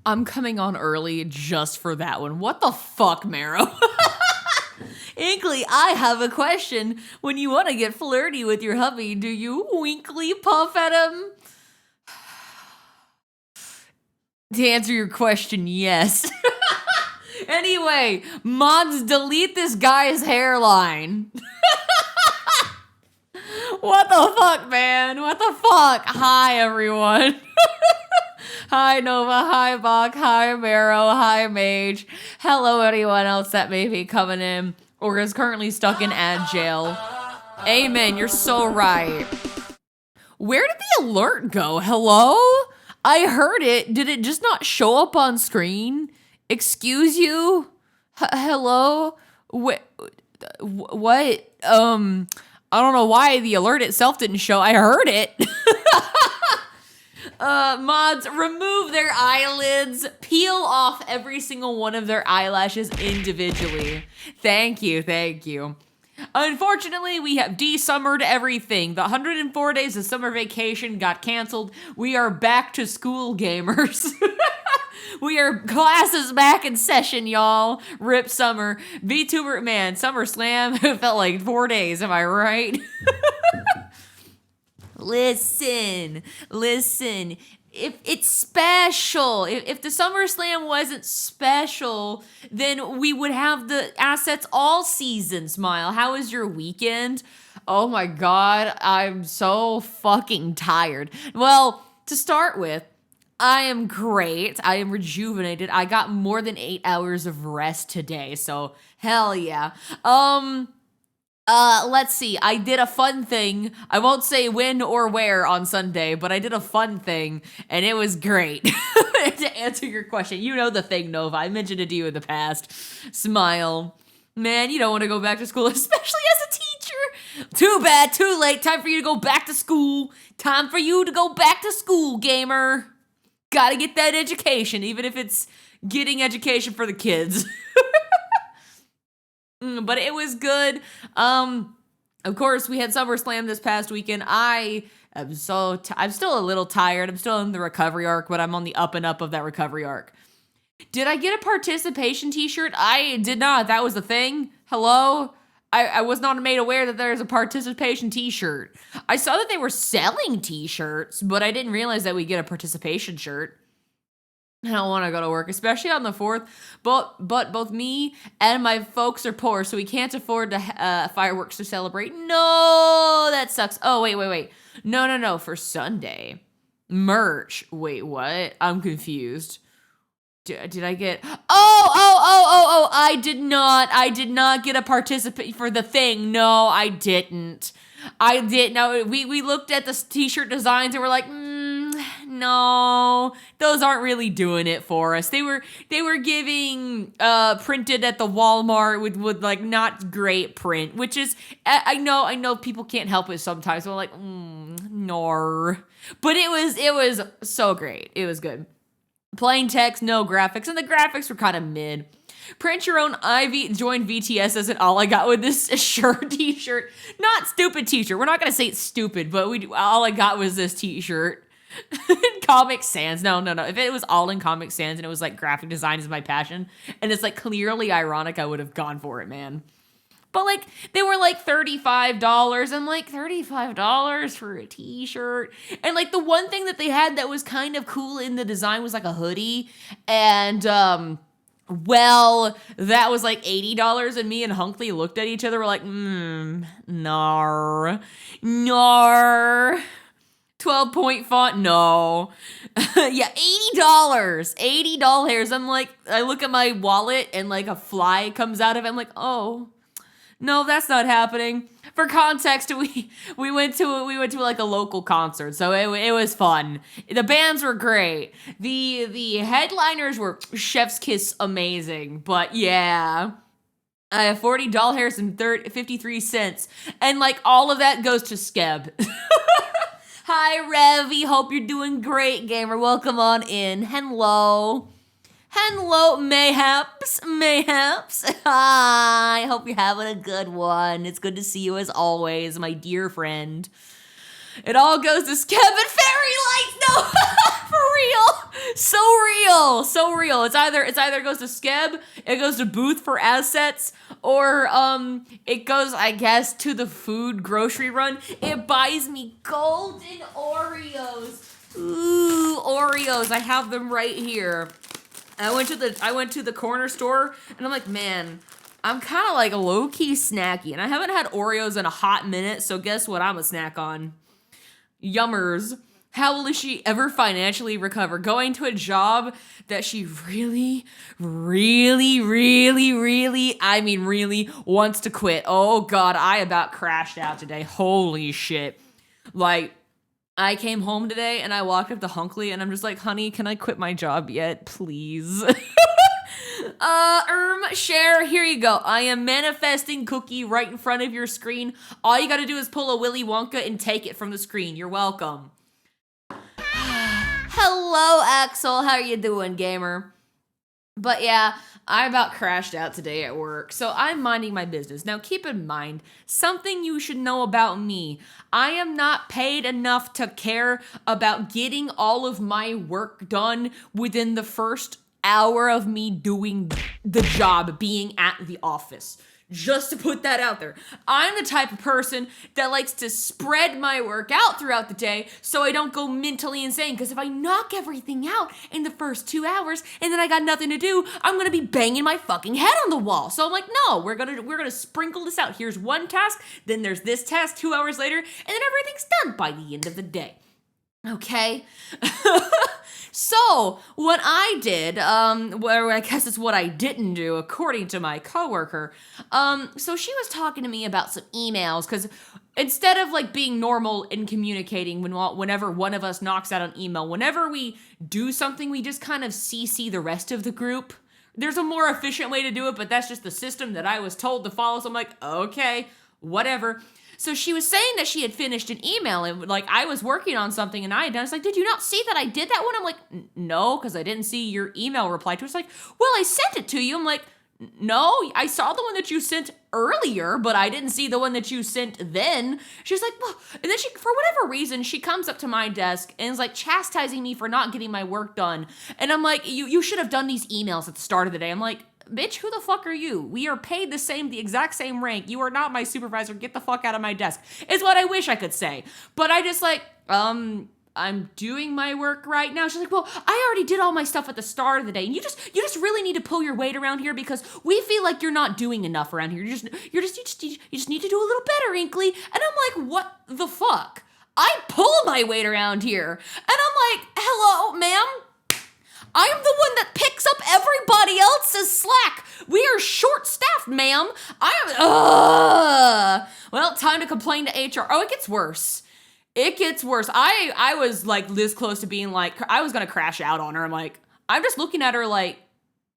I'm coming on early just for that one. What the fuck, Marrow? Inkly, I have a question. When you want to get flirty with your hubby, do you Inklypuff at him? To answer your question, yes. Anyway, mods, delete this guy's hairline. What the fuck, man? What the fuck? Hi, everyone. Hi, Nova. Hi, Bach. Hi, Marrow. Hi, Mage. Hello, anyone else that may be coming in or is currently stuck in ad jail. Amen. You're so right. Where did the alert go? Hello? I heard it. Did it just not show up on screen? Excuse you? Hello? What? I don't know why the alert itself didn't show. I heard it. Mods, remove their eyelids. Peel off every single one of their eyelashes individually. Thank you, thank you. Unfortunately, we have de-summered everything. The 104 days of summer vacation got canceled. We are back to school, gamers. We are classes back in session, y'all. Rip summer. VTuber, man, SummerSlam, it felt like 4 days, am I right? Listen. If it's special, if the SummerSlam wasn't special, then we would have the assets all season, Smile. How was your weekend? Oh my God, I'm so fucking tired. Well, to start with, I am great. I am rejuvenated. I got more than 8 hours of rest today, so hell yeah. Let's see. I did a fun thing. I won't say when or where on Sunday, but I did a fun thing, and it was great. To answer your question, you know the thing, Nova. I mentioned it to you in the past. Smile. Man, you don't want to go back to school, especially as a teacher. Too bad, too late. Time for you to go back to school. Time for you to go back to school, gamer. Gotta get that education, even if it's getting education for the kids. But it was good. Of course, we had SummerSlam this past weekend. I'm still a little tired. I'm still in the recovery arc, but I'm on the up and up of that recovery arc. Did I get a participation t-shirt? I did not. That was the thing. Hello? I was not made aware that there's a participation t-shirt. I saw that they were selling t-shirts, but I didn't realize that we get a participation shirt. I don't want to go to work, especially on the 4th, but both me and my folks are poor, so we can't afford the fireworks to celebrate. No, that sucks. Oh, wait. No, for Sunday. Merch. Wait, what? I'm confused. Did I get... Oh, I did not get a participate for the thing. No, I didn't. No, we looked at the t-shirt designs and we're like, no, those aren't really doing it for us. They were giving printed at the Walmart with like not great print, which is I know people can't help it sometimes. So I'm like, no, but it was so great. It was good. Plain text, no graphics, and the graphics were kind of mid. Print your own join VTS as it all I got with this shirt t-shirt. Not stupid t-shirt. We're not going to say it's stupid, but all I got was this t-shirt. Comic Sans. No. If it was all in Comic Sans and it was like graphic design is my passion and it's like clearly ironic, I would have gone for it, man. But like they were like $35. I'm like $35 for a t-shirt. And like the one thing that they had that was kind of cool in the design was like a hoodie. And well, that was like $80, and me and Hunkley looked at each other. We're like, nar. 12-point font, no. Yeah, $80. $80. I'm like, I look at my wallet and like a fly comes out of it. I'm like, oh, no, that's not happening. For context, we went to like a local concert, so it was fun. The bands were great. The headliners were chef's kiss amazing, but yeah. I have $40 and 53 cents, and like all of that goes to Skeb. Hi, Revy. Hope you're doing great, gamer. Welcome on in. Hello, Mayhaps. Hi, hope you're having a good one. It's good to see you as always, my dear friend. It all goes to Skeb and fairy lights. No, for real. So real, so real. It's either goes to Skeb, it goes to Booth for assets, or it goes, I guess, to the food grocery run. It buys me golden Oreos. Ooh, Oreos. I have them right here. I went to the corner store and I'm like, man, I'm kind of like low-key snacky, and I haven't had Oreos in a hot minute, so guess what I'm a snack on? Yummers. How will she ever financially recover? Going to a job that she really, really, really, really, I mean really wants to quit. Oh God, I about crashed out today. Holy shit. Like, I came home today and I walked up to Hunkley and I'm just like, honey, can I quit my job yet, please? Share, here you go. I am manifesting cookie right in front of your screen. All you gotta do is pull a Willy Wonka and take it from the screen. You're welcome. Hello, Axel. How are you doing, gamer? But yeah, I about crashed out today at work, so I'm minding my business. Now, keep in mind, something you should know about me. I am not paid enough to care about getting all of my work done within the first hour of me doing the job, being at the office. Just to put that out there. I'm the type of person that likes to spread my work out throughout the day so I don't go mentally insane. Because if I knock everything out in the first 2 hours and then I got nothing to do, I'm gonna be banging my fucking head on the wall. So I'm like, no, we're gonna sprinkle this out. Here's one task, then there's this task 2 hours later, and then everything's done by the end of the day. Okay? So, what I did, where I guess it's what I didn't do, according to my coworker, so she was talking to me about some emails, because instead of, like, being normal in communicating whenever one of us knocks out an email, whenever we do something, we just kind of CC the rest of the group. There's a more efficient way to do it, but that's just the system that I was told to follow, so I'm like, okay, whatever. So she was saying that she had finished an email and like I was working on something and I had done. It's like, did you not see that I did that one? I'm like, no, because I didn't see your email reply to it. It's like, well, I sent it to you. I'm like, no, I saw the one that you sent earlier, but I didn't see the one that you sent then. She's like, well, and then she, for whatever reason, she comes up to my desk and is like chastising me for not getting my work done. And I'm like, you should have done these emails at the start of the day. I'm like, bitch, who the fuck are you? We are paid the exact same rank. You are not my supervisor. Get the fuck out of my desk. Is what I wish I could say. But I just like, I'm doing my work right now. She's like, well, I already did all my stuff at the start of the day. And you just really need to pull your weight around here because we feel like you're not doing enough around here. You just need to do a little better, Inkly. And I'm like, what the fuck? I pull my weight around here. And I'm like, hello, ma'am. I am the one that picks up everybody else's slack. We are short-staffed, ma'am. Well, time to complain to HR. Oh, it gets worse. It gets worse. I was like this close to being like, I was gonna crash out on her. I'm like, I'm just looking at her like,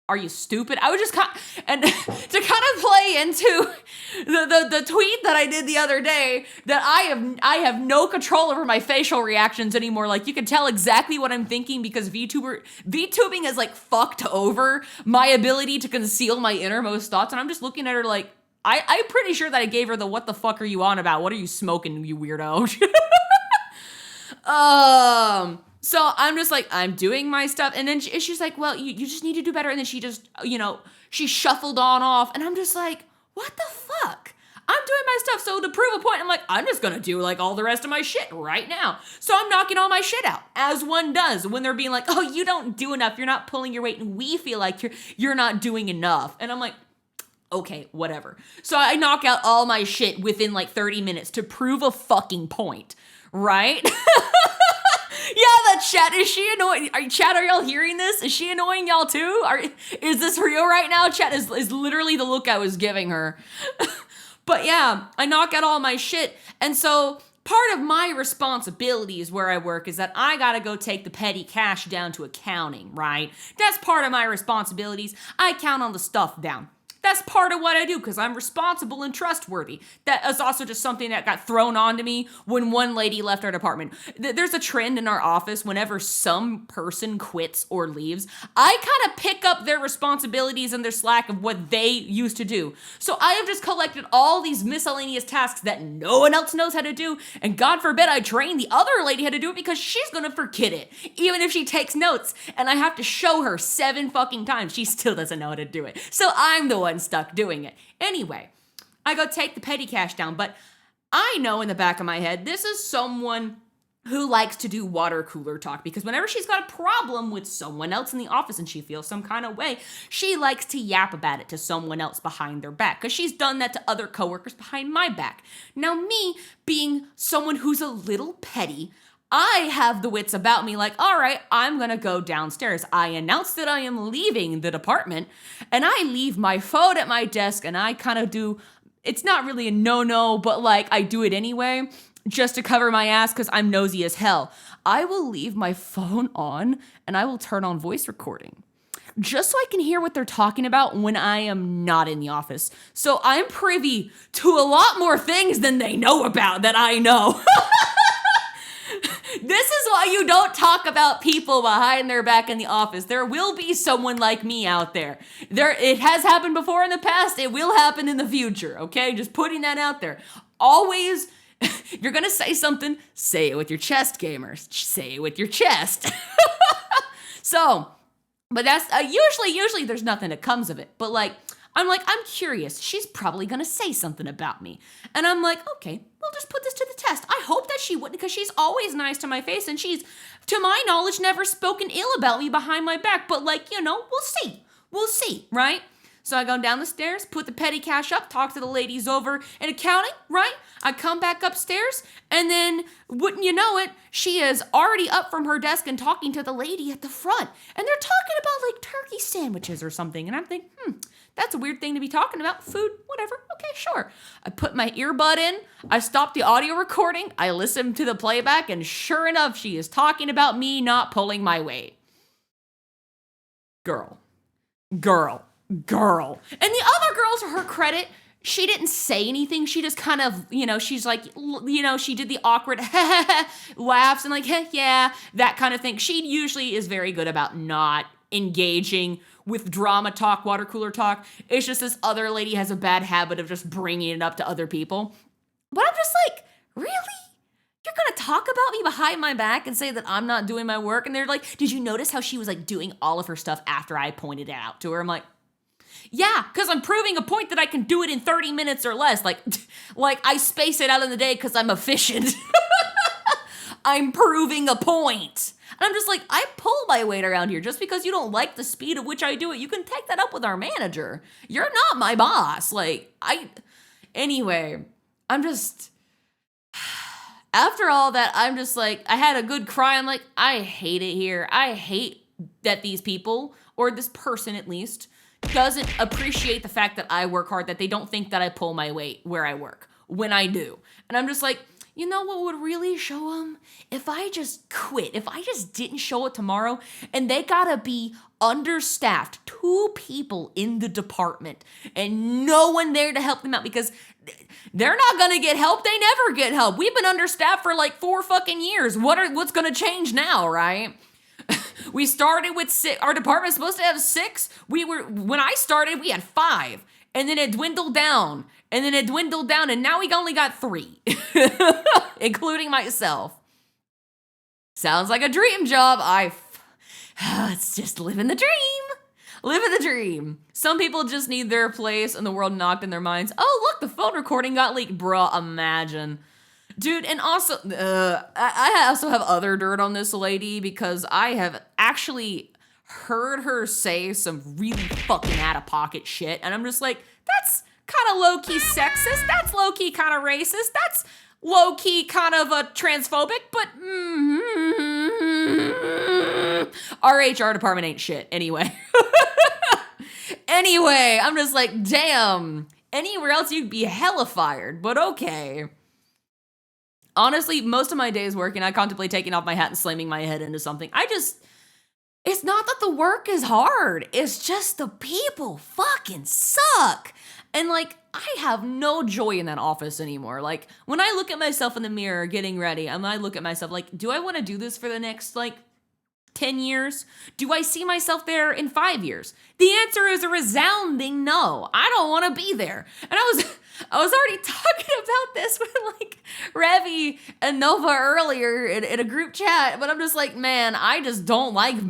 are you stupid? I was just and to kind of play into the tweet that I did the other day that I have no control over my facial reactions anymore. Like you can tell exactly what I'm thinking because VTubing has like fucked over my ability to conceal my innermost thoughts. And I'm just looking at her like, I'm pretty sure that I gave her the what the fuck are you on about? What are you smoking, you weirdo? So I'm just like, I'm doing my stuff. And then she's like, well, you just need to do better. And then she just, she shuffled on off. And I'm just like, what the fuck? I'm doing my stuff. So to prove a point, I'm like, I'm just going to do like all the rest of my shit right now. So I'm knocking all my shit out as one does when they're being like, oh, you don't do enough. You're not pulling your weight. And we feel like you're not doing enough. And I'm like, okay, whatever. So I knock out all my shit within like 30 minutes to prove a fucking point. Right? Yeah, that chat, is she annoying? Chat, are y'all hearing this? Is she annoying y'all too? Is this real right now? Chat is literally the look I was giving her. But yeah, I knock out all my shit. And so part of my responsibilities where I work is that I gotta go take the petty cash down to accounting, right? That's part of my responsibilities. I count all the stuff down. best part of what I do because I'm responsible and trustworthy. That is also just something that got thrown onto me when one lady left our department. There's a trend in our office whenever some person quits or leaves, I kind of pick up their responsibilities and their slack of what they used to do. So I have just collected all these miscellaneous tasks that no one else knows how to do, and God forbid I train the other lady how to do it because she's gonna forget it, even if she takes notes, and I have to show her 7 fucking times. She still doesn't know how to do it. So I'm the one stuck doing it. Anyway, I go take the petty cash down, but I know in the back of my head, this is someone who likes to do water cooler talk because whenever she's got a problem with someone else in the office and she feels some kind of way, she likes to yap about it to someone else behind their back because she's done that to other coworkers behind my back. Now, me being someone who's a little petty, I have the wits about me like, all right, I'm gonna go downstairs. I announce that I am leaving the department and I leave my phone at my desk and I kind of do, it's not really a no-no, but like I do it anyway just to cover my ass because I'm nosy as hell. I will leave my phone on and I will turn on voice recording just so I can hear what they're talking about when I am not in the office. So I'm privy to a lot more things than they know about that I know. This is why you don't talk about people behind their back in the office. There will be someone like me out there. It has happened before in the past. It will happen in the future, okay? Just putting that out there. Always, if you're going to say something, say it with your chest, gamers. Say it with your chest. So, but that's usually there's nothing that comes of it. But I'm curious. She's probably going to say something about me. And I'm like, okay, we'll just put this to the test. I hope that she wouldn't because she's always nice to my face and she's, to my knowledge, never spoken ill about me behind my back. But we'll see. We'll see, right? So I go down the stairs, put the petty cash up, talk to the ladies over in accounting, right? I come back upstairs, and then, wouldn't you know it, she is already up from her desk and talking to the lady at the front. And they're talking about, turkey sandwiches or something. And I'm thinking, that's a weird thing to be talking about. Food, whatever. Okay, sure. I put my earbud in. I stop the audio recording. I listen to the playback, and sure enough, she is talking about me not pulling my weight. Girl. And the other girl, to her credit, she didn't say anything. She just kind of, she's like, she did the awkward laughs and yeah, that kind of thing. She usually is very good about not engaging with drama talk, water cooler talk. It's just this other lady has a bad habit of just bringing it up to other people. But I'm just like, really? You're going to talk about me behind my back and say that I'm not doing my work? And they're like, did you notice how she was doing all of her stuff after I pointed it out to her? I'm like, yeah, because I'm proving a point that I can do it in 30 minutes or less. Like I space it out in the day because I'm efficient. I'm proving a point. And I'm just like, I pull my weight around here. Just because you don't like the speed at which I do it, you can take that up with our manager. You're not my boss. Anyway, I'm just, after all that, I'm just like, I had a good cry. I'm like, I hate it here. I hate that these people, or this person at least, doesn't appreciate the fact that I work hard, that they don't think that I pull my weight where I work, when I do. And I'm just like, you know what would really show them? If I just quit, if I just didn't show it tomorrow, and they gotta be understaffed, 2 people in the department, and no one there to help them out because they're not gonna get help. They never get help. We've been understaffed for 4 fucking years. What's gonna change now, right? We started with 6. Our department's supposed to have 6. When I started, we had 5. And then it dwindled down. And now we only got 3. Including myself. Sounds like a dream job. It's just living the dream. Some people just need their place in the world knocked in their minds. Oh, look, the phone recording got leaked. Bruh, imagine. Dude, and also, I also have other dirt on this lady because I have actually heard her say some really fucking out-of-pocket shit, and I'm just like, that's kind of low-key sexist, that's low-key kind of racist, that's low-key kind of transphobic, but our HR department ain't shit, anyway. Anyway, I'm just like, damn, anywhere else you'd be hella fired, but okay. Honestly, most of my days working, I contemplate taking off my hat and slamming my head into something. It's not that the work is hard. It's just the people fucking suck. And like, I have no joy in that office anymore. Like, when I look at myself in the mirror getting ready, and I look at myself like, do I want to do this for the next like 10 years? Do I see myself there in 5 years? The answer is a resounding no. I don't want to be there. And I was already talking about this with like Revi and Nova earlier in a group chat, but I'm just like, man, I don't like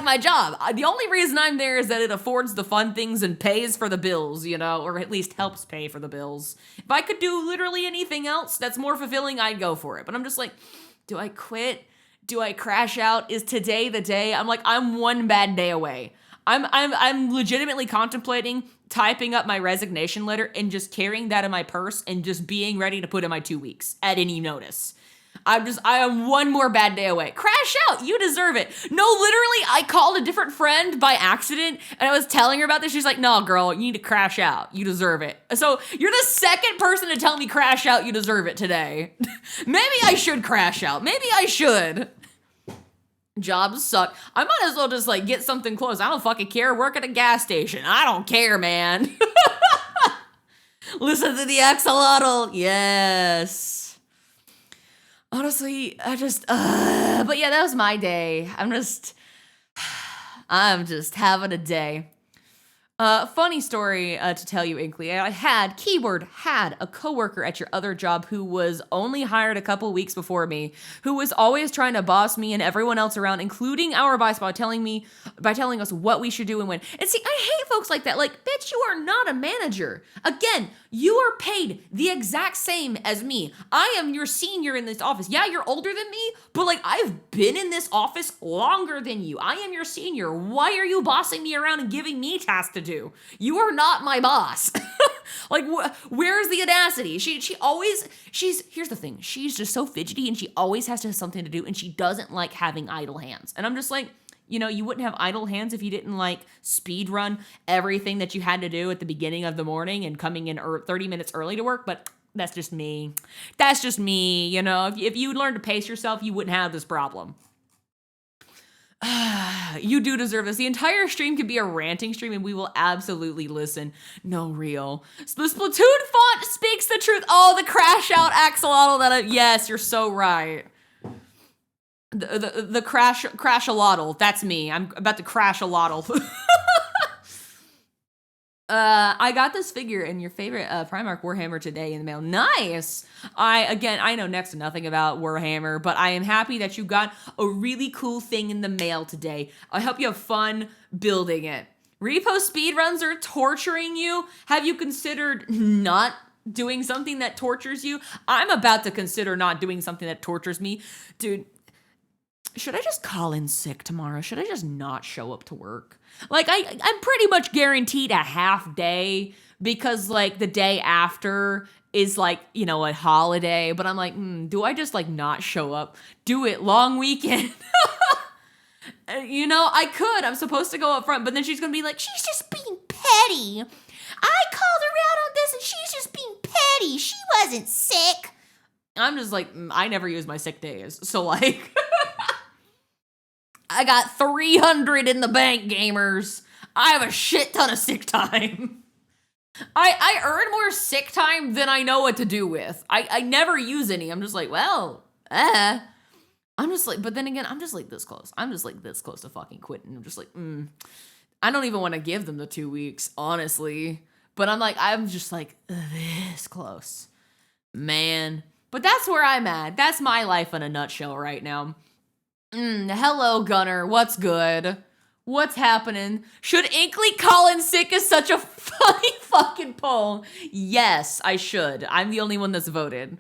my job. The only reason I'm there is that it affords the fun things and pays for the bills, you know, or at least helps pay for the bills. If I could do literally anything else that's more fulfilling, I'd go for it. But I'm just like, do I quit? Do I crash out? Is today the day? I'm one bad day away. I'm legitimately contemplating typing up my resignation letter and just carrying that in my purse and just being ready to put in my 2 weeks at any notice. I am one more bad day away. Crash out. You deserve it. No, literally, I called a different friend by accident and I was telling her about this. She's like, no, girl, you need to crash out. You deserve it. So you're the second person to tell me crash out. You deserve it today. Maybe I should crash out. Maybe I should. Jobs suck. I might as well just like get something close. I don't fucking care. Work at a gas station. I don't care, man. Listen to the axolotl. Yes. Honestly, but yeah, that was my day. I'm just having a day. Funny story to tell you, Inkly. I had a coworker at your other job who was only hired a couple weeks before me, who was always trying to boss me and everyone else around, including our boss, by telling us what we should do and when. And see, I hate folks like that. Like, bitch, you are not a manager. Again, you are paid the exact same as me. I am your senior in this office. Yeah, you're older than me, but like, I've been in this office longer than you. I am your senior. Why are you bossing me around and giving me tasks to do? You are not my boss. Like, where's the audacity? Here's the thing. She's just so fidgety and she always has to have something to do and she doesn't like having idle hands. And I'm just like, you know, you wouldn't have idle hands if you didn't like speed run everything that you had to do at the beginning of the morning and coming in 30 minutes early to work. But that's just me. That's just me. You know, if you learn to pace yourself, you wouldn't have this problem. You do deserve this. The entire stream could be a ranting stream and we will absolutely listen. No, real. The Splatoon font speaks the truth. Oh, the crash out axolotl yes, you're so right. The crash-a-lotl. That's me. I'm about to crash a lotl. I got this figure in your favorite Primark Warhammer today in the mail. Nice! I know next to nothing about Warhammer, but I am happy that you got a really cool thing in the mail today. I hope you have fun building it. Repo speedruns are torturing you? Have you considered not doing something that tortures you? I'm about to consider not doing something that tortures me. Dude, should I just call in sick tomorrow? Should I just not show up to work? Like, I'm pretty much guaranteed a half day because, like, the day after is, like, you know, a holiday. But I'm like, do I just, like, not show up? Do it long weekend. You know, I could. I'm supposed to go up front. But then she's going to be like, she's just being petty. I called her out on this and she's just being petty. She wasn't sick. I'm just like, I never use my sick days. So, like... I got 300 in the bank, gamers. I have a shit ton of sick time. I earn more sick time than I know what to do with. I never use any. I'm just like, well, I'm just like, but then again, I'm just like this close. I'm just like this close to fucking quitting. I'm just like, I don't even want to give them the 2 weeks, honestly. But I'm just like this close. Man. But that's where I'm at. That's my life in a nutshell right now. Hello, Gunner. What's good? What's happening? Should Inkly call in sick as such a funny fucking poll? Yes, I should. I'm the only one that's voted.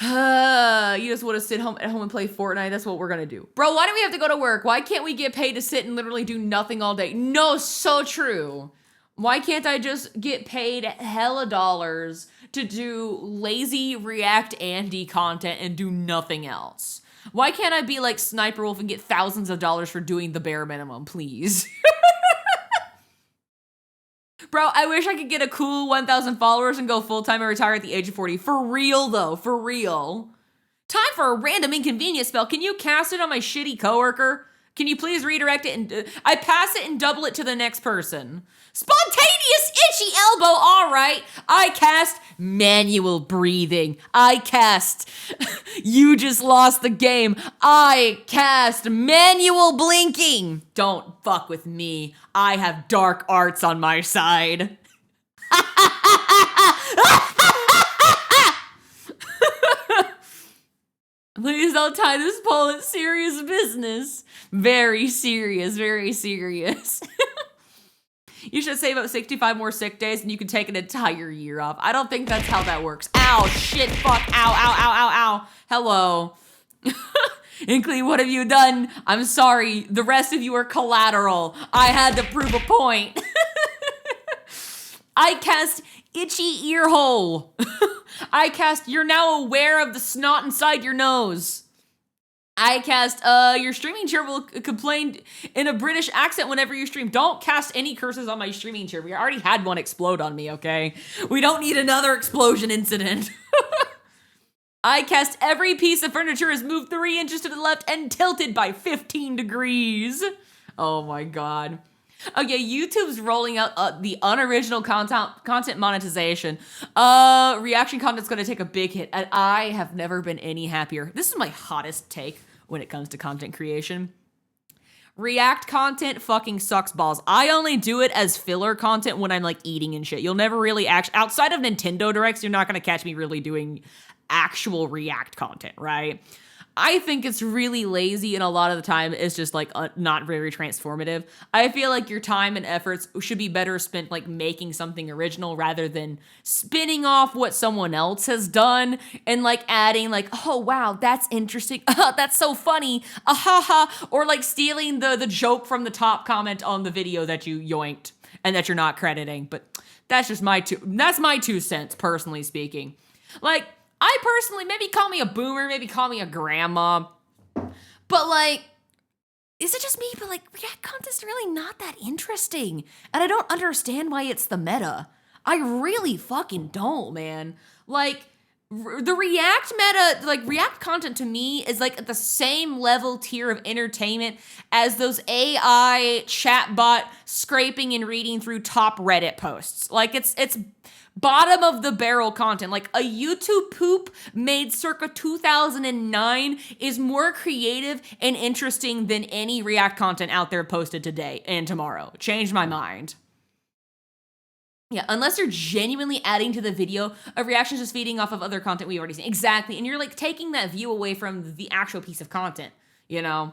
You just want to sit at home and play Fortnite? That's what we're gonna do. Bro, why do we have to go to work? Why can't we get paid to sit and literally do nothing all day? No, so true. Why can't I just get paid hella dollars to do lazy React Andy content and do nothing else? Why can't I be like Sniper Wolf and get thousands of dollars for doing the bare minimum, please? Bro, I wish I could get a cool 1,000 followers and go full-time and retire at the age of 40. For real, though. For real. Time for a random inconvenience spell. Can you cast it on my shitty coworker? Can you please redirect it and I pass it and double it to the next person? Spontaneous itchy elbow, all right. I cast manual breathing. I cast you just lost the game. I cast manual blinking. Don't fuck with me. I have dark arts on my side. Please don't tie this poll. It's serious business. Very serious, very serious. You should save up 65 more sick days and you can take an entire year off. I don't think that's how that works. Ow, shit, fuck, ow, ow, ow, ow, ow. Hello. Inkly, what have you done? I'm sorry. The rest of you are collateral. I had to prove a point. I cast itchy ear hole. I cast you're now aware of the snot inside your nose. I cast your streaming chair will complain in a British accent whenever you stream. Don't cast any curses on my streaming chair. We already had one explode on me, okay? We don't need another explosion incident. I cast every piece of furniture is moved 3 inches to the left and tilted by 15 degrees. Oh my god. Okay, YouTube's rolling out the unoriginal content monetization. Reaction content's gonna take a big hit, and I have never been any happier. This is my hottest take when it comes to content creation. React content fucking sucks balls. I only do it as filler content when I'm like eating and shit. You'll never really outside of Nintendo Directs, you're not gonna catch me really doing actual React content, right? I think it's really lazy, and a lot of the time it's just like not very transformative. I feel like your time and efforts should be better spent like making something original rather than spinning off what someone else has done and like adding like, oh wow, that's interesting. That's so funny. Ha. Or like stealing the joke from the top comment on the video that you yoinked and that you're not crediting. But that's just my 2 cents, personally speaking. Like, I personally, maybe call me a boomer, maybe call me a grandma, but like, is it just me? But like, React content's really not that interesting, and I don't understand why it's the meta. I really fucking don't, man. Like, the React meta, like React content to me is like at the same level tier of entertainment as those AI chatbot scraping and reading through top Reddit posts. Like, it's bottom of the barrel content. Like a YouTube poop made circa 2009 is more creative and interesting than any React content out there posted today and tomorrow. Changed my mind. Yeah, unless you're genuinely adding to the video, a reaction is just feeding off of other content we've already seen. Exactly, and you're like taking that view away from the actual piece of content, you know?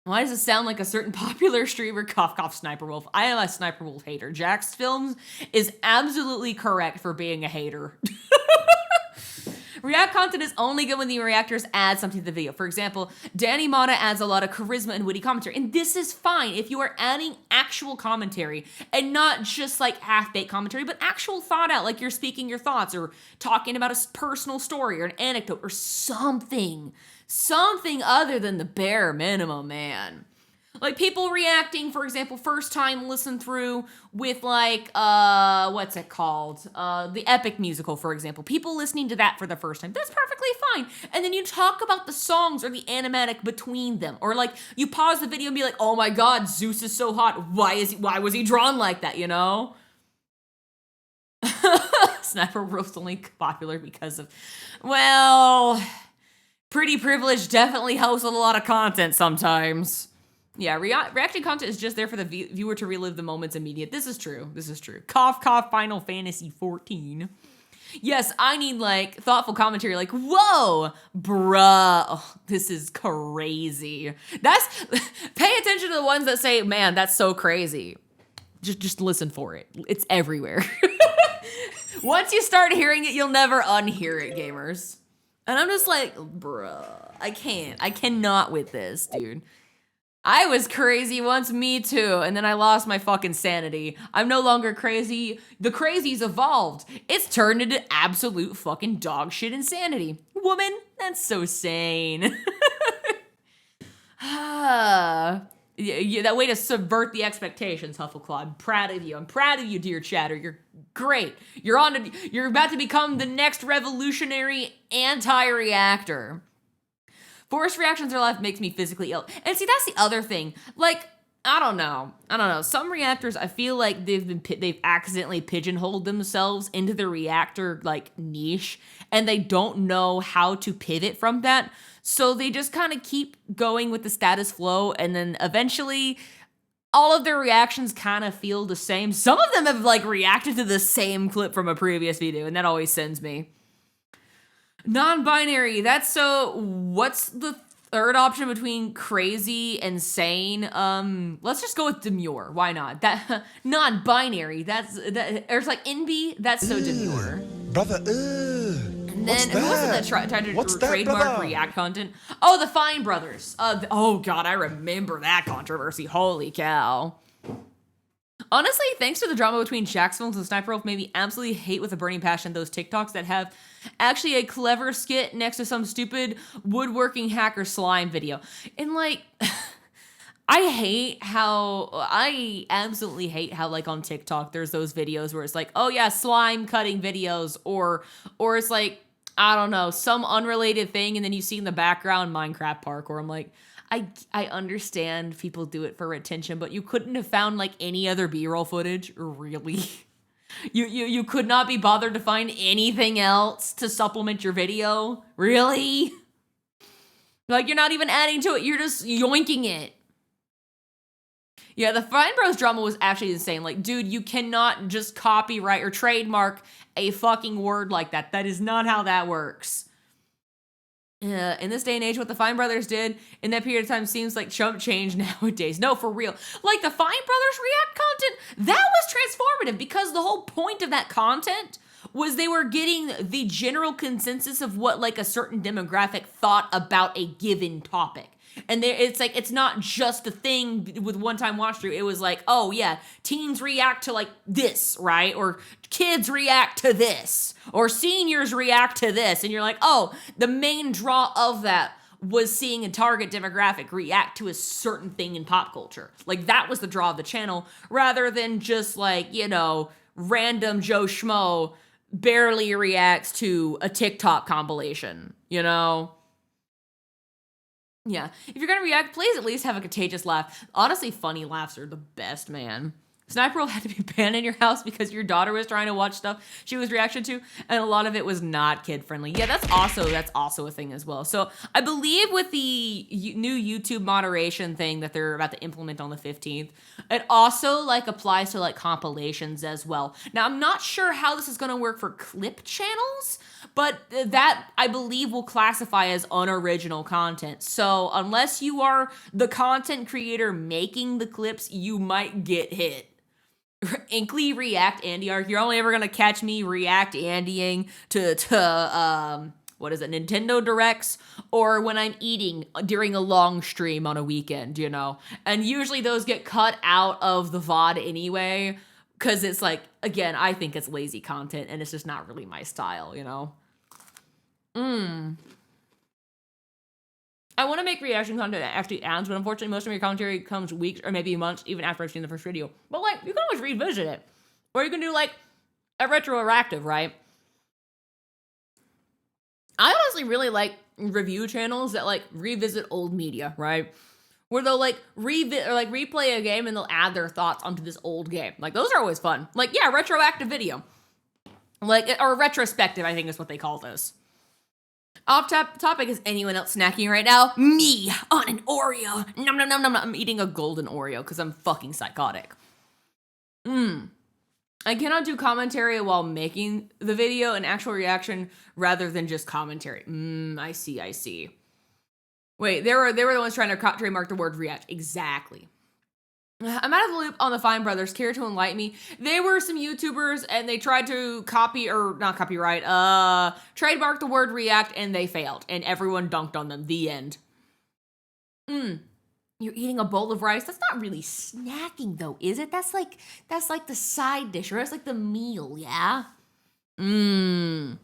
Why does it sound like a certain popular streamer? Cough, cough, Sniper Wolf. I am a Sniper Wolf hater. Jax Films is absolutely correct for being a hater. React content is only good when the reactors add something to the video. For example, Danny Mata adds a lot of charisma and witty commentary, and this is fine if you are adding actual commentary and not just like half-baked commentary, but actual thought out, like you're speaking your thoughts or talking about a personal story or an anecdote or something other than the bare minimum, man. Like people reacting, for example, first time listen through with like, what's it called? The Epic musical, for example. People listening to that for the first time. That's perfectly fine. And then you talk about the songs or the animatic between them. Or like you pause the video and be like, oh my God, Zeus is so hot. Why was he drawn like that, you know? Sniper Wolf's only popular because of, well, pretty privilege definitely helps with a lot of content sometimes. Yeah, reaction content is just there for the viewer to relive the moments immediate. This is true. Cough, cough, Final Fantasy 14. Yes, I need, like, thoughtful commentary, like, whoa, bruh, oh, this is crazy. Pay attention to the ones that say, man, that's so crazy. Just listen for it. It's everywhere. Once you start hearing it, you'll never unhear it, gamers. And I'm just like, bruh, I cannot with this, dude. I was crazy once, me too, and then I lost my fucking sanity. I'm no longer crazy. The crazy's evolved. It's turned into absolute fucking dog shit insanity. Woman, that's so sane. Yeah, that way to subvert the expectations, Huffleclaw. I'm proud of you. I'm proud of you, dear chatter. You're Great. You're about to become the next revolutionary anti-reactor. Forced reactions in life makes me physically ill. And see, that's the other thing. Like, I don't know. Some reactors, I feel like they've accidentally pigeonholed themselves into the reactor like niche, and they don't know how to pivot from that. So they just kind of keep going with the status quo, and then eventually all of their reactions kind of feel the same. Some of them have like reacted to the same clip from a previous video, and that always sends me. Non-binary, that's what's the third option between crazy and sane? Let's just go with demure. Why not? That non-binary, or it's like NB, that's so demure. Brother, And then who was it that tried to trademark React content? Oh, the Fine Brothers. Oh god, I remember that controversy. Holy cow. Honestly, thanks to the drama between Jax Films and Sniper Wolf, made me absolutely hate with a burning passion those TikToks that have actually a clever skit next to some stupid woodworking hacker slime video. And like, I absolutely hate how like on TikTok there's those videos where it's like, oh yeah, slime cutting videos, or it's like, I don't know, some unrelated thing, and then you see in the background Minecraft parkour. I'm like, I understand people do it for attention, but you couldn't have found like any other B-roll footage, really? You could not be bothered to find anything else to supplement your video? Really? Like, you're not even adding to it, you're just yoinking it. Yeah, the Fine Bros drama was actually insane. Like, dude, you cannot just copyright or trademark a fucking word like that. That is not how that works. In this day and age, what the Fine Brothers did in that period of time seems like chump change nowadays. No, for real. Like, the Fine Brothers React content, that was transformative because the whole point of that content was they were getting the general consensus of what, like, a certain demographic thought about a given topic. And it's like, it's not just a thing with one-time watch through. It was like, oh yeah, teens react to like this, right? Or kids react to this. Or seniors react to this. And you're like, oh, the main draw of that was seeing a target demographic react to a certain thing in pop culture. Like, that was the draw of the channel, rather than just like, you know, random Joe Schmo barely reacts to a TikTok compilation, you know? Yeah, if you're gonna react, please at least have a contagious laugh. Honestly, funny laughs are the best, man. Sniper Wolf had to be banned in your house because your daughter was trying to watch stuff she was reaction to, and a lot of it was not kid-friendly. Yeah, that's also a thing as well. So I believe with the new YouTube moderation thing that they're about to implement on the 15th, it also like applies to like compilations as well. Now, I'm not sure how this is gonna work for clip channels, but that, I believe, will classify as unoriginal content. So unless you are the content creator making the clips, you might get hit. Inkly React Andy arc. You're only ever gonna catch me React Andying to what is it, Nintendo Directs, or when I'm eating during a long stream on a weekend, you know? And usually those get cut out of the VOD anyway, because it's like, again, I think it's lazy content, and it's just not really my style, you know? I want to make reaction content that actually ends, but unfortunately most of your commentary comes weeks or maybe months even after I've seen the first video. But like, you can always revisit it. Or you can do like a retroactive, right? I honestly really like review channels that like revisit old media, right? Where they'll like replay a game and they'll add their thoughts onto this old game. Like, those are always fun. Like, yeah, retroactive video. Like, or retrospective, I think is what they call this. Off topic, is anyone else snacking right now? Me, on an Oreo. Nom nom nom nom nom. I'm eating a golden Oreo because I'm fucking psychotic. I cannot do commentary while making the video, an actual reaction rather than just commentary. I see. Wait, they were the ones trying to trademark the word react. Exactly. I'm out of the loop on the Fine Brothers. Care to enlighten me? They were some YouTubers and they tried to trademark the word react, and they failed, and everyone dunked on them. The end. You're eating a bowl of rice? That's not really snacking though, is it? That's like the side dish, or that's like the meal, yeah? But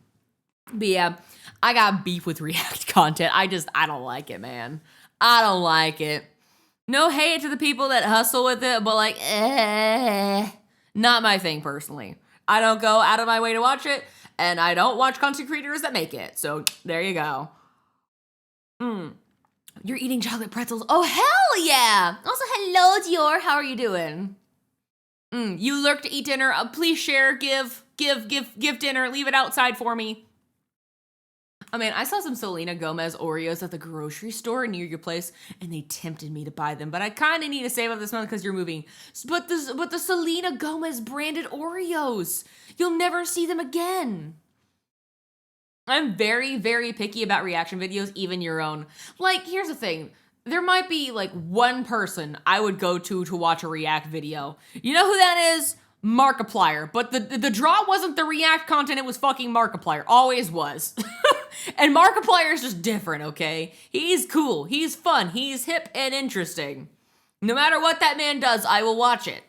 yeah, I got beef with React content. I don't like it, man. I don't like it. No hate to the people that hustle with it, but like, not my thing personally. I don't go out of my way to watch it, and I don't watch content creators that make it. So there you go. You're eating chocolate pretzels. Oh, hell yeah. Also, hello, Dior. How are you doing? You lurk to eat dinner. Please share, give dinner. Leave it outside for me. Oh man, I saw some Selena Gomez Oreos at the grocery store near your place, and they tempted me to buy them. But I kind of need to save up this month because you're moving. But the Selena Gomez branded Oreos, you'll never see them again. I'm very, very picky about reaction videos, even your own. Like, here's the thing. There might be like one person I would go to watch a react video. You know who that is? Markiplier. But the draw wasn't the react content, it was fucking Markiplier. Always was. And Markiplier is just different, okay? He's cool, he's fun, he's hip and interesting. No matter what that man does, I will watch it.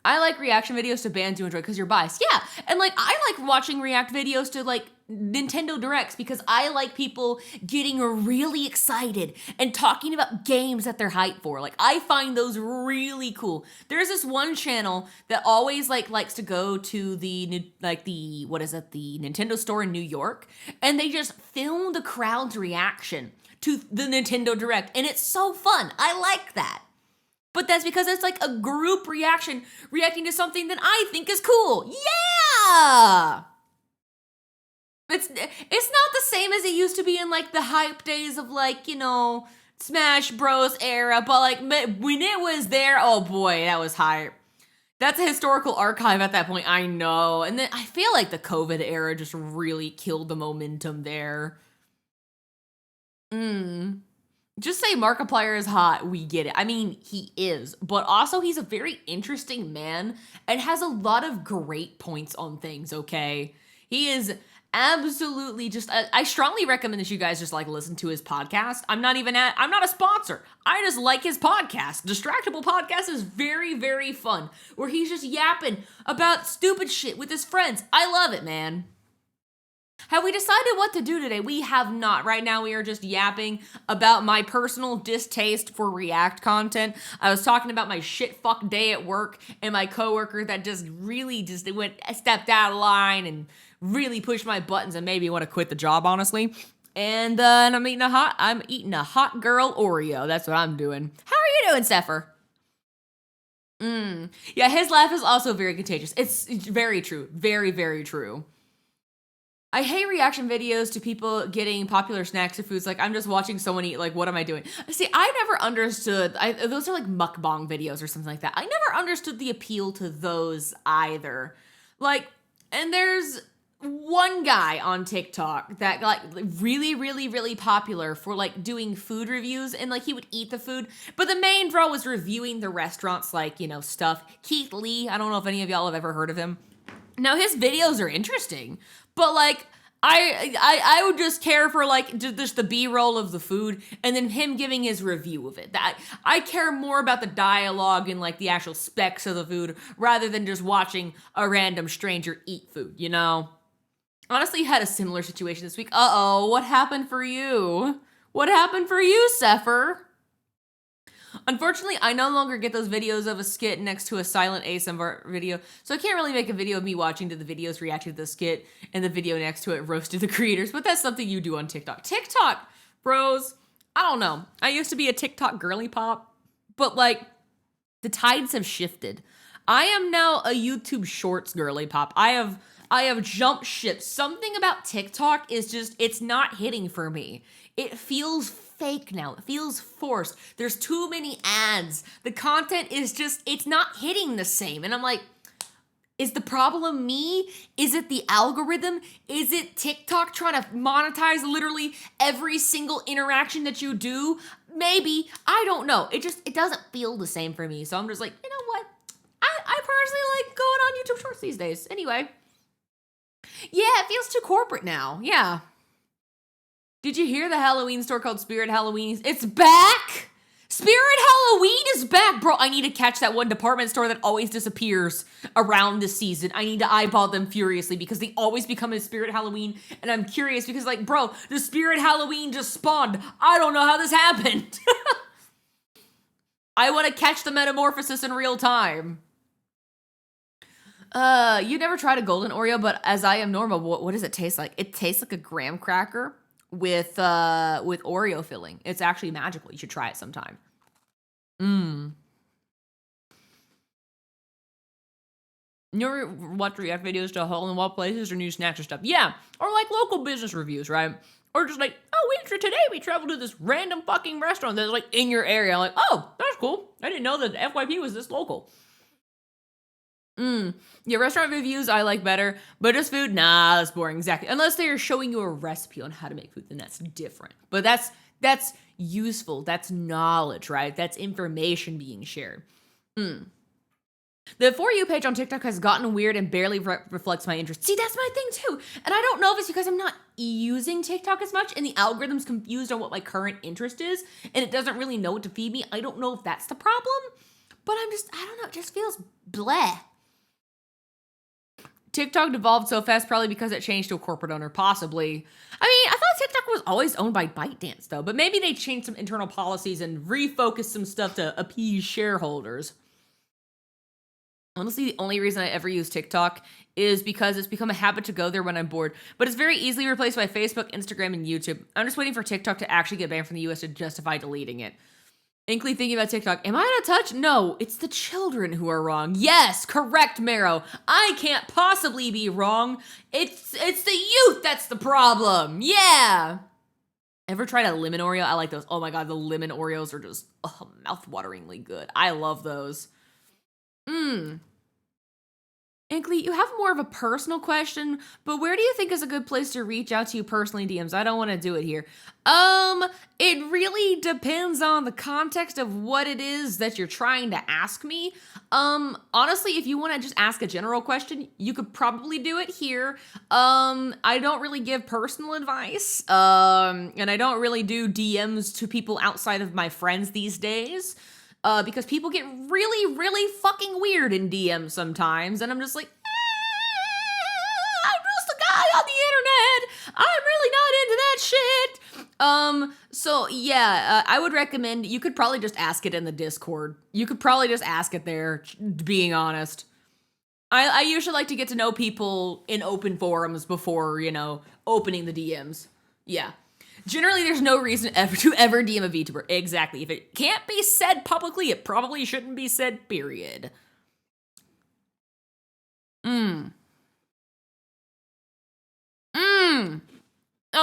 I like reaction videos to bands you enjoy because you're biased. Yeah, and like I like watching react videos to like Nintendo Directs because I like people getting really excited and talking about games that they're hyped for. Like I find those really cool. There's this one channel that always likes to go to the Nintendo store in New York, and they just film the crowd's reaction to the Nintendo Direct, and it's so fun. I like that. But that's because it's like a group reacting to something that I think is cool. Yeah! It's not the same as it used to be in like the hype days of like, you know, Smash Bros era, but like when it was there, oh boy, that was hype. That's a historical archive at that point, I know. And then I feel like the COVID era just really killed the momentum there. Just say Markiplier is hot, we get it. I mean, he is, but also he's a very interesting man and has a lot of great points on things, okay? He is absolutely just, I strongly recommend that you guys just like listen to his podcast. I'm not a sponsor. I just like his podcast. Distractable Podcast is very, very fun, where he's just yapping about stupid shit with his friends. I love it, man. Have we decided what to do today? We have not. Right now, we are just yapping about my personal distaste for React content. I was talking about my shit fuck day at work and my coworker that stepped out of line and really pushed my buttons and made me want to quit the job, honestly. And I'm eating a hot girl Oreo. That's what I'm doing. How are you doing, Zephyr? Yeah, his laugh is also very contagious. It's very true. Very, very true. I hate reaction videos to people getting popular snacks or foods. Like, I'm just watching someone eat. Like, what am I doing? See, I never understood. Those are like mukbang videos or something like that. I never understood the appeal to those either. Like, and there's one guy on TikTok that got like really, really, really popular for like doing food reviews, and like he would eat the food, but the main draw was reviewing the restaurants, like, you know, stuff. Keith Lee, I don't know if any of y'all have ever heard of him. Now, his videos are interesting, but like I would just care for like just the B-roll of the food and then him giving his review of it. That I care more about the dialogue and like the actual specs of the food rather than just watching a random stranger eat food, you know? Honestly, had a similar situation this week. Uh-oh, what happened for you? What happened for you, Zephyr? Unfortunately, I no longer get those videos of a skit next to a silent ASMR video, so I can't really make a video of me watching to the videos reacting to the skit and the video next to it roasted the creators, but that's something you do on TikTok. TikTok, bros, I don't know. I used to be a TikTok girly pop, but like, the tides have shifted. I am now a YouTube Shorts girly pop. I have jumped ship. Something about TikTok is just, it's not hitting for me. It feels fake now. It feels forced. There's too many ads. The content is just, it's not hitting the same. And I'm like, is the problem me? Is it the algorithm? Is it TikTok trying to monetize literally every single interaction that you do? Maybe. I don't know. It doesn't feel the same for me. So I'm just like, you know what? I personally like going on YouTube Shorts these days. Anyway. Yeah, it feels too corporate now. Yeah. Did you hear the Halloween store called Spirit Halloween? It's back! Spirit Halloween is back! Bro, I need to catch that one department store that always disappears around this season. I need to eyeball them furiously because they always become a Spirit Halloween. And I'm curious because, like, bro, the Spirit Halloween just spawned. I don't know how this happened. I want to catch the metamorphosis in real time. You never tried a golden Oreo, but as I am normal, what does it taste like? It tastes like a graham cracker with Oreo filling. It's actually magical. You should try it sometime. Mmm. You ever watch react videos to hole in the wall places or new snacks or stuff? Yeah. Or like local business reviews, right? Or just like, oh, today we traveled to this random fucking restaurant that's like in your area. I'm like, oh, that's cool. I didn't know that FYP was this local. Yeah, restaurant reviews I like better, but just food, nah, that's boring. Exactly. Unless they are showing you a recipe on how to make food, then that's different. But that's useful. That's knowledge, right? That's information being shared. The For You page on TikTok has gotten weird and barely reflects my interest. See, that's my thing too. And I don't know if it's because I'm not using TikTok as much and the algorithm's confused on what my current interest is and it doesn't really know what to feed me. I don't know if that's the problem, but I don't know, it just feels bleh. TikTok devolved so fast probably because it changed to a corporate owner, possibly. I mean, I thought TikTok was always owned by ByteDance though, but maybe they changed some internal policies and refocused some stuff to appease shareholders. Honestly, the only reason I ever use TikTok is because it's become a habit to go there when I'm bored, but it's very easily replaced by Facebook, Instagram, and YouTube. I'm just waiting for TikTok to actually get banned from the US to justify deleting it. Inkly thinking about TikTok, am I out of touch? No, it's the children who are wrong. Yes, correct, Marrow. I can't possibly be wrong. It's the youth that's the problem. Ever tried a lemon Oreo? I like those. Oh my god, the lemon Oreos are just mouth-wateringly good. I love those. Inkly, you have more of a personal question, but where do you think is a good place to reach out to you personally, DMs? I don't want to do it here. It really depends on the context of what it is that you're trying to ask me. Honestly, if you want to just ask a general question, you could probably do it here. I don't really give personal advice, and I don't really do DMs to people outside of my friends these days. Because people get really, really fucking weird in DMs sometimes, and I'm just like, I'm just a guy on the internet. I'm really not into that shit. So yeah, I would recommend, you could probably just ask it in the Discord. You could probably just ask it there, being honest. I usually like to get to know people in open forums before, opening the DMs. Yeah. Generally, there's no reason to ever DM a VTuber. Exactly. If it can't be said publicly, it probably shouldn't be said, period. Oh,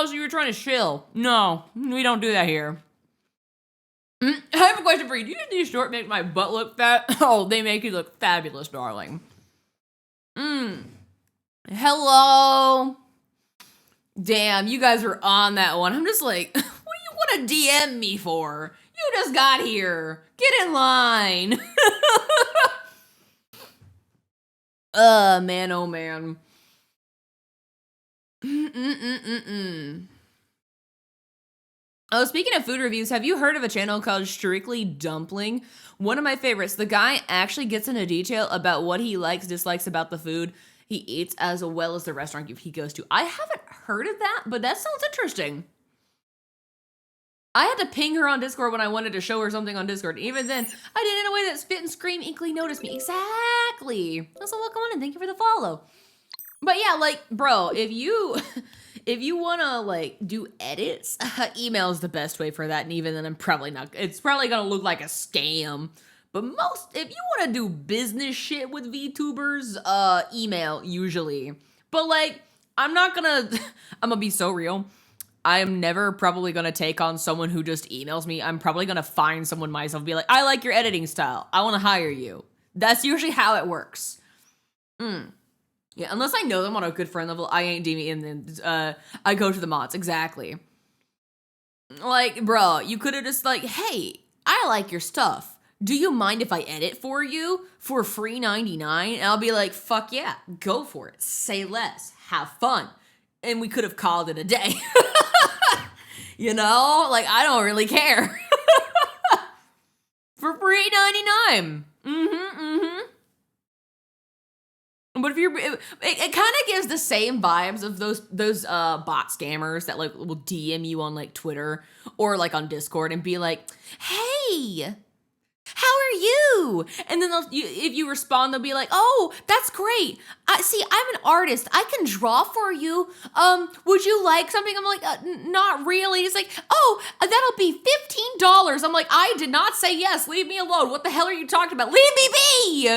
so you were trying to chill. No, we don't do that here. I have a question for you. Do you think these shorts make my butt look fat? Oh, they make you look fabulous, darling. Hello? Damn, you guys were on that one. I'm just like, what do you want to DM me for? You just got here. Get in line. Man, oh man. Oh, speaking of food reviews, have you heard of a channel called Strictly Dumpling? One of my favorites. The guy actually gets into detail about what he likes, dislikes about the food he eats, as well as the restaurant he goes to. I haven't heard of that, but that sounds interesting. I had to ping her on Discord when I wanted to show her something on Discord. Even then, I did it in a way that Spit and Scream Inkly noticed me. Exactly. Also, welcome on and thank you for the follow. But yeah, like, bro, if you wanna like do edits, email is the best way for that. And even then, it's probably gonna look like a scam. But if you want to do business shit with VTubers, email usually. But like, I'm gonna be so real. I'm never probably gonna take on someone who just emails me. I'm probably gonna find someone myself and be like, I like your editing style. I want to hire you. That's usually how it works. Yeah, unless I know them on a good friend level, I ain't DMing in, then I go to the mods. Exactly. Like, bro, you could have just like, hey, I like your stuff. Do you mind if I edit for you for free 99? And I'll be like, fuck yeah, go for it. Say less. Have fun. And we could have called it a day. Like, I don't really care. For free 99. But if it kind of gives the same vibes of those bot scammers that like will DM you on like Twitter or like on Discord and be like, hey, how are you? And then if you respond, they'll be like, oh, that's great. See, I'm an artist. I can draw for you. Would you like something? I'm like, not really. It's like, oh, that'll be $15. I'm like, I did not say yes. Leave me alone. What the hell are you talking about? Leave me be.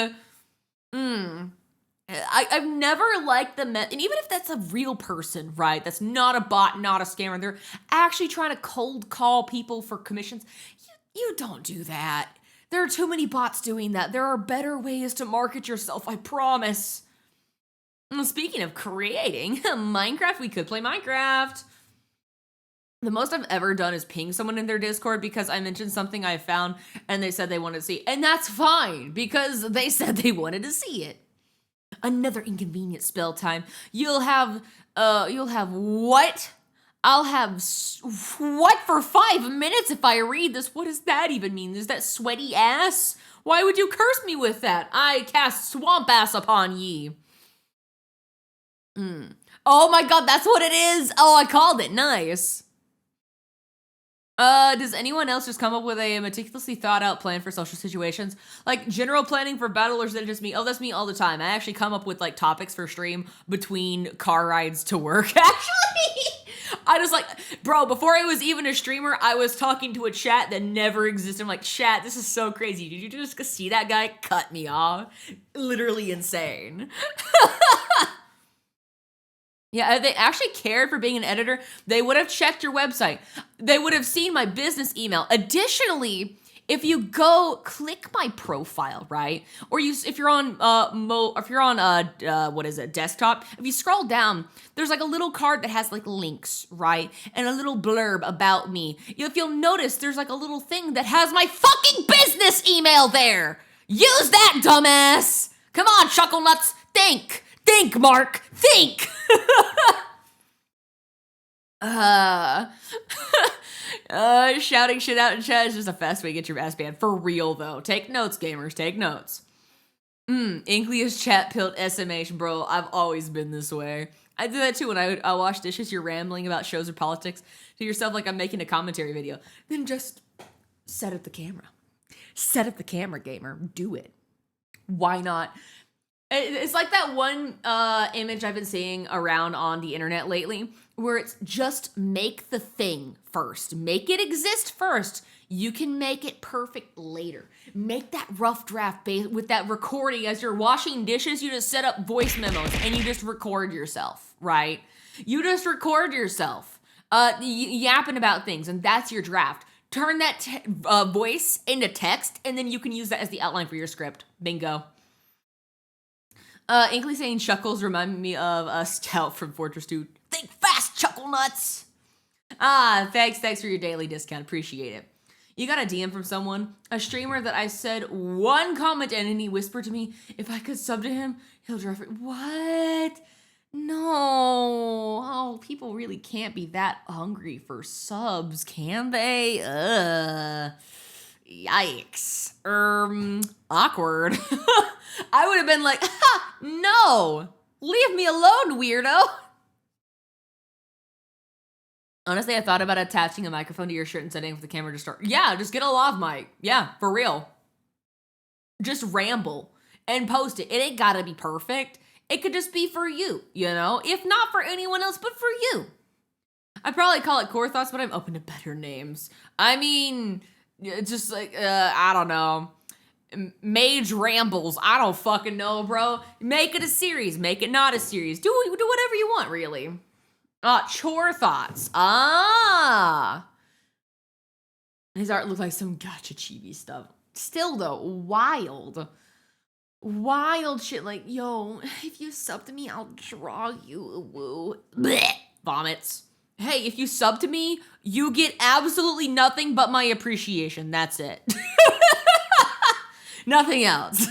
I've never liked and even if that's a real person, right? That's not a bot, not a scammer. They're actually trying to cold call people for commissions. You don't do that. There are too many bots doing that. There are better ways to market yourself, I promise. Speaking of creating, Minecraft, we could play Minecraft. The most I've ever done is ping someone in their Discord because I mentioned something I found and they said they wanted to see. And that's fine because they said they wanted to see it. Another inconvenient spell time. You'll have what? I'll have what for 5 minutes if I read this? What does that even mean? Is that sweaty ass? Why would you curse me with that? I cast swamp ass upon ye. Oh my god, that's what it is. Oh, I called it. Nice. Does anyone else just come up with a meticulously thought out plan for social situations? Like general planning for battle, or is that just me? Oh, that's me all the time. I actually come up with like topics for stream between car rides to work, actually. I was like, bro, before I was even a streamer, I was talking to a chat that never existed. I'm like, chat, this is so crazy. Did you just see that guy cut me off? Literally insane. Yeah, if they actually cared for being an editor, they would have checked your website. They would have seen my business email. Additionally, if you go click my profile, right? Or if you're on desktop, if you scroll down, there's like a little card that has like links, right? And a little blurb about me. If you'll notice, there's like a little thing that has my fucking business email there. Use that, dumbass. Come on, chuckle nuts, think. Think, Mark, think. Shouting shit out in chat is just a fast way to get your ass banned. For real, though. Take notes, gamers. Take notes. Inkly is chat pilled SMH, bro. I've always been this way. I do that too when I wash dishes. You're rambling about shows or politics to yourself like I'm making a commentary video. Then just set up the camera. Set up the camera, gamer. Do it. Why not? It's like that one image I've been seeing around on the internet lately where it's just make the thing first. Make it exist first. You can make it perfect later. Make that rough draft with that recording as you're washing dishes. You just set up voice memos and you just record yourself, right? You just record yourself yapping about things, and that's your draft. Turn that voice into text, and then you can use that as the outline for your script. Bingo. Inkly saying chuckles remind me of Stout from Fortress 2. Think fast, chuckle nuts! Thanks for your daily discount. Appreciate it. You got a DM from someone, a streamer that I said one comment and he whispered to me, if I could sub to him, he'll drive it. What? No. Oh, people really can't be that hungry for subs, can they? Yikes. Awkward. I would have been like, ha, no, leave me alone, weirdo. Honestly, I thought about attaching a microphone to your shirt and setting up the camera to start. Yeah, just get a lav mic. Yeah, for real. Just ramble and post it. It ain't gotta be perfect. It could just be for you, you know? If not for anyone else, but for you. I'd probably call it Core Thoughts, but I'm open to better names. I mean, just like, I don't know. Mage Rambles. I don't fucking know, bro. Make it a series. Make it not a series. Do whatever you want, really. Chore Thoughts. His art looked like some gacha chibi stuff. Still, though, wild. Wild shit like, yo, if you sub to me, I'll draw you. Woo. Blech. Vomits. Hey, if you sub to me, you get absolutely nothing but my appreciation. That's it. Nothing else.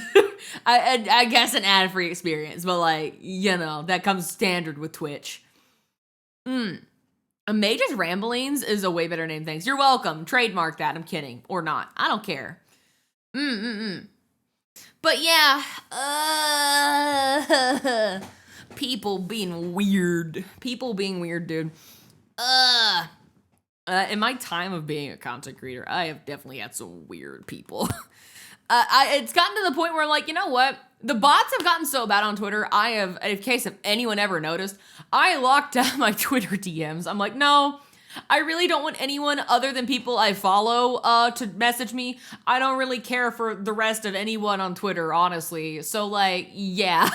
I guess an ad-free experience, but like, you know, that comes standard with Twitch. Mage's Ramblings is a way better name, thanks. You're welcome. Trademark that. I'm kidding. Or not. I don't care. But yeah, people being weird. People being weird, dude. In my time of being a content creator, I have definitely had some weird people. It's gotten to the point where I'm like, you know what? The bots have gotten so bad on Twitter. I have, in case if anyone ever noticed, I locked down my Twitter DMs. I'm like, no, I really don't want anyone other than people I follow to message me. I don't really care for the rest of anyone on Twitter, honestly. So like, yeah.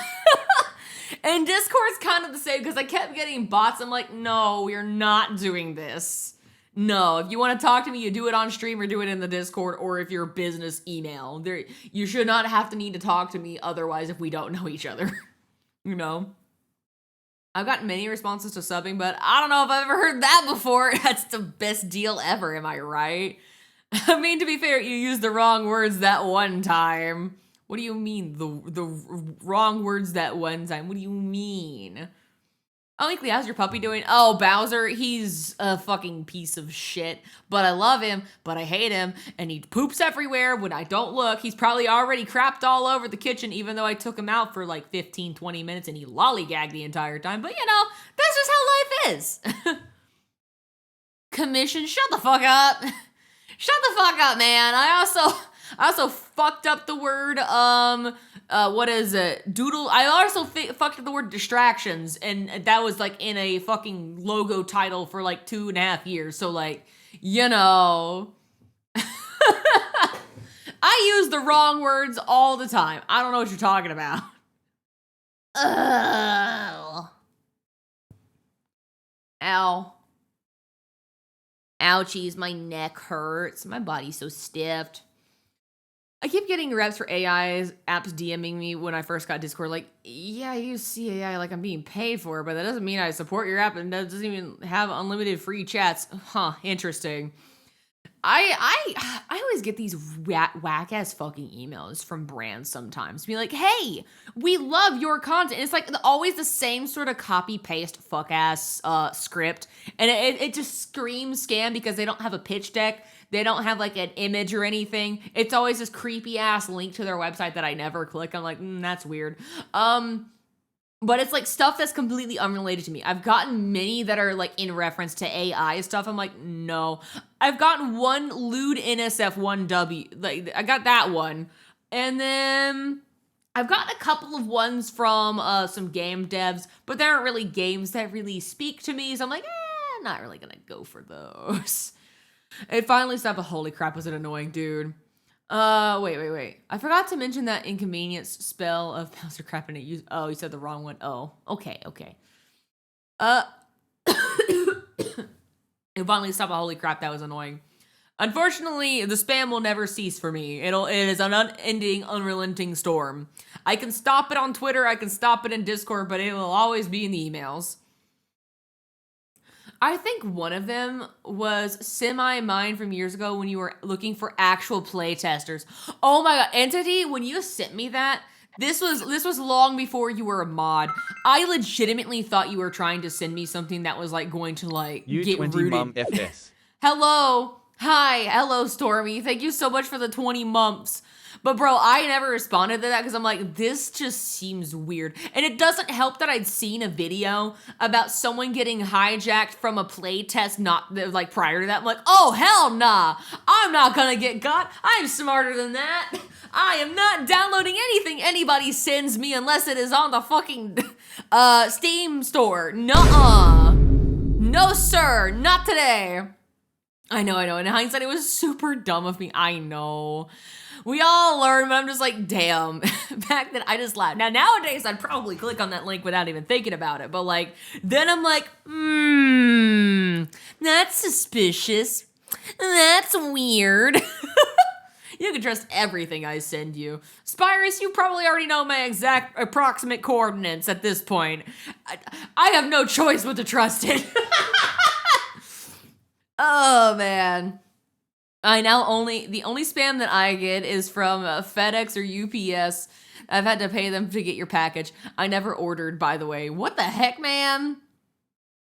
And Discord's kind of the same because I kept getting bots. I'm like, no, we're not doing this. No, if you want to talk to me, you do it on stream or do it in the Discord, or if you're business, email. There, you should not have to need to talk to me otherwise if we don't know each other. You know? I've gotten many responses to subbing, but I don't know if I've ever heard that before. That's the best deal ever, am I right? I mean, to be fair, you used the wrong words that one time. What do you mean, the wrong words that one time? What do you mean? Oh, Inkly, how's your puppy doing? Oh, Bowser, he's a fucking piece of shit. But I love him, but I hate him, and he poops everywhere when I don't look. He's probably already crapped all over the kitchen, even though I took him out for like 15, 20 minutes, and he lollygagged the entire time. But, you know, that's just how life is. Commission, shut the fuck up. Shut the fuck up, man. I also fucked up the word, what is it? Doodle. I also fucked up the word distractions, and that was like in a fucking logo title for like 2.5 years. So like, you know, I use the wrong words all the time. I don't know what you're talking about. Oh. Ow. Ouchies, my neck hurts. My body's so stiffed. I keep getting reps for AI's apps DMing me when I first got Discord. Like, yeah, you see AI like I'm being paid for it, but that doesn't mean I support your app, and that doesn't even have unlimited free chats. Huh, interesting. I always get these whack ass fucking emails from brands sometimes. Be like, hey, we love your content. It's like always the same sort of copy paste fuck ass script, and it just screams scam because they don't have a pitch deck. They don't have like an image or anything. It's always this creepy ass link to their website that I never click. I'm like, that's weird. But it's like stuff that's completely unrelated to me. I've gotten many that are like in reference to AI stuff. I'm like, no. I've gotten one lewd NSF1W. Like, I got that one. And then I've gotten a couple of ones from some game devs, but they aren't really games that really speak to me. So I'm like, I'm not really gonna go for those. It finally stopped. Holy crap, was it annoying, dude. Wait. I forgot to mention that inconvenience spell of Bowser crap and it. Oh, you said the wrong one. Oh, okay. It finally stopped. Holy crap, that was annoying. Unfortunately, the spam will never cease for me. It is an unending, unrelenting storm. I can stop it on Twitter, I can stop it in Discord, but it will always be in the emails. I think one of them was semi-mine from years ago when you were looking for actual play testers. Oh my god, Entity, when you sent me that, this was long before you were a mod. I legitimately thought you were trying to send me something that was like going to like get rooted. Mum FS. Hello. Hi. Hello, Stormy. Thank you so much for the 20 months. But bro, I never responded to that because I'm like, this just seems weird. And it doesn't help that I'd seen a video about someone getting hijacked from a play test not like prior to that. I'm like, oh, hell nah. I'm not gonna get got. I'm smarter than that. I am not downloading anything anybody sends me unless it is on the fucking Steam store. Nuh-uh. No, sir. Not today. I know. In hindsight, it was super dumb of me. I know. We all learn, but I'm just like, damn. Back then, I just laughed. Now, nowadays, I'd probably click on that link without even thinking about it. But, like, then I'm like, that's suspicious. That's weird. You can trust everything I send you. Spyrus, you probably already know my exact approximate coordinates at this point. I have no choice but to trust it. Oh, man. The only spam that I get is from FedEx or UPS. I've had to pay them to get your package. I never ordered, by the way. What the heck, man?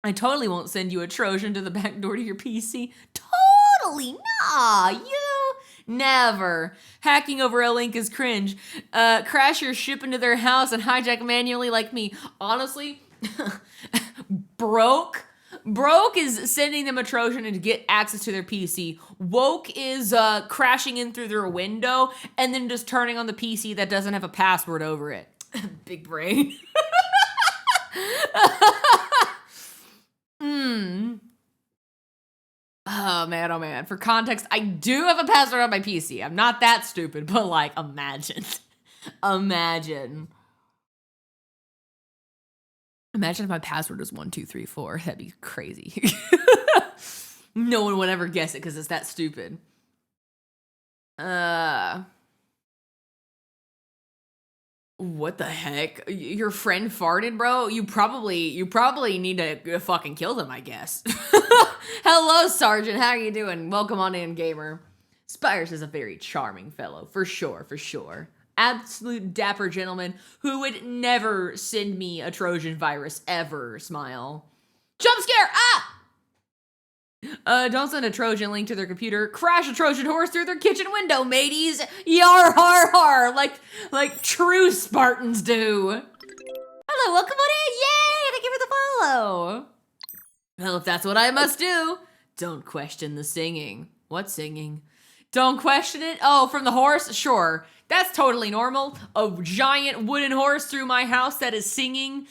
I totally won't send you a Trojan to the back door to your PC. Totally, nah, you never. Hacking over a link is cringe. Crash your ship into their house and hijack manually like me. Honestly, broke. Broke is sending them a Trojan to get access to their PC. Woke is crashing in through their window and then just turning on the PC that doesn't have a password over it. Big brain. Oh man. For context, I do have a password on my PC. I'm not that stupid, but like, imagine. Imagine if my password was 1234. That'd be crazy. No one would ever guess it because it's that stupid. What the heck? Your friend farted, bro? You probably need to fucking kill them, I guess. Hello, Sergeant. How are you doing? Welcome on in, gamer. Spires is a very charming fellow, for sure. Absolute dapper gentleman who would never send me a Trojan virus ever. Smile. Jump scare! Don't send a Trojan link to their computer. Crash a Trojan horse through their kitchen window, mateys. Yar har har, like true Spartans do. Hello, welcome on in. Yay! Thank you for the follow. Well, if that's what I must do, don't question the singing. What singing? Don't question it. Oh, from the horse? Sure. That's totally normal. A giant wooden horse through my house that is singing.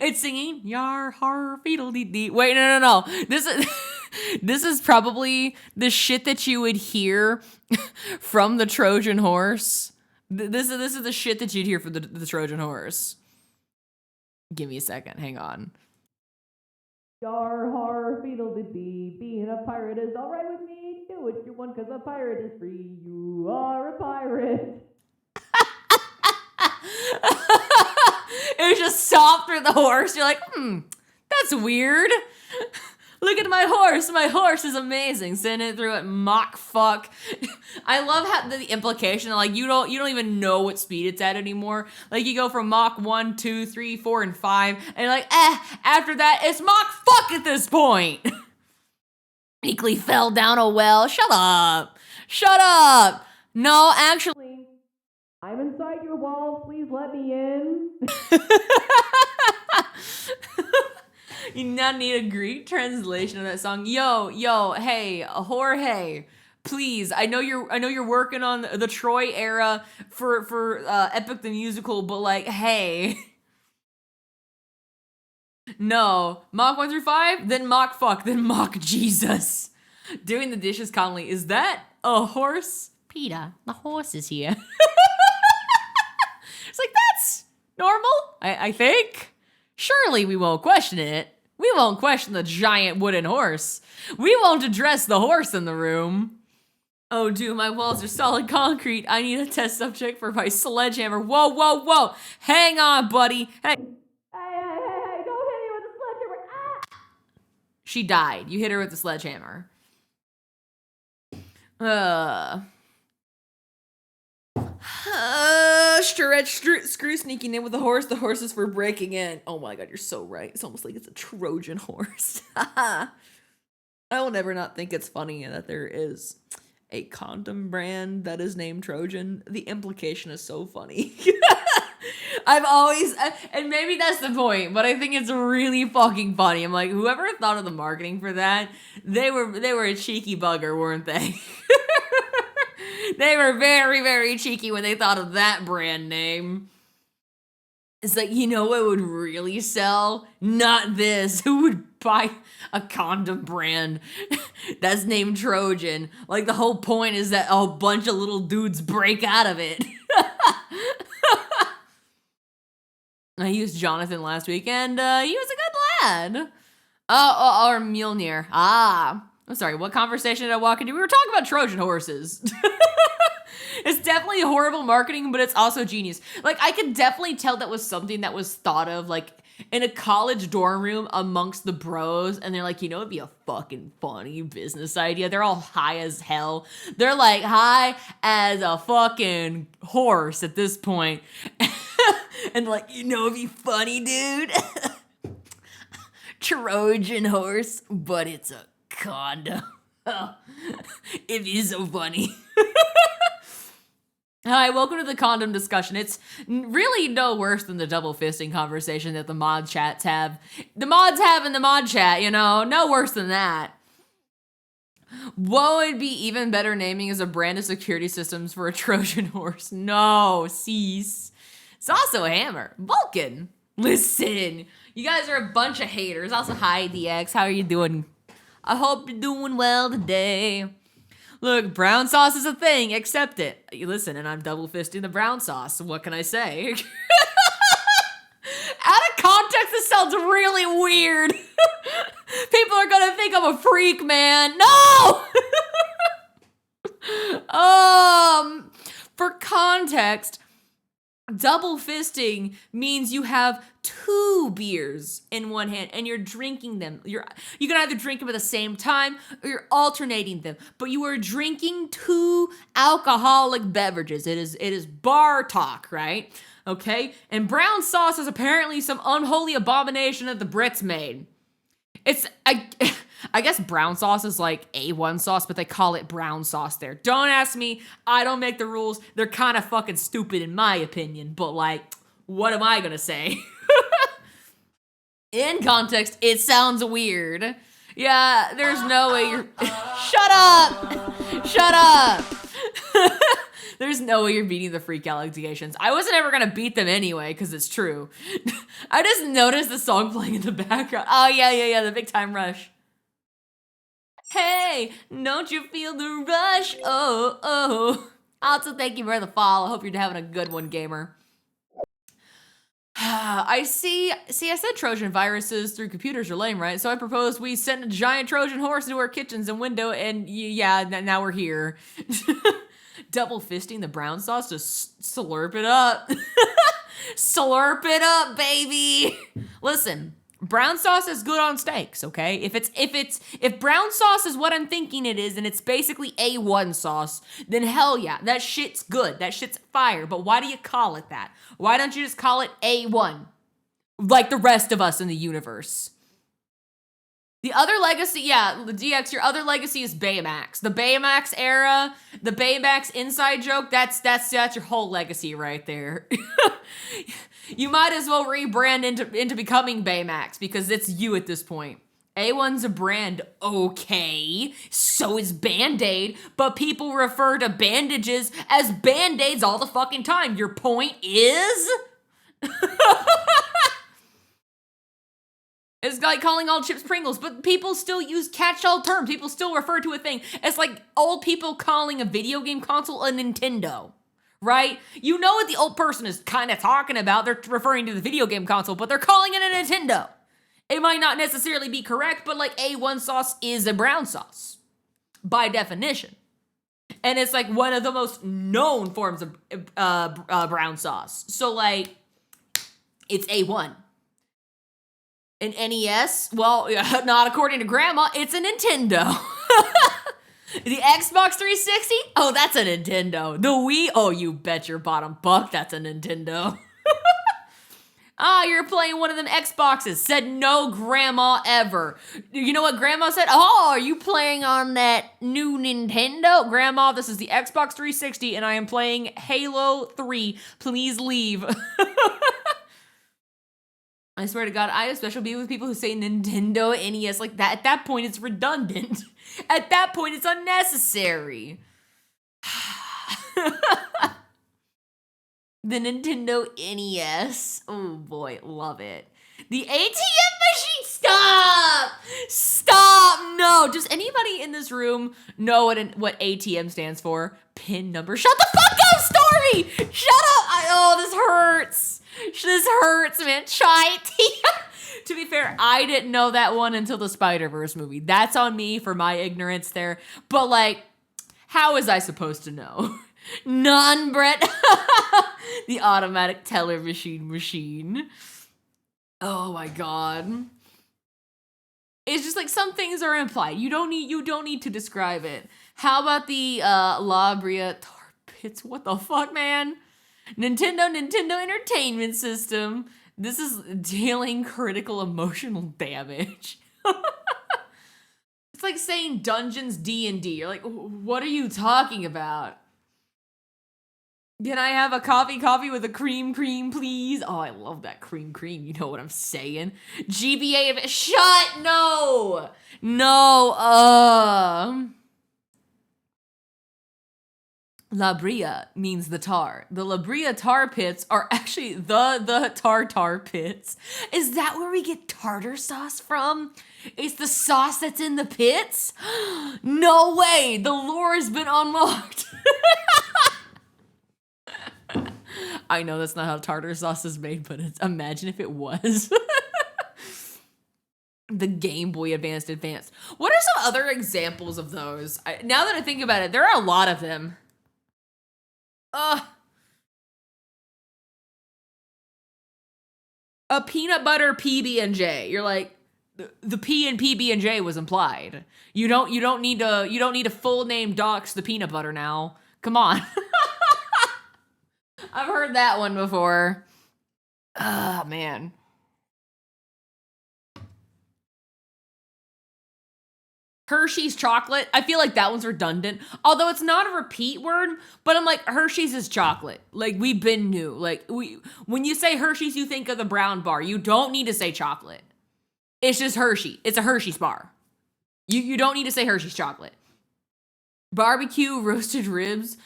It's singing yar har feedle dee dee. Wait, no. This is probably the shit that you would hear from the Trojan horse. This is the shit that you'd hear from the Trojan horse. Give me a second. Hang on. Yar har feedle dee dee. Being a pirate is all right with me. Do what you want because a pirate is free. You are a pirate. It was just soft through the horse. You're like, that's weird. Look at my horse. My horse is amazing. Send it through it, Mach fuck. I love how the implication, like you don't even know what speed it's at anymore. Like you go from Mach 1, 2, 3, 4, and 5, and you're like, after that, it's Mach fuck at this point. Inkly fell down a well. Shut up. No, actually, I'm inside your walls. Please let me in. You now need a Greek translation of that song. Yo, hey, Jorge, please. I know you're working on the Troy era for Epic the Musical, but like, hey. No, Mach 1 through 5, then Mach fuck, then Mach Jesus. Doing the dishes calmly. Is that a horse? Peter, the horse is here. It's like, that's normal, I think. Surely we won't question it. We won't question the giant wooden horse. We won't address the horse in the room. Oh, dude, my walls are solid concrete. I need a test subject for my sledgehammer. Whoa. Hang on, buddy. Hey, don't hit me with the sledgehammer. She died. You hit her with the sledgehammer. Screw sneaking in with the horse. The horse is for breaking in. Oh my god, you're so right. It's almost like it's a Trojan horse. I will never not think it's funny that there is a condom brand that is named Trojan. The implication is so funny. I've always, and maybe that's the point, but I think it's really fucking funny. I'm like, whoever thought of the marketing for that, they were a cheeky bugger, weren't they? They were very, very cheeky when they thought of that brand name. It's like, you know what would really sell? Not this. Who would buy a condom brand that's named Trojan? Like, the whole point is that a bunch of little dudes break out of it. I used Jonathan last week, and he was a good lad. Or Mjolnir. I'm sorry, what conversation did I walk into? We were talking about Trojan horses. It's definitely horrible marketing, but it's also genius. Like, I could definitely tell that was something that was thought of, like, in a college dorm room amongst the bros, and they're like, you know, it'd be a fucking funny business idea. They're all high as hell. They're, like, high as a fucking horse at this point. And, like, you know, it'd be funny, dude. Trojan horse, but it's a condom. It is so funny. Hi, welcome to the condom discussion. It's really no worse than the double fisting conversation that the mod chats have. The mods have in the mod chat, you know, no worse than that. What would be even better naming as a brand of security systems for a Trojan horse? No, cease. It's also a hammer. Vulcan. Listen, you guys are a bunch of haters. Also, hi, DX. How are you doing? I hope you're doing well today. Look, brown sauce is a thing. Accept it. You listen, and I'm double fisting the brown sauce. What can I say? Out of context, this sounds really weird. People are gonna think I'm a freak, man. No! For context, double fisting means you have 2 beers in one hand and you're drinking them. You can either drink them at the same time or you're alternating them, but you are drinking 2 alcoholic beverages. It is bar talk, right? Okay? And brown sauce is apparently some unholy abomination that the Brits made. I guess brown sauce is like A1 sauce, but they call it brown sauce there. Don't ask me. I don't make the rules. They're kind of fucking stupid in my opinion, but like, what am I gonna say? In context, it sounds weird. Yeah, there's no way you're... Shut up! Shut up! There's no way you're beating the freak allegations. I wasn't ever gonna beat them anyway, because it's true. I just noticed the song playing in the background. Oh, yeah, the Big Time Rush. Hey, don't you feel the rush? Oh. Also, thank you for the follow. I hope you're having a good one, gamer. I see, I said Trojan viruses through computers are lame, right? So I propose we send a giant Trojan horse into our kitchens and window, and yeah, now we're here. Double fisting the brown sauce to slurp it up. Slurp it up, baby. Listen, brown sauce is good on steaks, okay? If brown sauce is what I'm thinking it is, and it's basically A1 sauce, then hell yeah, that shit's good. That shit's fire. But why do you call it that? Why don't you just call it A1? Like the rest of us in the universe. The other legacy, yeah, DX, your other legacy is Baymax. The Baymax era, the Baymax inside joke, that's your whole legacy right there. You might as well rebrand into becoming Baymax because it's you at this point. A1's a brand, okay, so is Band-Aid, but people refer to bandages as Band-Aids all the fucking time. Your point is? It's like calling all chips Pringles, but people still use catch-all terms. People still refer to a thing. It's like old people calling a video game console a Nintendo, right? You know what the old person is kind of talking about. They're referring to the video game console, but they're calling it a Nintendo. It might not necessarily be correct, but like A1 sauce is a brown sauce by definition. And it's like one of the most known forms of brown sauce. So like, it's A1. An NES? Well, not according to Grandma, it's a Nintendo. The Xbox 360? Oh, that's a Nintendo. The Wii? Oh, you bet your bottom buck that's a Nintendo. You're playing one of them Xboxes. Said no Grandma ever. You know what Grandma said? Oh, are you playing on that new Nintendo? Grandma, this is the Xbox 360 and I am playing Halo 3. Please leave. I swear to God, I have a special beef with people who say Nintendo NES like that. At that point, it's redundant. At that point, it's unnecessary. The Nintendo NES. Oh boy, love it. The ATM machine, stop! Stop, no. Does anybody in this room know what ATM stands for? PIN number. Shut the fuck up, Story! Shut up! This hurts. This hurts, man. Try it. To be fair, I didn't know that one until the Spider-Verse movie. That's on me for my ignorance there. But like, how was I supposed to know? None, Brett. The automatic teller machine. Oh my God. It's just like some things are implied. You don't need to describe it. How about the La Brea tar pits? What the fuck, man? Nintendo Entertainment System. This is dealing critical emotional damage. It's like saying Dungeons D&D. You're like, what are you talking about? Can I have a coffee with a cream, please? Oh, I love that cream. You know what I'm saying? GBA of shut, no! No, La Brea means the tar. The La Brea tar pits are actually the tartar pits. Is that where we get tartar sauce from? It's the sauce that's in the pits? No way! The lore has been unlocked. I know that's not how tartar sauce is made, but imagine if it was. The Game Boy Advanced. What are some other examples of those? Now that I think about it, there are a lot of them. A peanut butter PB&J. You're like, the P in PB&J was implied. You don't need to full name dox the peanut butter now. Come on. I've heard that one before. Ah, man. Hershey's chocolate. I feel like that one's redundant. Although it's not a repeat word, but I'm like, Hershey's is chocolate. Like, we've been new. Like, when you say Hershey's, you think of the brown bar. You don't need to say chocolate. It's just Hershey. It's a Hershey's bar. You don't need to say Hershey's chocolate. Barbecue roasted ribs.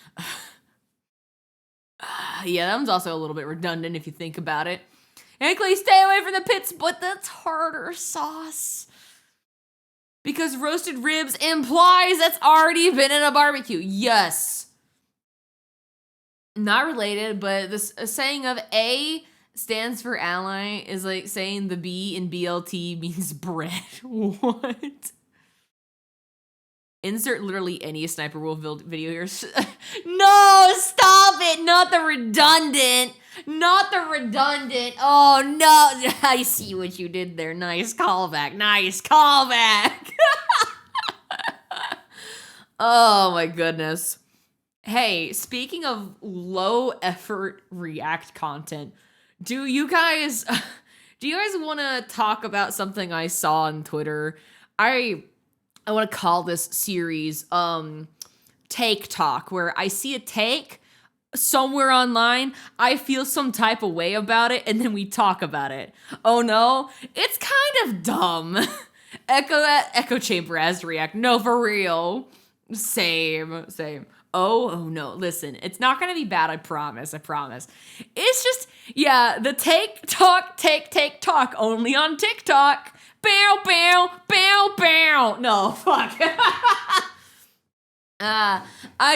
Yeah, that one's also a little bit redundant if you think about it. Inkly, stay away from the pits, but the tartar sauce. Because roasted ribs implies that's already been in a barbecue. Yes. Not related, but this saying of A stands for ally is like saying the B in BLT means bread. What? Insert literally any Sniper Wolf video here. No, stop it. Not the redundant. Oh, no. I see what you did there. Nice callback. Oh, my goodness. Hey, speaking of low effort React content, do you guys want to talk about something I saw on Twitter? I want to call this series Take Talk, where I see a take somewhere online, I feel some type of way about it, and then we talk about it. Oh no, it's kind of dumb. Echo Chamber has to react. No, for real. Same. Oh no, listen, it's not gonna be bad, I promise. It's just, yeah, the take talk only on TikTok. Bow. No, fuck. I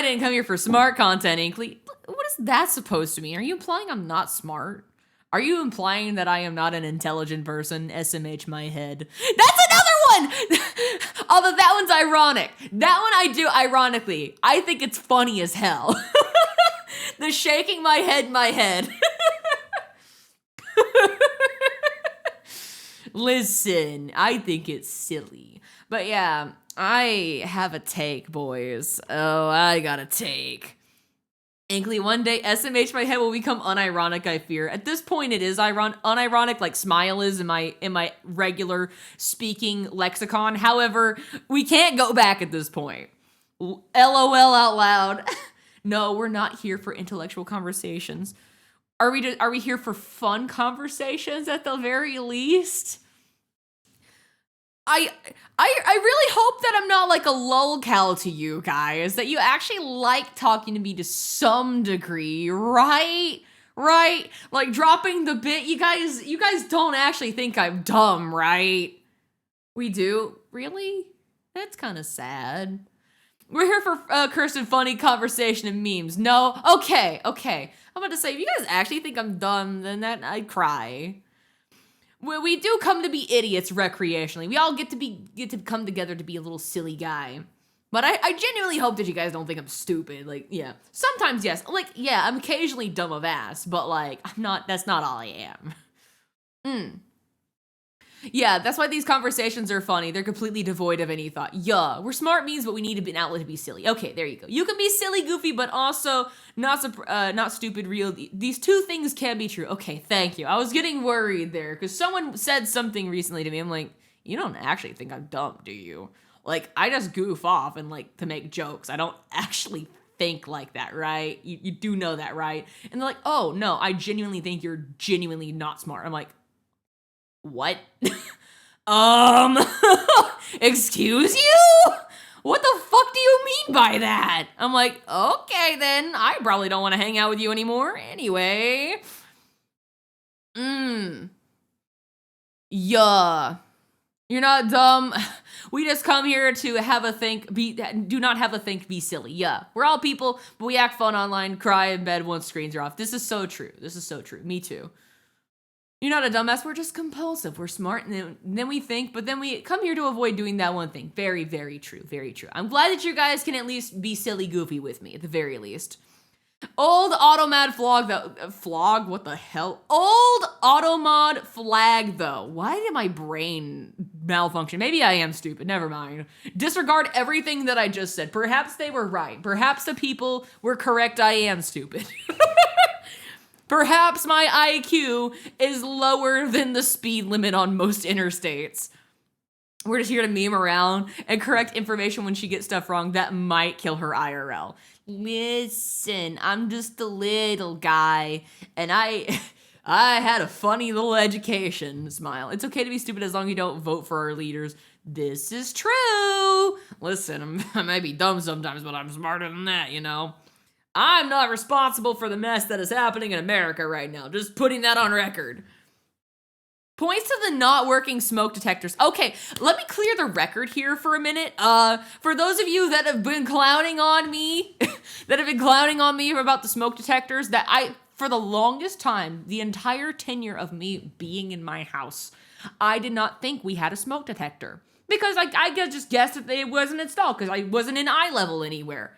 didn't come here for smart content, Inkly. What is that supposed to mean? Are you implying I'm not smart? Are you implying that I am not an intelligent person? SMH my head. That's another one! Although that one's ironic. That one I do ironically. I think it's funny as hell. The shaking my head. Listen, I think it's silly. But yeah, I have a take, boys. Oh, I got a take. Inkly, one day SMH my head will become unironic, I fear. At this point, it is unironic, like smile is in my regular speaking lexicon. However, we can't go back at this point. LOL out loud. No, we're not here for intellectual conversations. Are we here for fun conversations at the very least? I really hope that I'm not like a lolcow to you guys, that you actually like talking to me to some degree, right? Right? Like dropping the bit, you guys don't actually think I'm dumb, right? We do? Really? That's kind of sad. We're here for cursed and funny conversation and memes. No? Okay. I'm about to say, if you guys actually think I'm dumb, then I'd cry. We do come to be idiots recreationally. We all get to come together to be a little silly guy. But I genuinely hope that you guys don't think I'm stupid. Like, yeah. Sometimes, yes. Like, yeah, I'm occasionally dumb of ass, but like, that's not all I am. Yeah, that's why these conversations are funny. They're completely devoid of any thought. Yeah, we're smart means, but we need an outlet to be silly. Okay, there you go. You can be silly, goofy, but also not stupid, real. These two things can be true. Okay, thank you. I was getting worried there because someone said something recently to me. I'm like, you don't actually think I'm dumb, do you? Like, I just goof off and like to make jokes. I don't actually think like that, right? You do know that, right? And they're like, oh, no, I genuinely think you're genuinely not smart. I'm like, what? Excuse you? What the fuck do you mean by that? I'm like, okay, then I probably don't want to hang out with you anymore. Anyway. Yeah. You're not dumb. We just come here to have a think, do not have a think, be silly. Yeah. We're all people, but we act fun online, cry in bed once screens are off. This is so true. This is so true. Me too. You're not a dumbass, we're just compulsive. We're smart, and then we think, but then we come here to avoid doing that one thing. Very, very true, very true. I'm glad that you guys can at least be silly goofy with me, at the very least. Old Automod Flog, though. Flog? What the hell? Old Automod Flag, though. Why did my brain malfunction? Maybe I am stupid, never mind. Disregard everything that I just said. Perhaps they were right. Perhaps the people were correct, I am stupid. Perhaps my IQ is lower than the speed limit on most interstates. We're just here to meme around and correct information when she gets stuff wrong that might kill her IRL. Listen, I'm just a little guy, and I had a funny little education. Smile. It's okay to be stupid as long as you don't vote for our leaders. This is true. Listen, I might be dumb sometimes, but I'm smarter than that, you know? I'm not responsible for the mess that is happening in America right now. Just putting that on record. Points to the not working smoke detectors. Okay, let me clear the record here for a minute. For those of you that have been clowning on me, about the smoke detectors, for the longest time, the entire tenure of me being in my house, I did not think we had a smoke detector. Because I just guessed that it wasn't installed because I wasn't in eye level anywhere.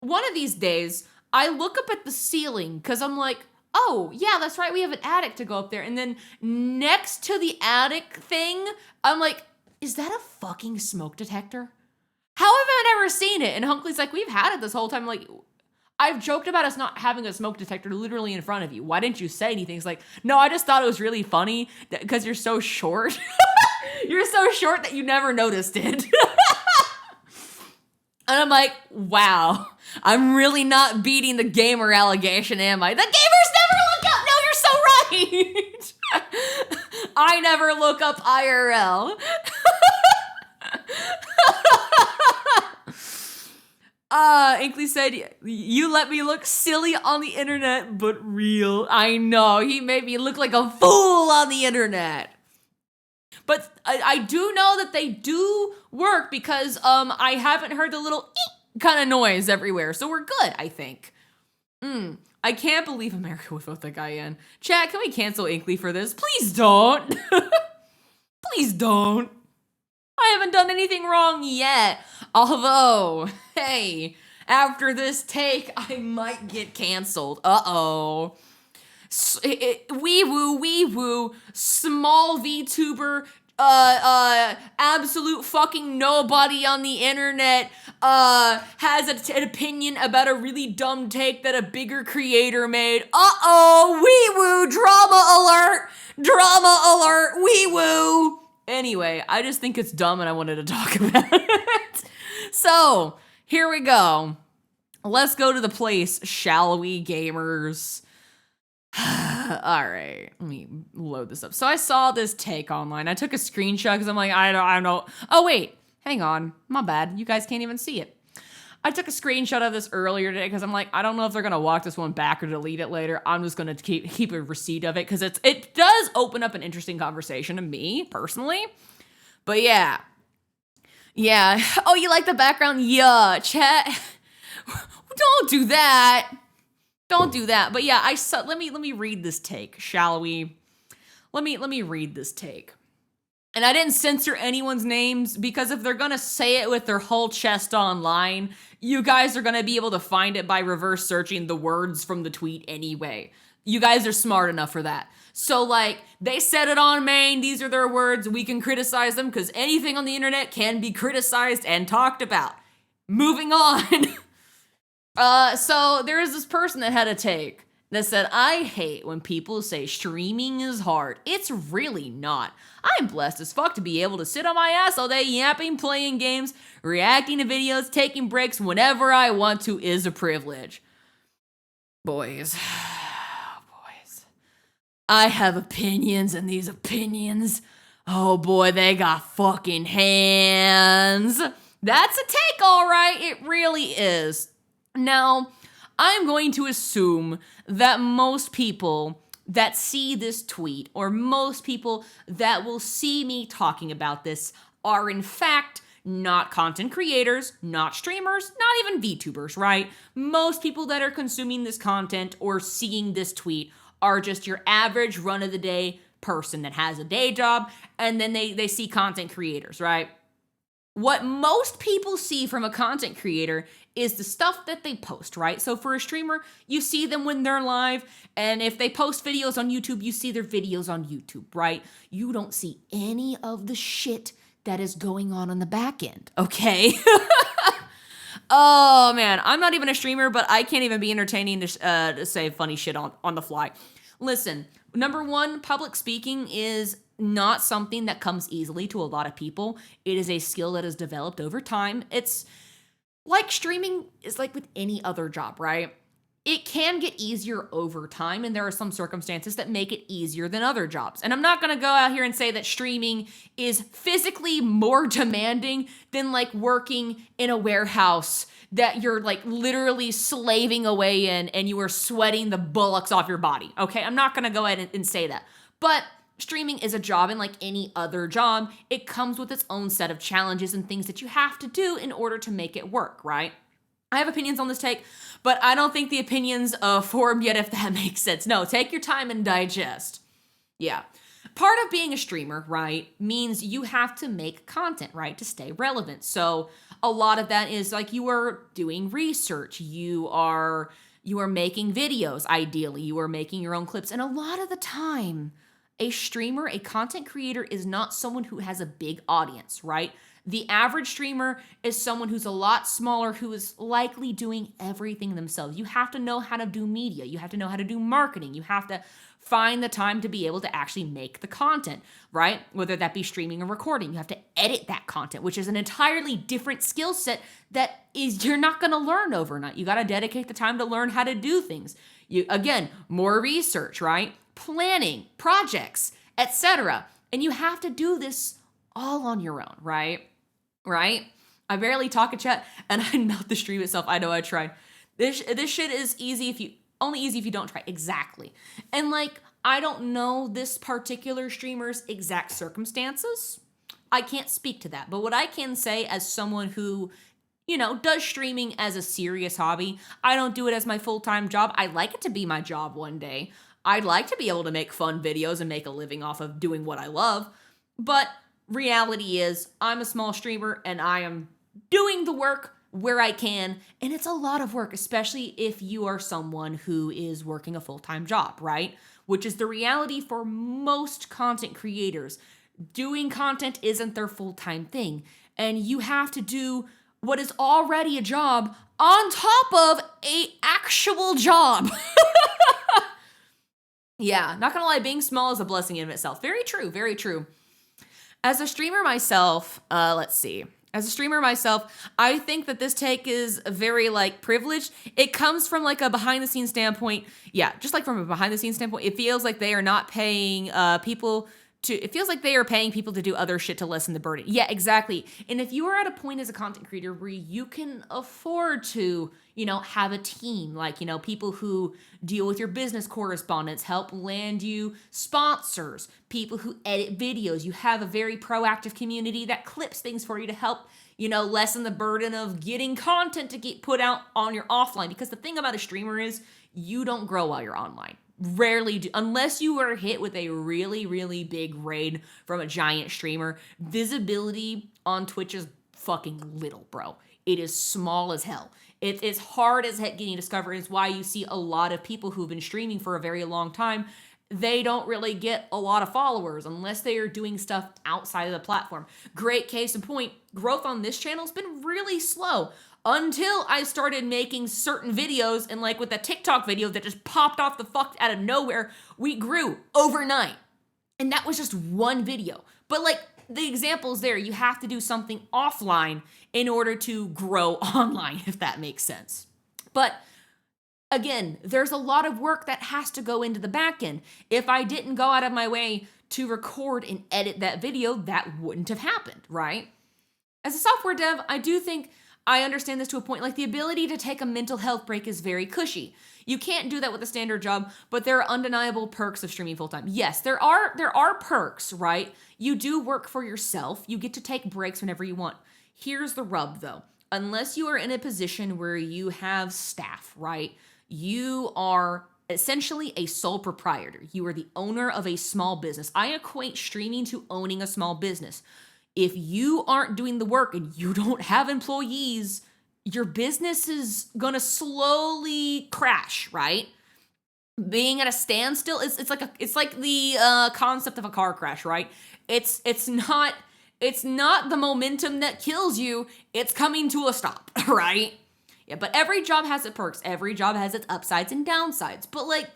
One of these days, I look up at the ceiling because I'm like, oh, yeah, that's right, we have an attic to go up there. And then next to the attic thing, I'm like, is that a fucking smoke detector? How have I never seen it? And Hunkley's like, we've had it this whole time. Like, I've joked about us not having a smoke detector literally in front of you. Why didn't you say anything? It's like, no, I just thought it was really funny because you're so short. You're so short that you never noticed it. And I'm like, wow, I'm really not beating the gamer allegation, am I? The gamers never look up! No, you're so right! I never look up IRL. Inkley said, you let me look silly on the internet, but real. I know, he made me look like a fool on the internet. But I do know that they do work because I haven't heard the little eek kind of noise everywhere. So we're good, I think. I can't believe America would vote that guy in. Chat, can we cancel Inkley for this? Please don't. Please don't. I haven't done anything wrong yet. Although, hey, after this take, I might get canceled. Uh-oh. Wee woo, small VTuber, absolute fucking nobody on the internet, has an opinion about a really dumb take that a bigger creator made. Uh-oh, wee woo, drama alert, wee woo. Anyway, I just think it's dumb and I wanted to talk about it. So, here we go. Let's go to the place, shall we, gamers? All right, let me load this up. So I saw this take online. I took a screenshot because I'm like, I don't know. Oh, wait, hang on. My bad. You guys can't even see it. I took a screenshot of this earlier today because I'm like, I don't know if they're going to walk this one back or delete it later. I'm just going to keep a receipt of it because it does open up an interesting conversation to me, personally. But yeah. Yeah. Oh, you like the background? Yeah. Chat. Don't do that. Don't do that. But yeah, let me read this take, shall we? Let me read this take. And I didn't censor anyone's names because if they're gonna say it with their whole chest online, you guys are gonna be able to find it by reverse searching the words from the tweet anyway. You guys are smart enough for that. So like, they said it on main, these are their words, we can criticize them because anything on the internet can be criticized and talked about. Moving on. So there is this person that had a take. that said, I hate when people say streaming is hard. It's really not. I'm blessed as fuck to be able to sit on my ass all day yapping, playing games, reacting to videos, taking breaks whenever I want to is a privilege. Boys. Boys. I have opinions, and these opinions, oh boy, they got fucking hands. That's a take, all right. It really is. Now, I'm going to assume that most people that see this tweet, or most people that will see me talking about this, are in fact not content creators, not streamers, not even VTubers, right? Most people that are consuming this content or seeing this tweet are just your average run-of-the-day person that has a day job, and then they see content creators, right? What most people see from a content creator is the stuff that they post, right? So for a streamer, you see them when they're live, and if they post videos on YouTube, you see their videos on YouTube, right? You don't see any of the shit that is going on the back end, okay? Oh man, I'm not even a streamer, but I can't even be entertaining to say funny shit on the fly. Listen, number one, public speaking is not something that comes easily to a lot of people. It is a skill that is developed over time. It's like streaming is like with any other job, right? It can get easier over time, and there are some circumstances that make it easier than other jobs. And I'm not gonna go out here and say that streaming is physically more demanding than like working in a warehouse that you're like literally slaving away in and you are sweating the bullocks off your body, okay? I'm not gonna go ahead and say that. But streaming is a job, and like any other job, it comes with its own set of challenges and things that you have to do in order to make it work, right? I have opinions on this take, but I don't think the opinions formed yet, if that makes sense. No, take your time and digest. Yeah. Part of being a streamer, right, means you have to make content, right, to stay relevant. So a lot of that is like you are doing research, you are making videos, ideally, you are making your own clips, and a lot of the time, a streamer, a content creator is not someone who has a big audience, right? The average streamer is someone who's a lot smaller, who is likely doing everything themselves. You have to know how to do media. You have to know how to do marketing. You have to find the time to be able to actually make the content, right? Whether that be streaming or recording. You have to edit that content, which is an entirely different skill set that is you're not going to learn overnight. You got to dedicate the time to learn how to do things. Again, more research, right? Planning, projects, etc. And you have to do this all on your own, right? Right? I barely talk in chat, and I melt the stream itself. I know I tried. This shit is easy if you don't try. Exactly. And like, I don't know this particular streamer's exact circumstances. I can't speak to that. But what I can say as someone who, does streaming as a serious hobby, I don't do it as my full-time job. I'd like it to be my job one day. I'd like to be able to make fun videos and make a living off of doing what I love. But reality is, I'm a small streamer and I am doing the work where I can, and it's a lot of work, especially if you are someone who is working a full-time job, right? Which is the reality for most content creators. Doing content isn't their full-time thing, and you have to do what is already a job on top of an actual job. Yeah, not gonna lie, being small is a blessing in itself. Very true, very true. As a streamer myself, As a streamer myself, I think that this take is very privileged. It comes from a behind the scenes standpoint. Yeah, just from a behind the scenes standpoint, it feels like they are not paying it feels like they are paying people to do other shit to lessen the burden. Yeah, exactly. And if you are at a point as a content creator where you can afford to, have a team, people who deal with your business correspondence, help land you sponsors, people who edit videos, you have a very proactive community that clips things for you to help, lessen the burden of getting content to get put out on your offline. Because the thing about a streamer is you don't grow while you're online. Rarely do, unless you are hit with a really, really big raid from a giant streamer. Visibility on Twitch is fucking little, bro. It is small as hell. It's hard as heck getting discovered. It's why you see a lot of people who've been streaming for a very long time. They don't really get a lot of followers unless they are doing stuff outside of the platform. Great case in point, growth on this channel has been really slow. until I started making certain videos, and like with the TikTok video that just popped off the fuck out of nowhere, we grew overnight. And that was just one video. But like the examples there, you have to do something offline in order to grow online, if that makes sense. But again, there's a lot of work that has to go into the back end. If I didn't go out of my way to record and edit that video, that wouldn't have happened, right? As a software dev, I do think I understand this to a point. Like, the ability to take a mental health break is very cushy. You can't do that with a standard job, but there are undeniable perks of streaming full-time. Yes, there are perks, right? You do work for yourself. You get to take breaks whenever you want. Here's the rub, though. Unless you are in a position where you have staff, right? You are essentially a sole proprietor. You are the owner of a small business. I equate streaming to owning a small business. If you aren't doing the work and you don't have employees, your business is gonna slowly crash, right? Being at a standstill, it's like the concept of a car crash, right? It's not the momentum that kills you. It's coming to a stop, right? Yeah, but every job has its perks. Every job has its upsides and downsides. But like,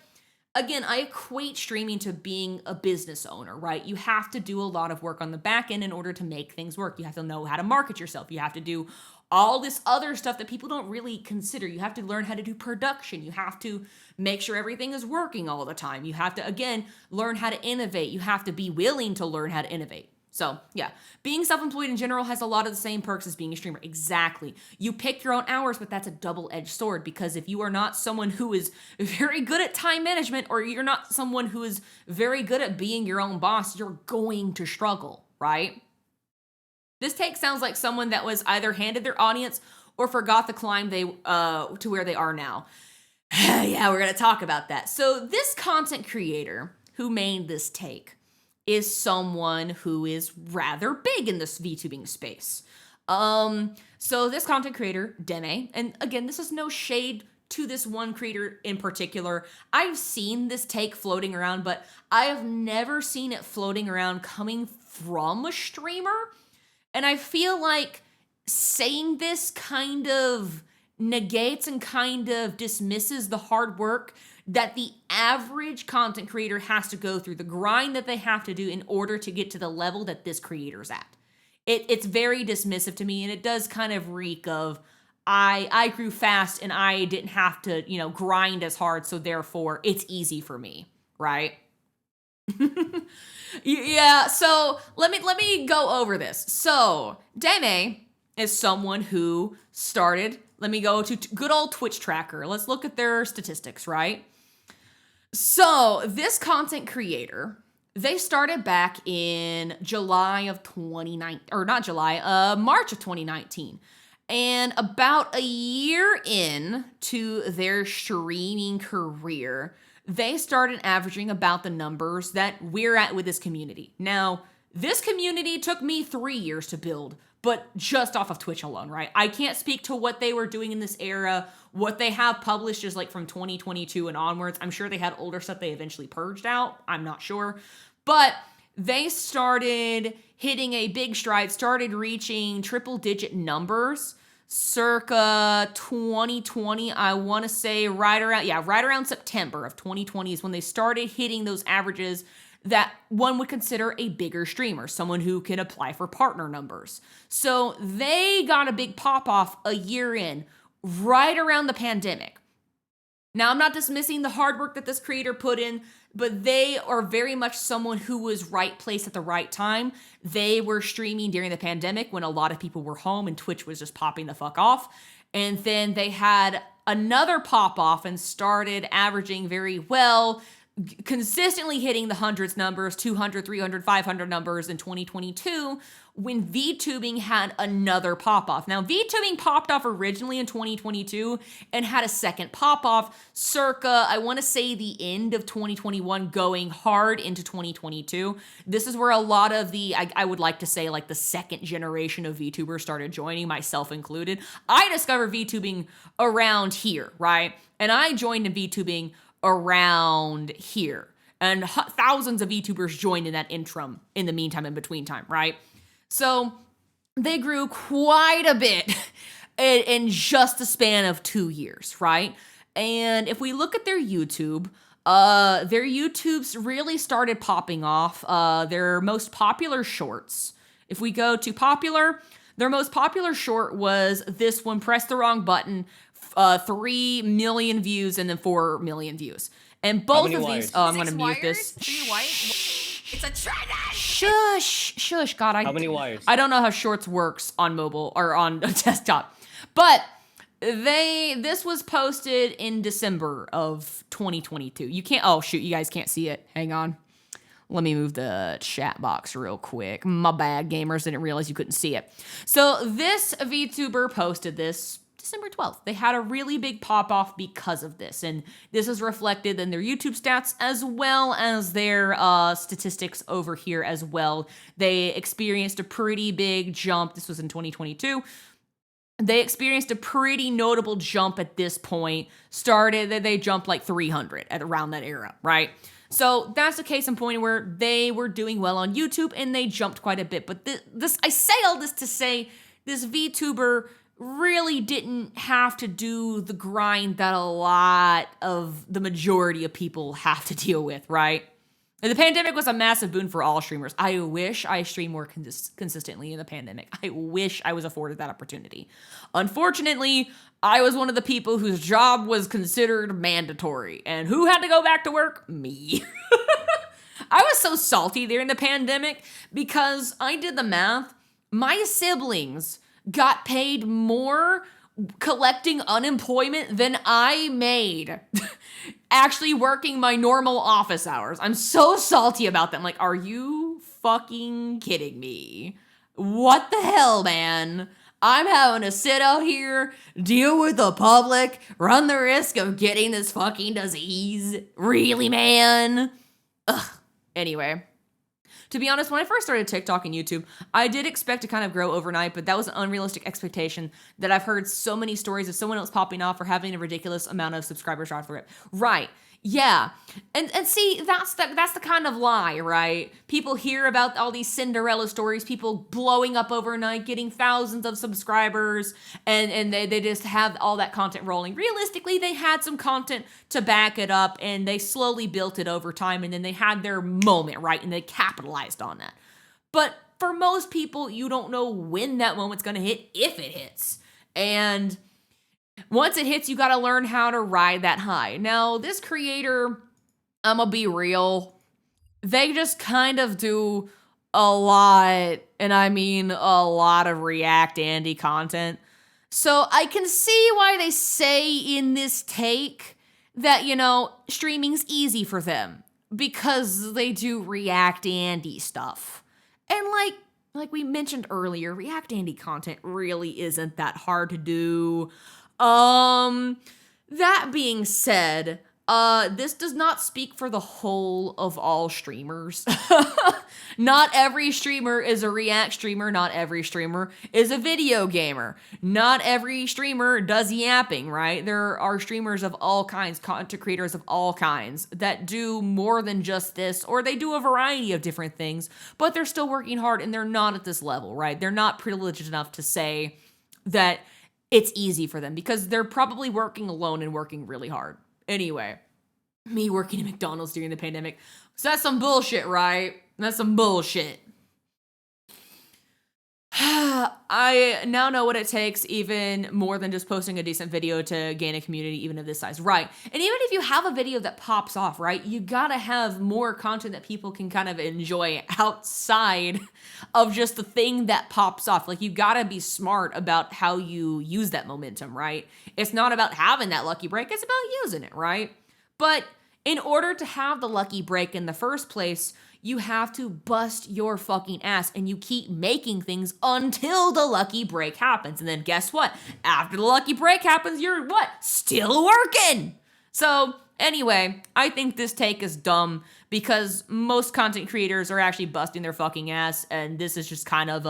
again, I equate streaming to being a business owner, right? You have to do a lot of work on the back end in order to make things work. You have to know how to market yourself. You have to do all this other stuff that people don't really consider. You have to learn how to do production. You have to make sure everything is working all the time. You have to, again, learn how to innovate. You have to be willing to learn how to innovate. So yeah, being self-employed in general has a lot of the same perks as being a streamer. Exactly. You pick your own hours, but that's a double-edged sword, because if you are not someone who is very good at time management, or you're not someone who is very good at being your own boss, you're going to struggle, right? This take sounds like someone that was either handed their audience or forgot the climb to where they are now. Yeah, we're going to talk about that. So this content creator who made this take is someone who is rather big in this VTubing space. So this content creator, Deme, and again, this is no shade to this one creator in particular. I've seen this take floating around, but I have never seen it floating around coming from a streamer. And I feel like saying this kind of negates and kind of dismisses the hard work that the average content creator has to go through, the grind that they have to do in order to get to the level that this creator's at. It's very dismissive to me, and it does kind of reek of, I grew fast and I didn't have to, grind as hard, so therefore it's easy for me, right? Yeah, so let me go over this. So Deme is someone who started, let me go to good old Twitch tracker. Let's look at their statistics, right? So this content creator, they started back in March of 2019. And about a year in to their streaming career, they started averaging about the numbers that we're at with this community. Now, this community took me 3 years to build, but just off of Twitch alone, right? I can't speak to what they were doing in this era. What they have published is like from 2022 and onwards. I'm sure they had older stuff they eventually purged out. I'm not sure. But they started hitting a big stride, started reaching triple-digit numbers circa 2020. I want to say right around September of 2020 is when they started hitting those averages that one would consider a bigger streamer, someone who can apply for partner numbers. So they got a big pop-off a year in, right around the pandemic. Now, I'm not dismissing the hard work that this creator put in, but they are very much someone who was right place at the right time. They were streaming during the pandemic when a lot of people were home and Twitch was just popping the fuck off. And then they had another pop off and started averaging very well, consistently hitting the hundreds numbers, 200, 300, 500 numbers in 2022 when VTubing had another pop-off. Now, VTubing popped off originally in 2022 and had a second pop-off circa, I want to say, the end of 2021 going hard into 2022. This is where a lot of the, I would like to say, like the second generation of VTubers started joining, myself included. I discovered VTubing around here, right? And I joined in VTubing around here. And thousands of VTubers joined in that interim, in the meantime, in between time, right? So they grew quite a bit in just the span of 2 years, right? And if we look at their YouTubes really started popping off. Their most popular shorts. If we go to popular, their most popular short was this one, Press the Wrong Button, 3 million views and then 4 million views. And both of these, I'm going to mute this. 3 wires? It's a trend! Shush. God, How many wires? I don't know how shorts works on mobile or on a desktop. But this was posted in December of 2022. You can't, oh shoot, you guys can't see it. Hang on. Let me move the chat box real quick. My bad, gamers. Didn't realize you couldn't see it. So this VTuber posted this December 12th. They had a really big pop off because of this. And this is reflected in their YouTube stats as well as their statistics over here as well. They experienced a pretty big jump. This was in 2022. They experienced a pretty notable jump at this point. They jumped like 300 at around that era, right? So that's the case in point where they were doing well on YouTube and they jumped quite a bit. But I say all this to say this VTuber really didn't have to do the grind that a lot of the majority of people have to deal with, right? And the pandemic was a massive boon for all streamers. I wish I streamed more consistently in the pandemic. I wish I was afforded that opportunity. Unfortunately, I was one of the people whose job was considered mandatory. And who had to go back to work? Me. I was so salty during the pandemic because I did the math. My siblings got paid more collecting unemployment than I made actually working my normal office hours. I'm so salty about that. I'm like, are you fucking kidding me? What the hell, man? I'm having to sit out here, deal with the public, run the risk of getting this fucking disease. Really, man? Ugh. Anyway. To be honest, when I first started TikTok and YouTube, I did expect to kind of grow overnight, but that was an unrealistic expectation that I've heard so many stories of someone else popping off or having a ridiculous amount of subscribers right for it. Right. Yeah. And see, that's the kind of lie, right? People hear about all these Cinderella stories, people blowing up overnight, getting thousands of subscribers, and they just have all that content rolling. Realistically, they had some content to back it up, and they slowly built it over time, and then they had their moment, right? And they capitalized on that. But for most people, you don't know when that moment's going to hit, if it hits. And once it hits, you got to learn how to ride that high. Now, this creator, I'm going to be real, they just kind of do a lot, and I mean a lot of React Andy content. So I can see why they say in this take that, streaming's easy for them because they do React Andy stuff. And like we mentioned earlier, React Andy content really isn't that hard to do. That being said, this does not speak for the whole of all streamers. Not every streamer is a React streamer. Not every streamer is a video gamer. Not every streamer does yapping, right? There are streamers of all kinds, content creators of all kinds that do more than just this, or they do a variety of different things, but they're still working hard and they're not at this level, right? They're not privileged enough to say that it's easy for them because they're probably working alone and working really hard. Anyway, me working at McDonald's during the pandemic. So that's some bullshit, right? That's some bullshit. I now know what it takes even more than just posting a decent video to gain a community even of this size. Right. And even if you have a video that pops off, right, you gotta have more content that people can kind of enjoy outside of just the thing that pops off. Like, you gotta be smart about how you use that momentum, right? It's not about having that lucky break, it's about using it, right? But in order to have the lucky break in the first place, you have to bust your fucking ass and you keep making things until the lucky break happens. And then guess what? After the lucky break happens, you're what? Still working. So anyway, I think this take is dumb because most content creators are actually busting their fucking ass. And this is just kind of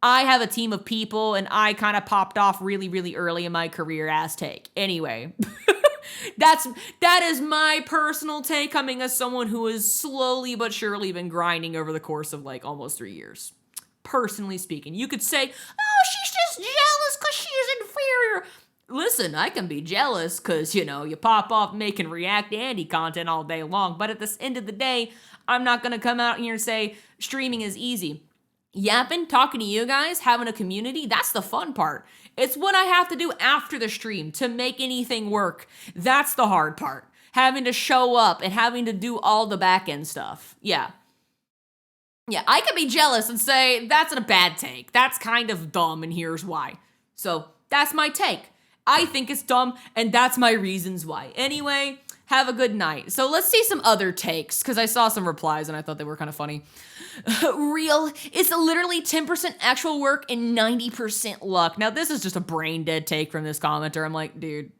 I have a team of people and I kind of popped off really, really early in my career ass take. Anyway. That is my personal take coming as someone who has slowly but surely been grinding over the course of like almost 3 years. Personally speaking, you could say, oh, she's just jealous because she isn't listen, I can be jealous because, you know, you pop off making React Andy content all day long. But at the end of the day, I'm not going to come out here and say streaming is easy. Yapping, talking to you guys, having a community, that's the fun part. It's what I have to do after the stream to make anything work. That's the hard part. Having to show up and having to do all the back end stuff. Yeah, I could be jealous and say, that's a bad take. That's kind of dumb, and here's why. So, that's my take. I think it's dumb, and that's my reasons why. Anyway, have a good night. So, let's see some other takes, because I saw some replies, and I thought they were kind of funny. Real, it's literally 10% actual work and 90% luck. Now, this is just a brain-dead take from this commenter. I'm like, dude,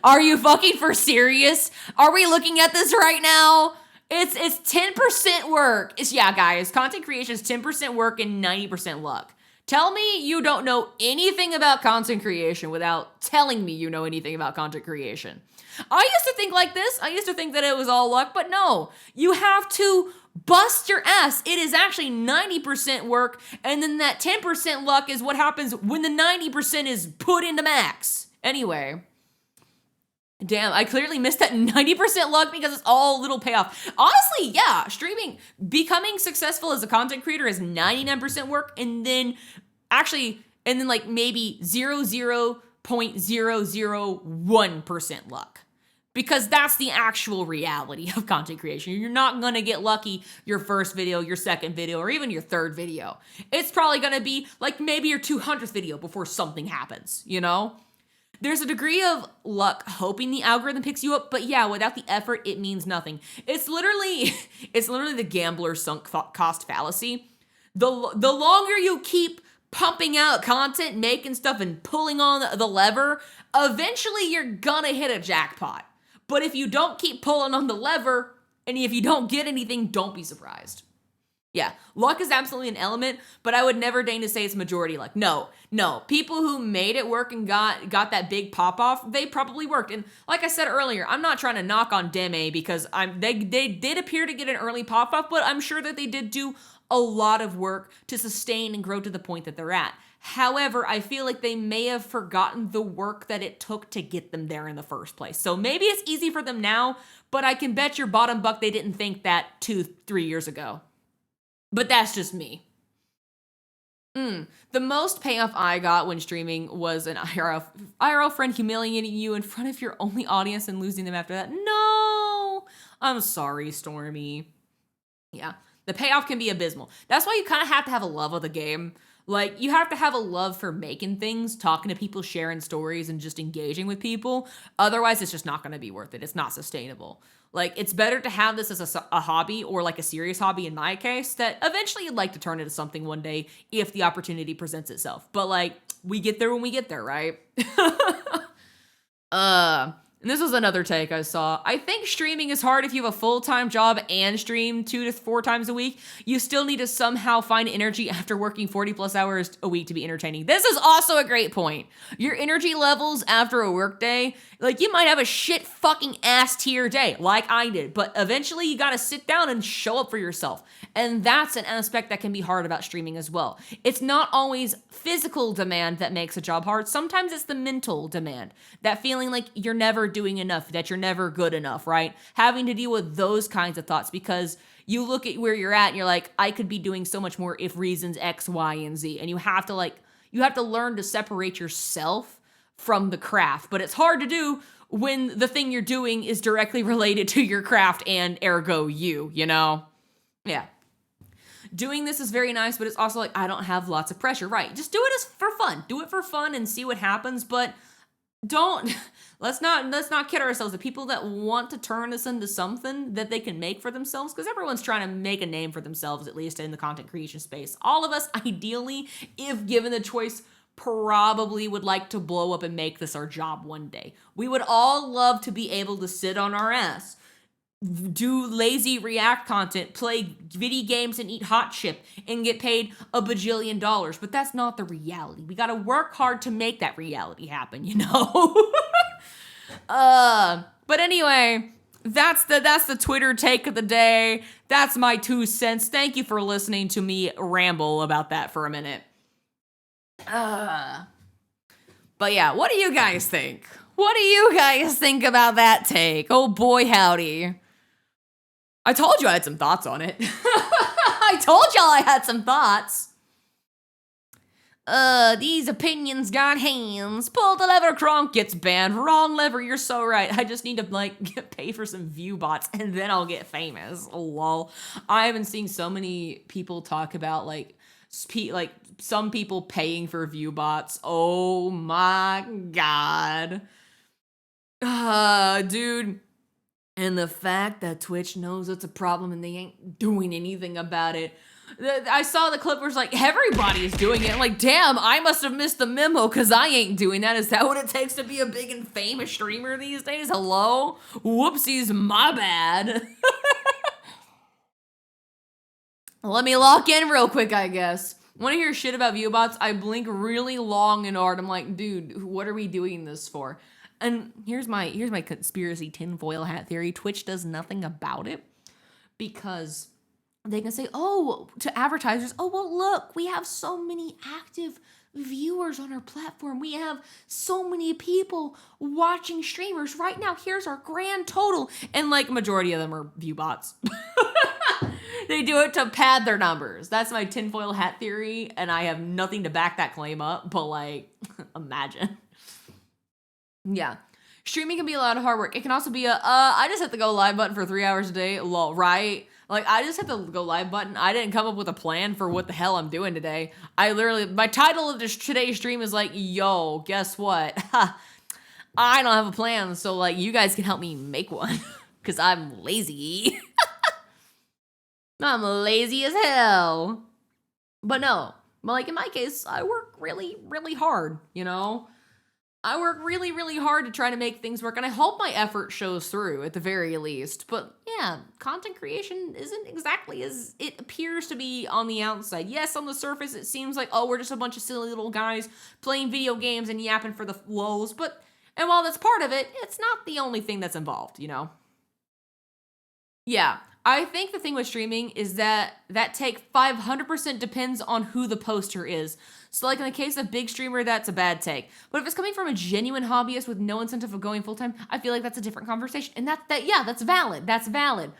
are you fucking for serious? Are we looking at this right now? It's 10% work. Yeah, guys, content creation is 10% work and 90% luck. Tell me you don't know anything about content creation without telling me you know anything about content creation. I used to think like this. I used to think that it was all luck, but no. You have to bust your ass. It is actually 90% work, and then that 10% luck is what happens when the 90% is put into max. Anyway. Damn, I clearly missed that 90% luck because it's all little payoff. Honestly, yeah, streaming, becoming successful as a content creator is 99% work, and then like maybe 0.001% luck. Because that's the actual reality of content creation. You're not gonna get lucky your first video, your second video, or even your third video. It's probably gonna be like maybe your 200th video before something happens, you know? There's a degree of luck hoping the algorithm picks you up, but yeah, without the effort, it means nothing. It's literally the gambler's sunk cost fallacy. The longer you keep pumping out content, making stuff, and pulling on the lever, eventually you're gonna hit a jackpot. But if you don't keep pulling on the lever, and if you don't get anything, don't be surprised. Yeah, luck is absolutely an element, but I would never deign to say it's majority luck. No. People who made it work and got that big pop off, they probably worked. And like I said earlier, I'm not trying to knock on Deme because they did appear to get an early pop off, but I'm sure that they did do a lot of work to sustain and grow to the point that they're at. However, I feel like they may have forgotten the work that it took to get them there in the first place. So maybe it's easy for them now, but I can bet your bottom buck they didn't think that 2-3 years ago. But that's just me. The most payoff I got when streaming was an IRL friend humiliating you in front of your only audience and losing them after that. No! I'm sorry, Stormy. Yeah, the payoff can be abysmal. That's why you kind of have to have a love of the game. Like, you have to have a love for making things, talking to people, sharing stories, and just engaging with people. Otherwise, it's just not going to be worth it. It's not sustainable. Like, it's better to have this as a hobby, or like a serious hobby in my case, that eventually you'd like to turn into something one day if the opportunity presents itself. But like, we get there when we get there, right? And this was another take I saw. I think streaming is hard if you have a full-time job and stream 2 to 4 times a week. You still need to somehow find energy after working 40 plus hours a week to be entertaining. This is also a great point. Your energy levels after a work day, like you might have a shit fucking ass tier day like I did, but eventually you gotta sit down and show up for yourself. And that's an aspect that can be hard about streaming as well. It's not always physical demand that makes a job hard. Sometimes it's the mental demand. That feeling like you're never doing enough, that you're never good enough, right? Having to deal with those kinds of thoughts because you look at where you're at and you're like, I could be doing so much more if reasons X, Y, and Z. And you have to learn to separate yourself from the craft. But it's hard to do when the thing you're doing is directly related to your craft and ergo you know? Yeah. Doing this is very nice, but it's also like, I don't have lots of pressure, right? Just do it for fun. Do it for fun and see what happens, but let's not kid ourselves. The people that want to turn this into something that they can make for themselves, because everyone's trying to make a name for themselves, at least in the content creation space. All of us, ideally, if given the choice, probably would like to blow up and make this our job one day. We would all love to be able to sit on our ass, do lazy React content, play video games and eat hot chip and get paid $1 bajillion. But that's not the reality. We gotta work hard to make that reality happen, you know? But anyway, that's the Twitter take of the day. That's my 2 cents. Thank you for listening to me ramble about that for a minute. But yeah, what do you guys think? What do you guys think about that take? Oh boy, howdy. I told you I had some thoughts on it. I told y'all I had some thoughts. These opinions got hands. Pull the lever, Kronk gets banned. Wrong lever, you're so right. I just need to, like, pay for some view bots, and then I'll get famous. Lol. I have been seeing so many people talk about, like, some people paying for view bots. Oh my god. Dude. And the fact that Twitch knows it's a problem and they ain't doing anything about it. I saw the clip where it's like, everybody is doing it. Like, damn, I must have missed the memo because I ain't doing that. Is that what it takes to be a big and famous streamer these days? Hello? Whoopsies, my bad. Let me lock in real quick, I guess. Want to hear shit about viewbots? I blink really long and hard. I'm like, dude, what are we doing this for? And here's my conspiracy tinfoil hat theory. Twitch does nothing about it because they can say, oh, to advertisers, oh, well, look, we have so many active viewers on our platform. We have so many people watching streamers right now. Here's our grand total. And like majority of them are view bots. They do it to pad their numbers. That's my tinfoil hat theory. And I have nothing to back that claim up, but like, imagine. Yeah. Streaming can be a lot of hard work. It can also be I just have to go live button for 3 hours a day. Lol, right? Like, I just have to go live button. I didn't come up with a plan for what the hell I'm doing today. My title of today's stream is like, yo, guess what? I don't have a plan, so like, you guys can help me make one. Because I'm lazy. I'm lazy as hell. But no. But like, in my case, I work really, really hard, you know? I work really, really hard to try to make things work, and I hope my effort shows through at the very least. But yeah, content creation isn't exactly as it appears to be on the outside. Yes, on the surface, it seems like, oh, we're just a bunch of silly little guys playing video games and yapping for the lows. And while that's part of it, it's not the only thing that's involved, you know? Yeah, I think the thing with streaming is that take 500% depends on who the poster is. So like in the case of big streamer, that's a bad take. But if it's coming from a genuine hobbyist with no incentive of going full-time, I feel like that's a different conversation. And that's valid. That's valid.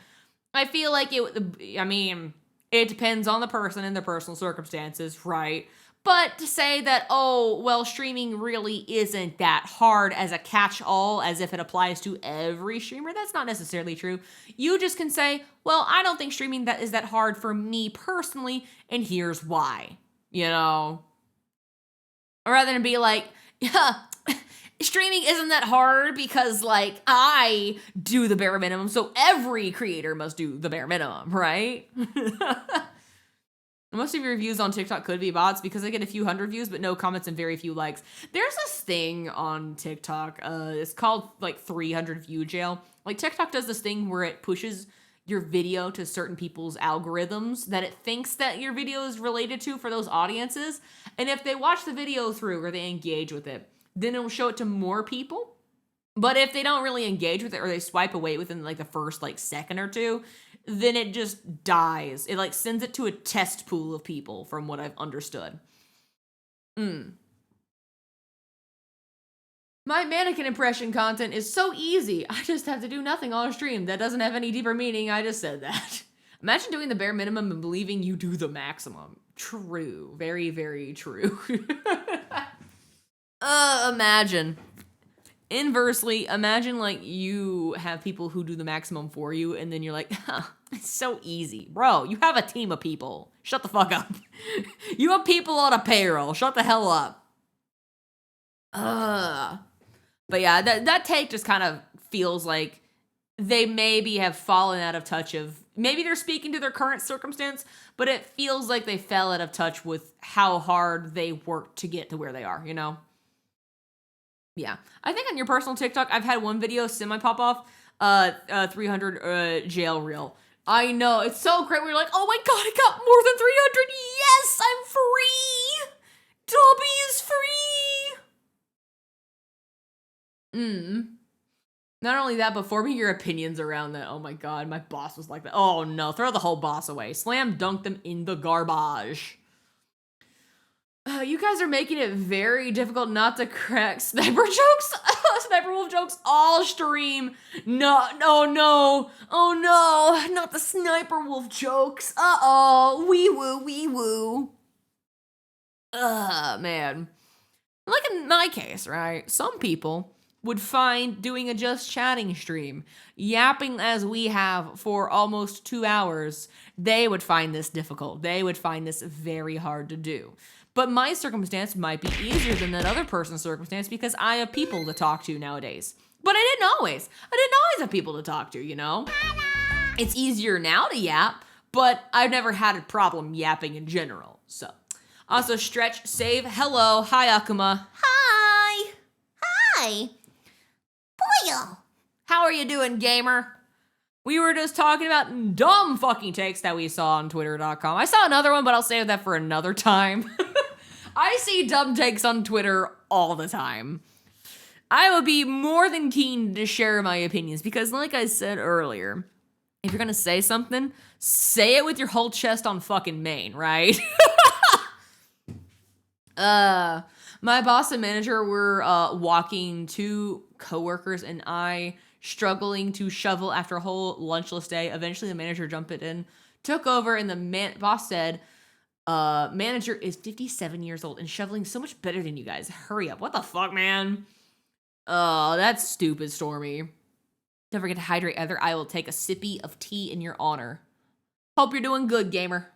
I feel like it depends on the person and their personal circumstances, right? But to say that, oh, well, streaming really isn't that hard as a catch-all, as if it applies to every streamer, that's not necessarily true. You just can say, well, I don't think streaming is that hard for me personally, and here's why, you know? Rather than be like, yeah, streaming isn't that hard because, like, I do the bare minimum, so every creator must do the bare minimum, right? Most of your views on TikTok could be bots because I get a few hundred views, but no comments and very few likes. There's this thing on TikTok, it's called, like, 300 view jail. Like, TikTok does this thing where it pushes your video to certain people's algorithms that it thinks that your video is related to for those audiences. And if they watch the video through or they engage with it, then it'll show it to more people. But if they don't really engage with it or they swipe away within like the first like second or two, then it just dies. It like sends it to a test pool of people from what I've understood. My mannequin impression content is so easy. I just have to do nothing on a stream. That doesn't have any deeper meaning. I just said that. Imagine doing the bare minimum and believing you do the maximum. True. Very, very true. Imagine. Inversely, imagine like you have people who do the maximum for you and then you're like, it's so easy. Bro, you have a team of people. Shut the fuck up. You have people on a payroll. Shut the hell up. But yeah, that take just kind of feels like they maybe have fallen out of touch of, maybe they're speaking to their current circumstance, but it feels like they fell out of touch with how hard they worked to get to where they are, you know? Yeah. I think on your personal TikTok, I've had one video semi-pop off, 300 jail reel. I know, it's so great. We're like, oh my god, I got more than 300. Yes, I'm free. Dobby is free. Not only that, but forming your opinions around that. Oh my god, my boss was like that. Oh no, throw the whole boss away. Slam dunk them in the garbage. You guys are making it very difficult not to crack sniper jokes, sniper wolf jokes all stream. No, oh no, not the sniper wolf jokes. Wee woo. Man. Like in my case, right? Some people would find doing a just chatting stream, yapping as we have for almost 2 hours, they would find this difficult. They would find this very hard to do. But my circumstance might be easier than that other person's circumstance because I have people to talk to nowadays. But I didn't always have people to talk to, you know? It's easier now to yap, but I've never had a problem yapping in general, so. Also, Stretch, Save, hello, hi Akuma. Hi. Boyo. How are you doing, gamer? We were just talking about dumb fucking takes that we saw on Twitter.com. I saw another one, but I'll save that for another time. I see dumb takes on Twitter all the time. I would be more than keen to share my opinions because, like I said earlier, if you're gonna say something, say it with your whole chest on fucking main, right? My boss and manager were walking two coworkers and I struggling to shovel after a whole lunchless day. Eventually the manager jumped in, took over, and the boss said, manager is 57 years old and shoveling so much better than you guys. Hurry up. What the fuck, man? Oh, that's stupid, Stormy. Don't forget to hydrate, Ether. I will take a sippy of tea in your honor. Hope you're doing good, gamer.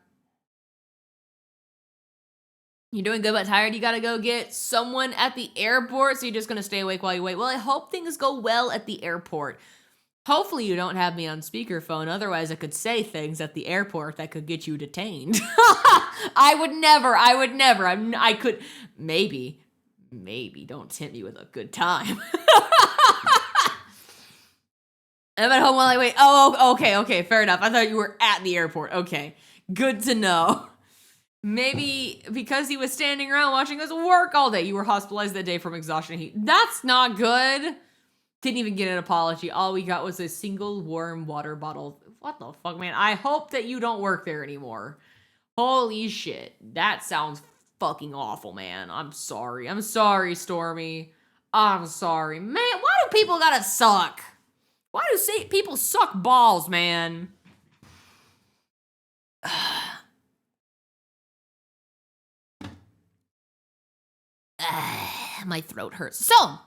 You're doing good but tired? You gotta go get someone at the airport, so you're just gonna stay awake while you wait? Well, I hope things go well at the airport. Hopefully you don't have me on speakerphone, otherwise I could say things at the airport that could get you detained. I would never. I could, maybe, don't tempt me with a good time. I'm at home while I wait. Oh, okay, fair enough. I thought you were at the airport. Okay, good to know. Maybe because he was standing around watching us work all day, you were hospitalized that day from exhaustion and heat. That's not good. Didn't even get an apology. All we got was a single warm water bottle. What the fuck, man? I hope that you don't work there anymore. Holy shit. That sounds fucking awful, man. I'm sorry, Stormy. I'm sorry. Man, why do people gotta suck? Why do people suck balls, man? My throat hurts. So,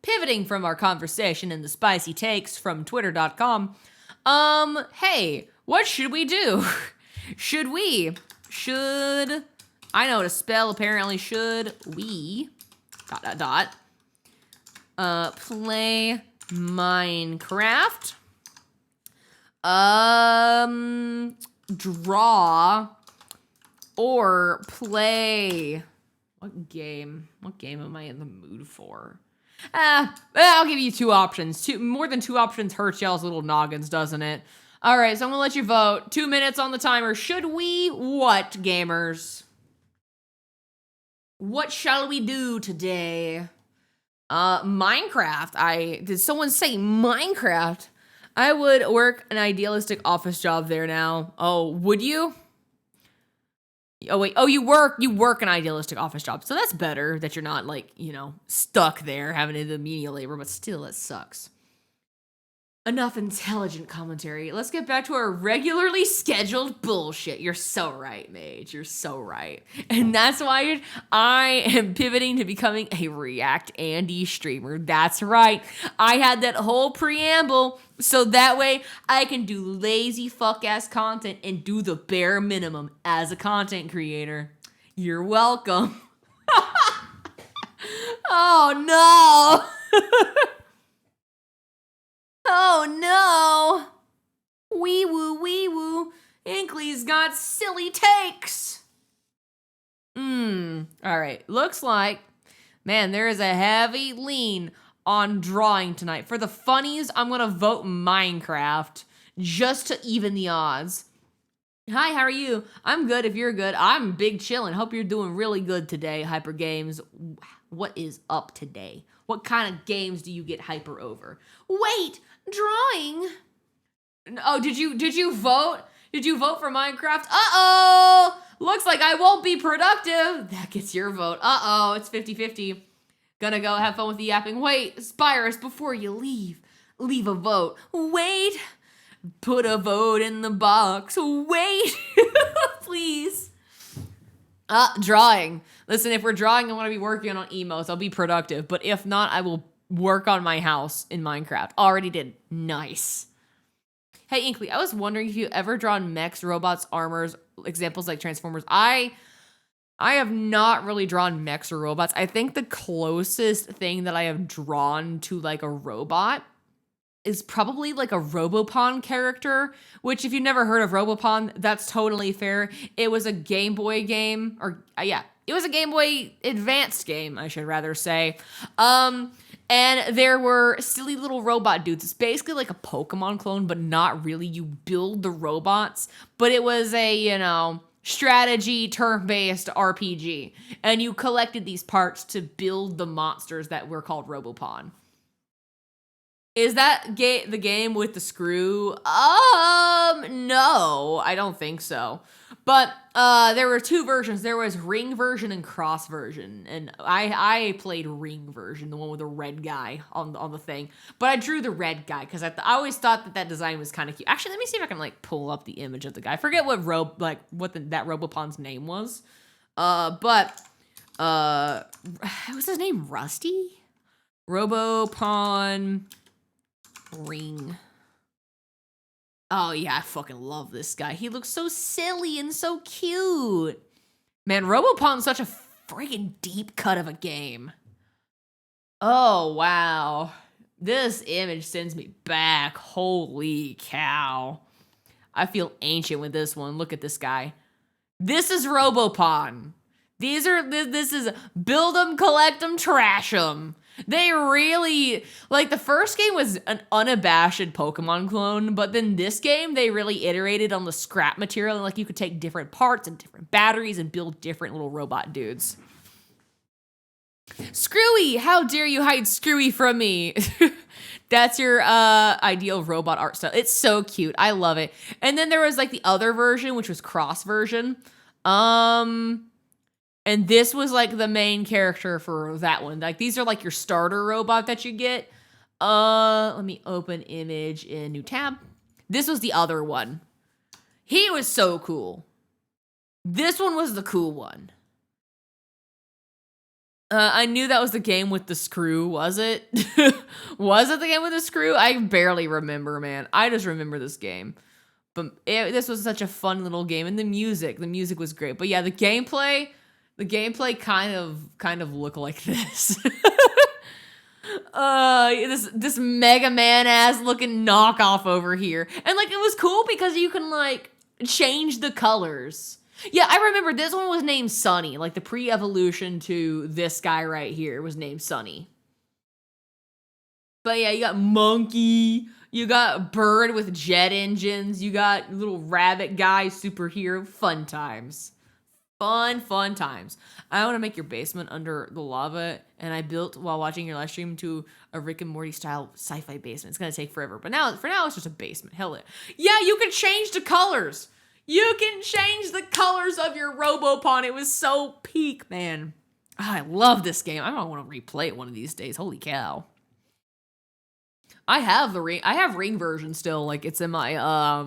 pivoting from our conversation and the spicy takes from Twitter.com, hey, what should we do? Should I know how to spell, apparently. Should we, play Minecraft, draw, or play... What game am I in the mood for? I'll give you two options. More than two options hurts y'all's little noggins, doesn't it? All right, so I'm gonna let you vote. 2 minutes on the timer. Should we what, gamers? What shall we do today? Minecraft. Did someone say Minecraft? I would work an idealistic office job there now. Oh, would you? Oh, wait. Oh, you work an idealistic office job. So that's better that you're not, like, you know, stuck there having to do menial labor, but still, it sucks. Enough intelligent commentary. Let's get back to our regularly scheduled bullshit. You're so right, Mage. You're so right. And that's why I am pivoting to becoming a React Andy streamer. That's right. I had that whole preamble so that way I can do lazy fuck-ass content and do the bare minimum as a content creator. You're welcome. Oh, no. Oh no! Wee woo. Inkly's got silly takes. Alright, looks like, man, there is a heavy lean on drawing tonight. For the funnies, I'm gonna vote Minecraft just to even the odds. Hi, how are you? I'm good if you're good. I'm big chillin'. Hope you're doing really good today, Hyper Games. What is up today? What kind of games do you get hyper over? Wait, drawing. Oh, did you vote? Did you vote for Minecraft? Uh-oh! Looks like I won't be productive. That gets your vote. Uh-oh, it's 50-50. Gonna go have fun with the yapping. Wait, Spyrus, before you leave a vote. Wait, put a vote in the box. Wait, please. Drawing. Listen, if we're drawing, I want to be working on emotes. I'll be productive. But if not, I will work on my house in Minecraft. Already did. Nice. Hey, Inkly, I was wondering if you ever drawn mechs, robots, armors, examples like Transformers. I have not really drawn mechs or robots. I think the closest thing that I have drawn to like a robot is probably like a Robopon character, which if you've never heard of Robopon, that's totally fair. It was a Game Boy game, or it was a Game Boy Advanced game, I should rather say. And there were silly little robot dudes. It's basically like a Pokemon clone, but not really. You build the robots, but it was a, strategy turn-based RPG. And you collected these parts to build the monsters that were called Robopon. Is that the game with the screw? No, I don't think so. But there were two versions. There was ring version and cross version, and I played ring version, the one with the red guy on the thing. But I drew the red guy because I always thought that design was kind of cute. Actually, let me see if I can like pull up the image of the guy. I forget what that Robopon's name was. But was his name Rusty? Robopon ring. Oh yeah, I fucking love this guy. He looks so silly and so cute. Man, Robopon's such a freaking deep cut of a game. Oh wow. This image sends me back. Holy cow. I feel ancient with this one. Look at this guy. This is Robopon. This is build 'em, collect 'em, trash 'em. They really, like, the first game was an unabashed Pokemon clone, but then this game, they really iterated on the scrap material, and, like, you could take different parts and different batteries and build different little robot dudes. Screwy! How dare you hide Screwy from me? That's your ideal robot art style. It's so cute. I love it. And then there was, like, the other version, which was cross version. And this was like the main character for that one. Like these are like your starter robot that you get. Let me open image in new tab. This was the other one. He was so cool. This one was the cool one. I knew that was the game with the screw, was it? Was it the game with the screw? I barely remember, man. I just remember this game. But this was such a fun little game. And the music was great. But yeah, the gameplay kind of look like this. This Mega Man ass looking knockoff over here. And like it was cool because you can like change the colors. Yeah, I remember this one was named Sunny. Like the pre-evolution to this guy right here was named Sunny. But yeah, you got Monkey, you got Bird with jet engines, you got little rabbit guy superhero. Fun times. Fun times. I want to make your basement under the lava, and I built while watching your live stream to a Rick and Morty style sci-fi basement. It's gonna take forever, but for now it's just a basement. Hell yeah, you can change the colors. You can change the colors of your Robopon. It was so peak, man. Oh, I love this game. I don't want to replay it one of these days. Holy cow. I have ring version still. Like it's in my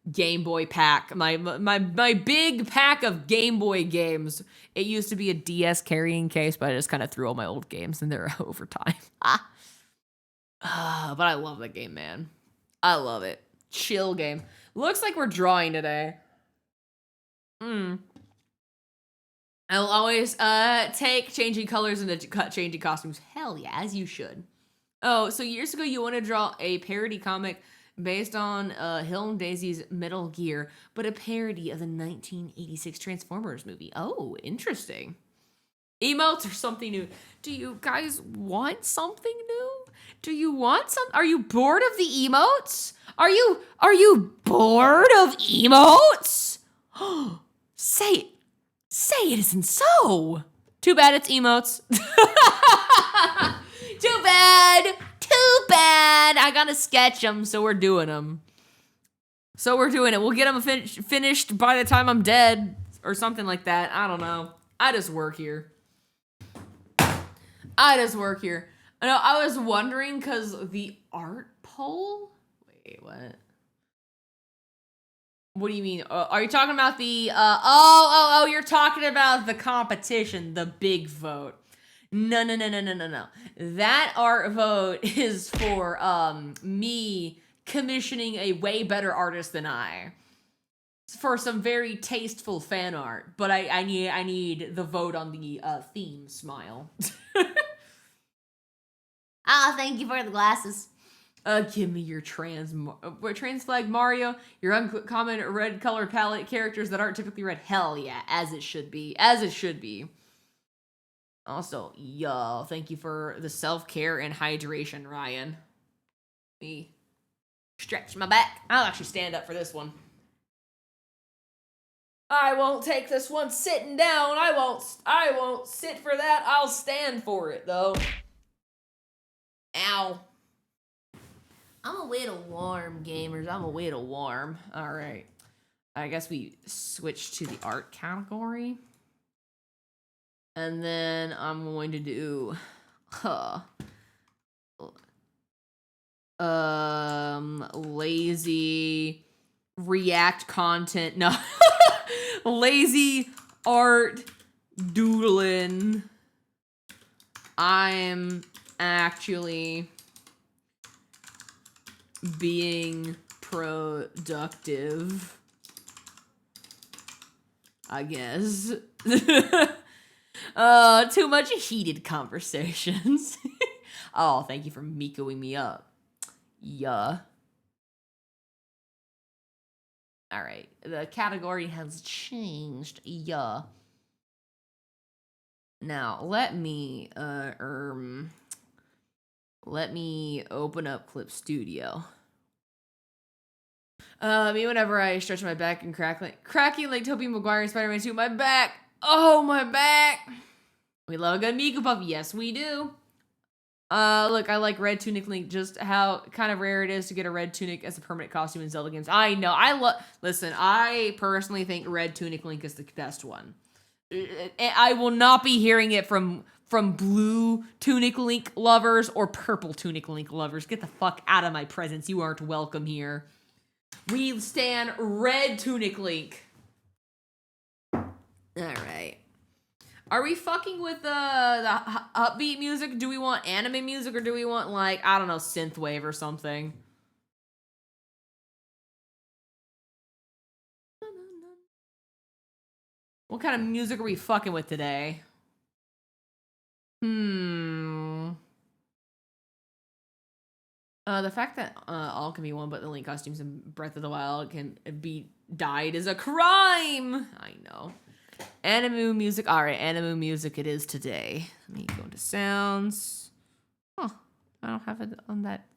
Game Boy pack, my big pack of Game Boy games. It used to be a DS carrying case, but I just kind of threw all my old games in there over time. But I love that game, man. I love it. Chill game. Looks like we're drawing today. I'll always take changing colors and changing costumes. Hell yeah, as you should. Oh, so years ago you want to draw a parody comic based on Hill and Daisy's Metal Gear, but a parody of the 1986 Transformers movie. Oh, interesting. Emotes are something new. Do you guys want something new? Do you want some? Are you bored of the emotes? Are you bored of emotes? Say it isn't so. Too bad it's emotes. Too bad. I gotta sketch them, so we're doing them. So we're doing it. We'll get them finished by the time I'm dead or something like that. I don't know. I just work here. No, I was wondering because the art poll. Wait, what? What do you mean? Are you talking about the? You're talking about the competition, the big vote. No. That art vote is for me commissioning a way better artist than I for some very tasteful fan art. But I need the vote on the theme smile. Ah, thank you for the glasses. Give me your trans flag Mario, your uncommon red color palette characters that aren't typically red. Hell yeah, as it should be. Also, yo, thank you for the self-care and hydration, Ryan. Me stretch my back. I'll actually stand up for this one. I won't take this one sitting down. I won't sit for that. I'll stand for it though. Ow. I'm a little warm, gamers. I'm a little warm. All right. I guess we switch to the art category. And then I'm going to do lazy react content. No. Lazy art doodling. I'm actually being productive, I guess. Too much heated conversations. Oh, thank you for Mikoing me up. Yeah. All right, the category has changed. Yeah. Now let me open up Clip Studio. Me whenever I stretch my back and cracking like Tobey Maguire and Spider-Man 2, my back. Oh, my back. We love a good Inklypuff. Yes, we do. Look, I like red tunic Link, just how kind of rare it is to get a red tunic as a permanent costume in Zelda games. I know. Listen, I personally think red tunic Link is the best one. I will not be hearing it from blue tunic Link lovers or purple tunic Link lovers. Get the fuck out of my presence. You aren't welcome here. We stand red tunic Link. Alright. Are we fucking with the upbeat music? Do we want anime music or do we want, like, I don't know, synthwave or something? What kind of music are we fucking with today? The fact that all can be one, but the Link costumes in Breath of the Wild can be dyed is a crime. I know. Anime music. All right, anime music it is today. Let me go into sounds. Huh. I don't have it on that.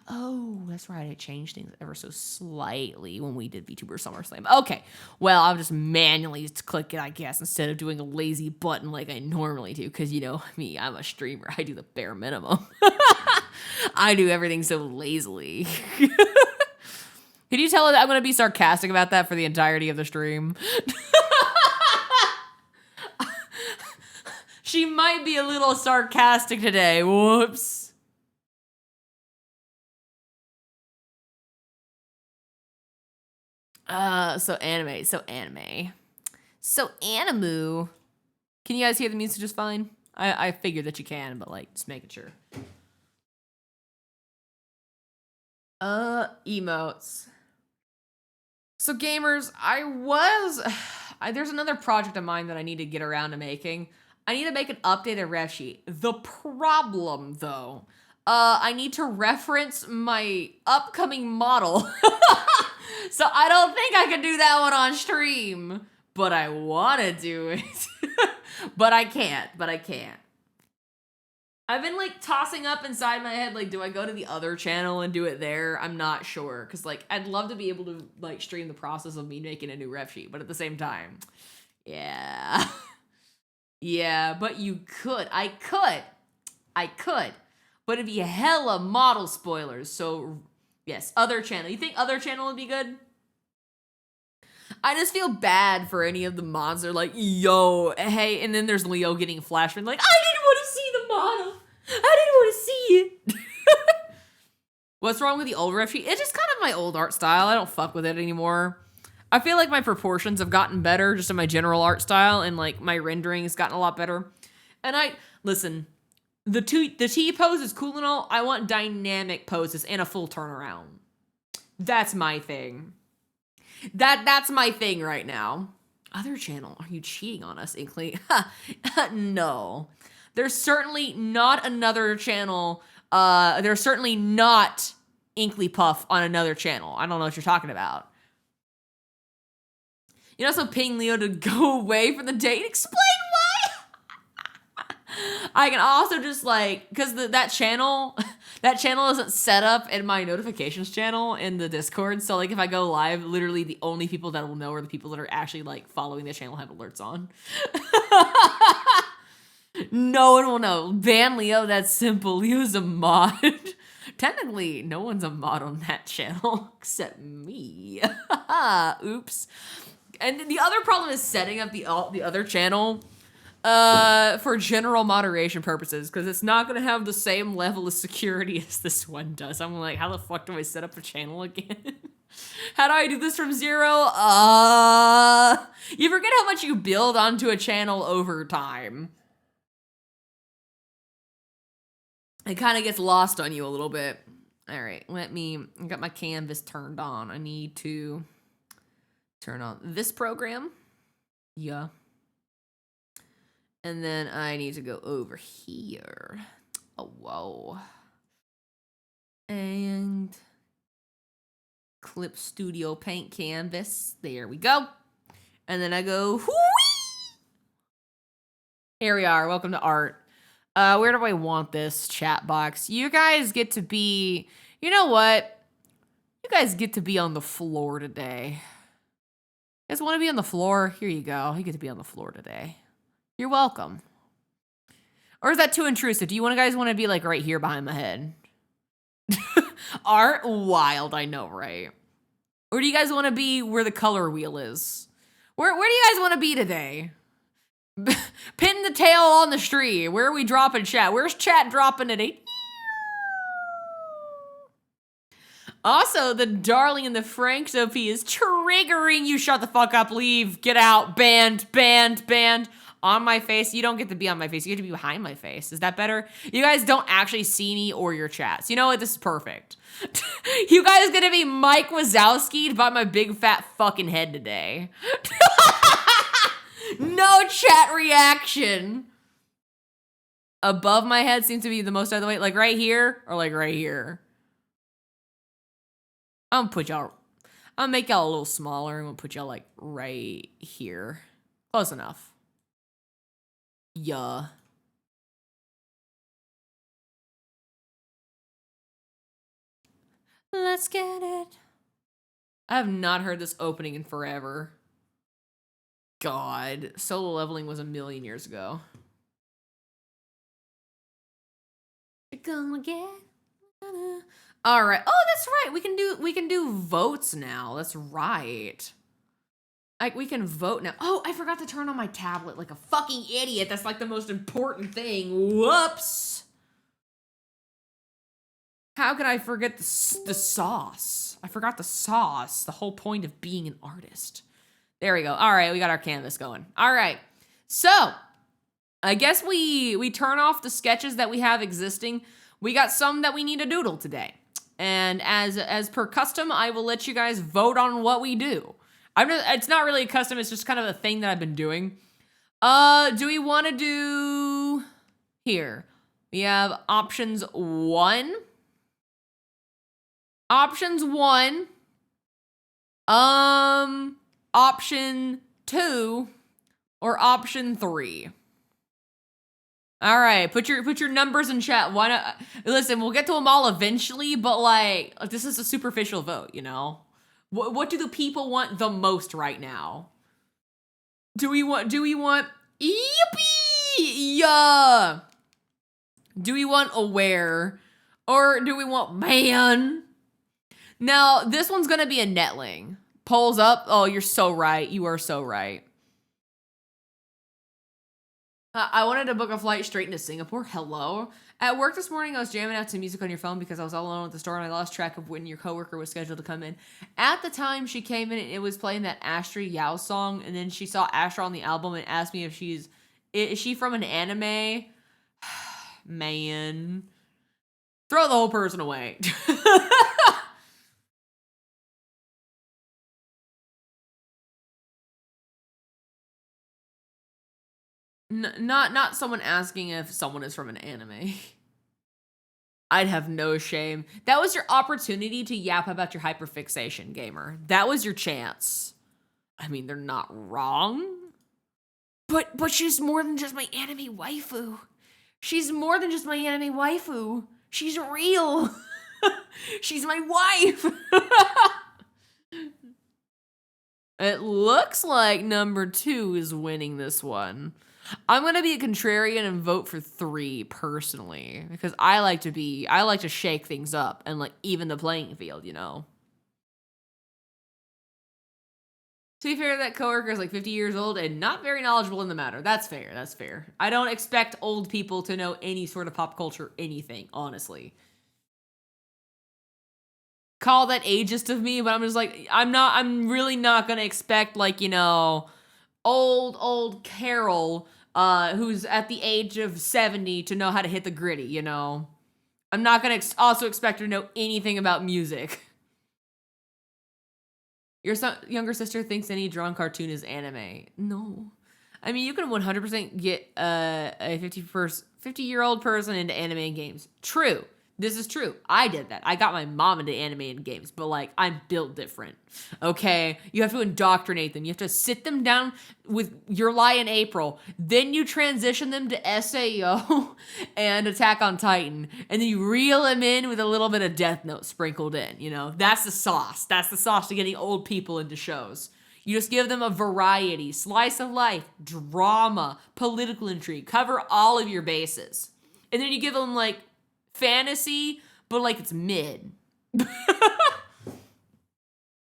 Oh, that's right. I changed things ever so slightly when we did VTuber SummerSlam. Okay. Well, I'll just manually click it, I guess, instead of doing a lazy button like I normally do. Because, you know, me, I'm a streamer. I do the bare minimum. I do everything so lazily. Can you tell that I'm going to be sarcastic about that for the entirety of the stream? She might be a little sarcastic today. Whoops. So anime. So Animu. Can you guys hear the music just fine? I figured that you can, but like, just making sure. Emotes. So gamers, there's another project of mine that I need to get around to making. I need to make an updated ref sheet. The problem, though, I need to reference my upcoming model. So I don't think I can do that one on stream. But I want to do it. But I can't. I've been, like, tossing up inside my head, like, do I go to the other channel and do it there? I'm not sure. Because, like, I'd love to be able to, like, stream the process of me making a new ref sheet. But at the same time, yeah. Yeah, but you could. I could. But it'd be hella model spoilers. So, yes, other channel. You think other channel would be good? I just feel bad for any of the mods. They're like, yo, hey, and then there's Leo getting flashbang like, I didn't want to see the model. I didn't want to see it. What's wrong with the old ref sheet? It's just kind of my old art style. I don't fuck with it anymore. I feel like my proportions have gotten better just in my general art style, and like my rendering has gotten a lot better. And listen, the T pose is cool and all. I want dynamic poses and a full turnaround. That's my thing. That's my thing right now. Other channel, are you cheating on us, Inkly? No. There's certainly not another channel. There's certainly not Inklypuff on another channel. I don't know what you're talking about. You know, so ping Leo to go away for the date. Explain why. I can also just like, because that channel isn't set up in my notifications channel in the Discord. So like if I go live, literally the only people that will know are the people that are actually like following the channel, have alerts on. No one will know. Ban Leo, that's simple. Leo's a mod. Technically, no one's a mod on that channel except me. Oops. And the other problem is setting up the other channel for general moderation purposes, because it's not going to have the same level of security as this one does. I'm like, how the fuck do I set up a channel again? How do I do this from zero? You forget how much you build onto a channel over time. It kind of gets lost on you a little bit. All right, I got my canvas turned on. I need to turn on this program. Yeah. And then I need to go over here. Oh, whoa. And Clip Studio Paint Canvas. There we go. And then I go, whoo-wee! Here we are. Welcome to art. Where do I want this chat box? You guys get to be, you know what? You guys get to be on the floor today. You guys want to be on the floor? Here you go. You get to be on the floor today. You're welcome. Or is that too intrusive? Do you guys want to be like right here behind my head? Art wild, I know, right? Or do you guys want to be where the color wheel is? Where do you guys want to be today? Pin the tail on the street. Where are we dropping chat? Where's chat dropping today? Also, the darling and the Franks OP is triggering you. Shut the fuck up, leave, get out, banned. On my face. You don't get to be on my face. You get to be behind my face. Is that better? You guys don't actually see me or your chats. You know what? This is perfect. You guys gonna be Mike Wazowski'd by my big fat fucking head today. No chat reaction. Above my head seems to be the most out of the way. Like right here or like right here. I'm gonna make y'all a little smaller. I'm gonna put y'all like right here. Close enough. Yeah. Let's get it. I have not heard this opening in forever. God, solo leveling was 1,000,000 years ago. Gonna get. All right. Oh, that's right. We can do votes now. That's right. Like we can vote now. Oh, I forgot to turn on my tablet like a fucking idiot. That's like the most important thing. Whoops. How could I forget the sauce? I forgot the sauce. The whole point of being an artist. There we go. All right, we got our canvas going. All right. So, I guess we turn off the sketches that we have existing. We got some that we need to doodle today. And as per custom, I will let you guys vote on what we do. It's not really a custom, it's just kind of a thing that I've been doing. Do we want to do here? We have options 1. Options 1. Option 2 or option 3. All right, put your numbers in chat. Why not? Listen, we'll get to them all eventually, but like this is a superficial vote, you know. What do the people want the most right now? Do we want yippee? Yeah. Do we want aware or do we want man? Now, this one's going to be a netling. Polls up. Oh, you're so right. You are so right. I wanted to book a flight straight into Singapore. Hello. At work this morning, I was jamming out to music on your phone because I was all alone at the store and I lost track of when your coworker was scheduled to come in. At the time she came in, it was playing that Astra Yao song, and then she saw Astra on the album and asked me if is she from an anime? Man. Throw the whole person away. Not someone asking if someone is from an anime. I'd have no shame. That was your opportunity to yap about your hyperfixation, gamer. That was your chance. I mean, they're not wrong. But she's more than just my anime waifu. She's more than just my anime waifu. She's real. She's my wife. It looks like number 2 is winning this one. I'm going to be a contrarian and vote for 3 personally because I like to shake things up and like even the playing field, you know. To be fair, that coworker is like 50 years old and not very knowledgeable in the matter. That's fair. That's fair. I don't expect old people to know any sort of pop culture anything, honestly. Call that ageist of me, but I'm just like, I'm really not going to expect like, you know, old Carol who's at the age of 70 to know how to hit the gritty, you know. I'm not going to also expect her to know anything about music. Your younger sister thinks any drawn cartoon is anime. No. I mean, you can 100% get a 50-year-old person into anime games. True. This is true. I did that. I got my mom into anime and games, but like, I'm built different. Okay? You have to indoctrinate them. You have to sit them down with Your Lie in April. Then you transition them to SAO and Attack on Titan. And then you reel them in with a little bit of Death Note sprinkled in, you know? That's the sauce. That's the sauce to getting old people into shows. You just give them a variety, slice of life, drama, political intrigue, cover all of your bases. And then you give them like fantasy, but like it's mid. All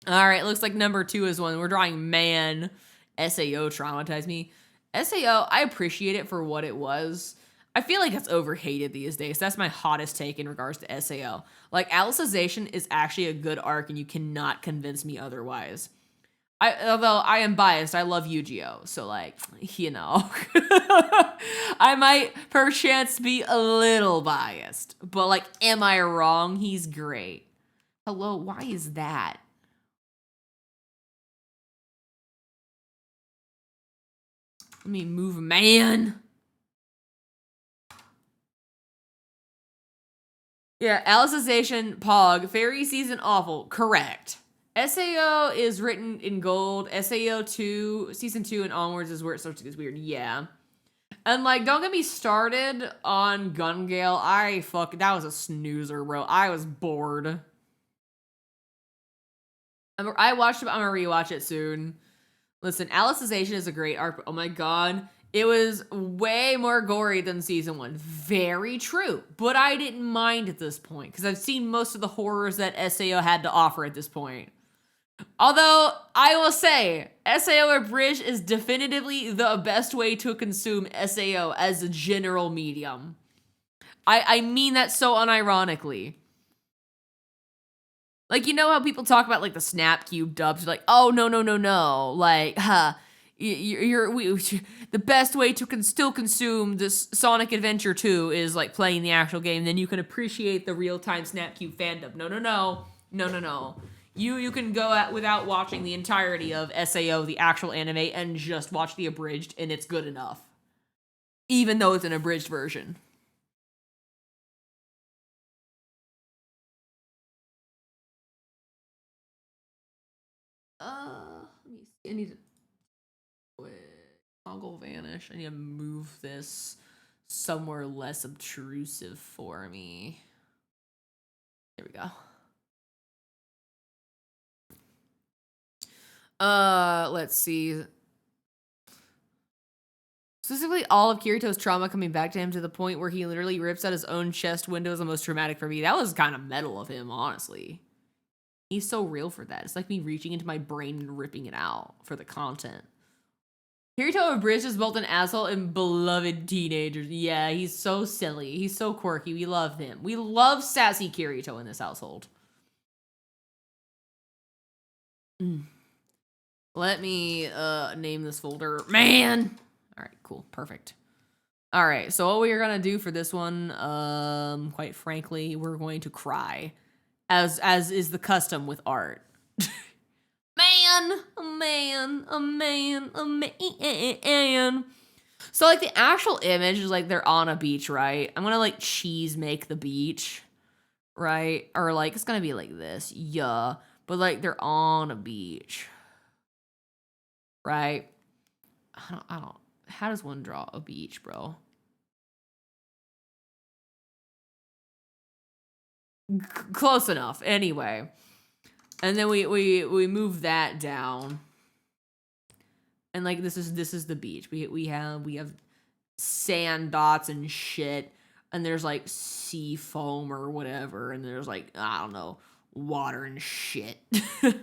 right, looks like number 2 is one. We're drawing man. SAO traumatized me. SAO, I appreciate it for what it was. I feel like it's overhated these days. That's my hottest take in regards to SAO. Like, Alicization is actually a good arc, and you cannot convince me otherwise. Although I am biased, I love Yu-Gi-Oh! So, like, you know. I might, perchance, be a little biased. But, like, am I wrong? He's great. Hello, why is that? Let me move, man. Yeah, Alicization, Pog, Fairy Season, awful. Correct. SAO is written in gold. SAO 2, Season 2 and onwards is where it starts to get weird. Yeah. And, like, don't get me started on Gun Gale. That was a snoozer, bro. I was bored. I watched it, but I'm gonna rewatch it soon. Listen, Alicization is a great arc. Oh my god. It was way more gory than Season 1. Very true. But I didn't mind at this point, because I've seen most of the horrors that SAO had to offer at this point. Although, I will say, SAO Abridged is definitively the best way to consume SAO as a general medium. I mean that so unironically. Like, you know how people talk about, like, the Snapcube dubs? Like, oh, no. Like, the best way to still consume this Sonic Adventure 2 is, like, playing the actual game. Then you can appreciate the real-time Snapcube fandom. No. You can go at without watching the entirety of SAO, the actual anime, and just watch the abridged, and it's good enough. Even though it's an abridged version. Let me see. I need to toggle vanish. I need to move this somewhere less obtrusive for me. There we go. Let's see. Specifically, all of Kirito's trauma coming back to him to the point where he literally rips out his own chest window is the most traumatic for me. That was kind of metal of him, honestly. He's so real for that. It's like me reaching into my brain and ripping it out for the content. Kirito abridged is both an asshole and beloved teenager. Yeah, he's so silly. He's so quirky. We love him. We love sassy Kirito in this household. Let me name this folder. Man! Alright, cool. Perfect. Alright, so what we're gonna do for this one, quite frankly, we're going to cry. As is the custom with art. A man. So, like, the actual image is, like, they're on a beach, right? I'm gonna, like, cheese make the beach, right? Or, like, it's gonna be like this. Yeah. But, like, they're on a beach. Right? I don't. How does one draw a beach, bro? Close enough. Anyway. And then we move that down. And like this is the beach. We have sand dots and shit. And there's like sea foam or whatever. And there's like, I don't know, water and shit. Wait,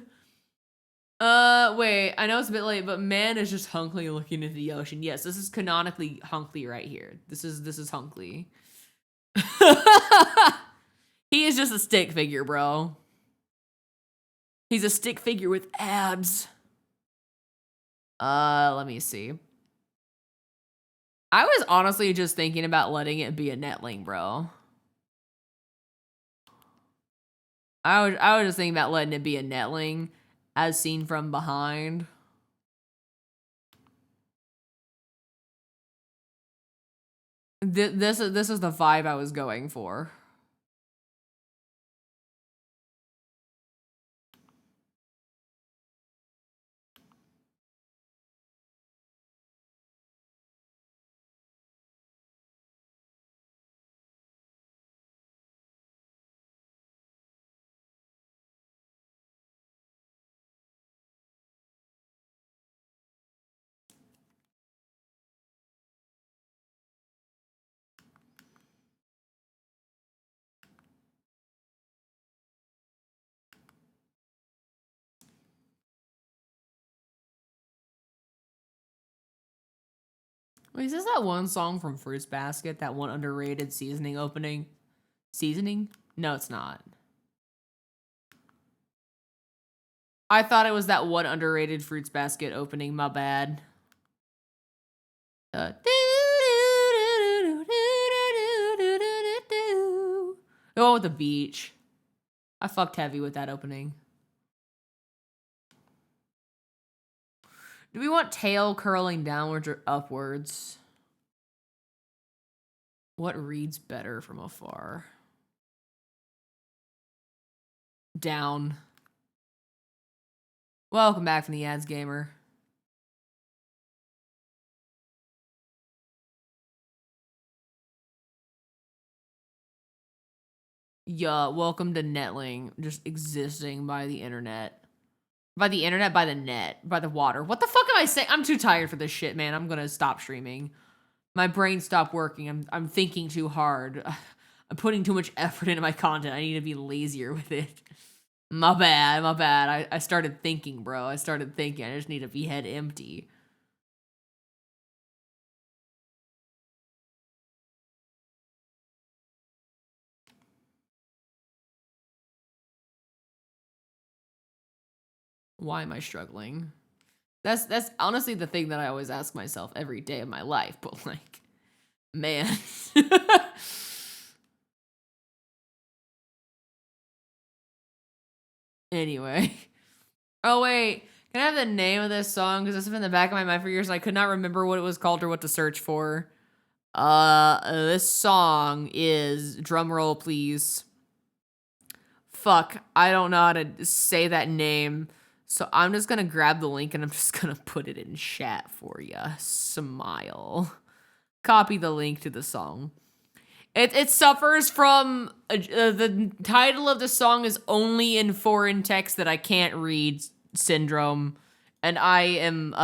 I know it's a bit late, but man is just Hunkley looking into the ocean. Yes, this is canonically Hunkley right here. This is Hunkley. He is just a stick figure, bro. He's a stick figure with abs. Let me see. I was honestly just thinking about letting it be a netling, bro. I was just thinking about letting it be a netling as seen from behind. This is the vibe I was going for. Wait, is this that one song from Fruits Basket? That one underrated seasoning opening? Seasoning? No, it's not. I thought it was that one underrated Fruits Basket opening. My bad. The one with the beach. I fucked heavy with that opening. Do we want tail curling downwards or upwards? What reads better from afar? Down. Welcome back from the ads, gamer. Yeah, welcome to Netling, just existing by the internet. By the internet, by the net, by the water. What the fuck am I saying? I'm too tired for this shit, man. I'm gonna stop streaming. My brain stopped working. I'm thinking too hard. I'm putting too much effort into my content. I need to be lazier with it. My bad. I started thinking, bro. I started thinking. I just need to be head empty. Why am I struggling? That's honestly the thing that I always ask myself every day of my life, but like, man. Anyway. Oh wait, can I have the name of this song? Because it's been in the back of my mind for years and I could not remember what it was called or what to search for. This song is, drum roll please. Fuck, I don't know how to say that name. So I'm just gonna grab the link and I'm just gonna put it in chat for ya. Smile. Copy the link to the song. It suffers from the title of the song is only in foreign text that I can't read syndrome, and I am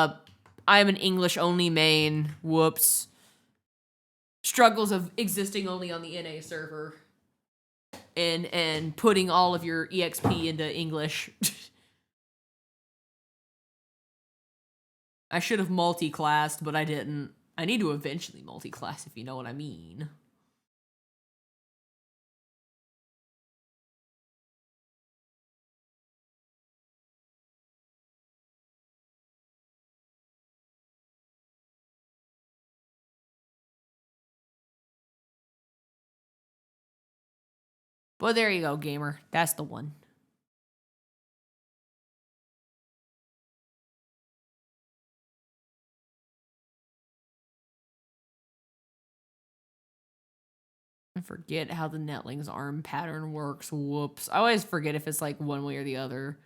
an English only main. Whoops. Struggles of existing only on the NA server. and putting all of your EXP into English. I should have multi-classed, but I didn't. I need to eventually multi-class, if you know what I mean. But there you go, gamer. That's the one. I forget how the Netling's arm pattern works. Whoops. I always forget if it's like one way or the other.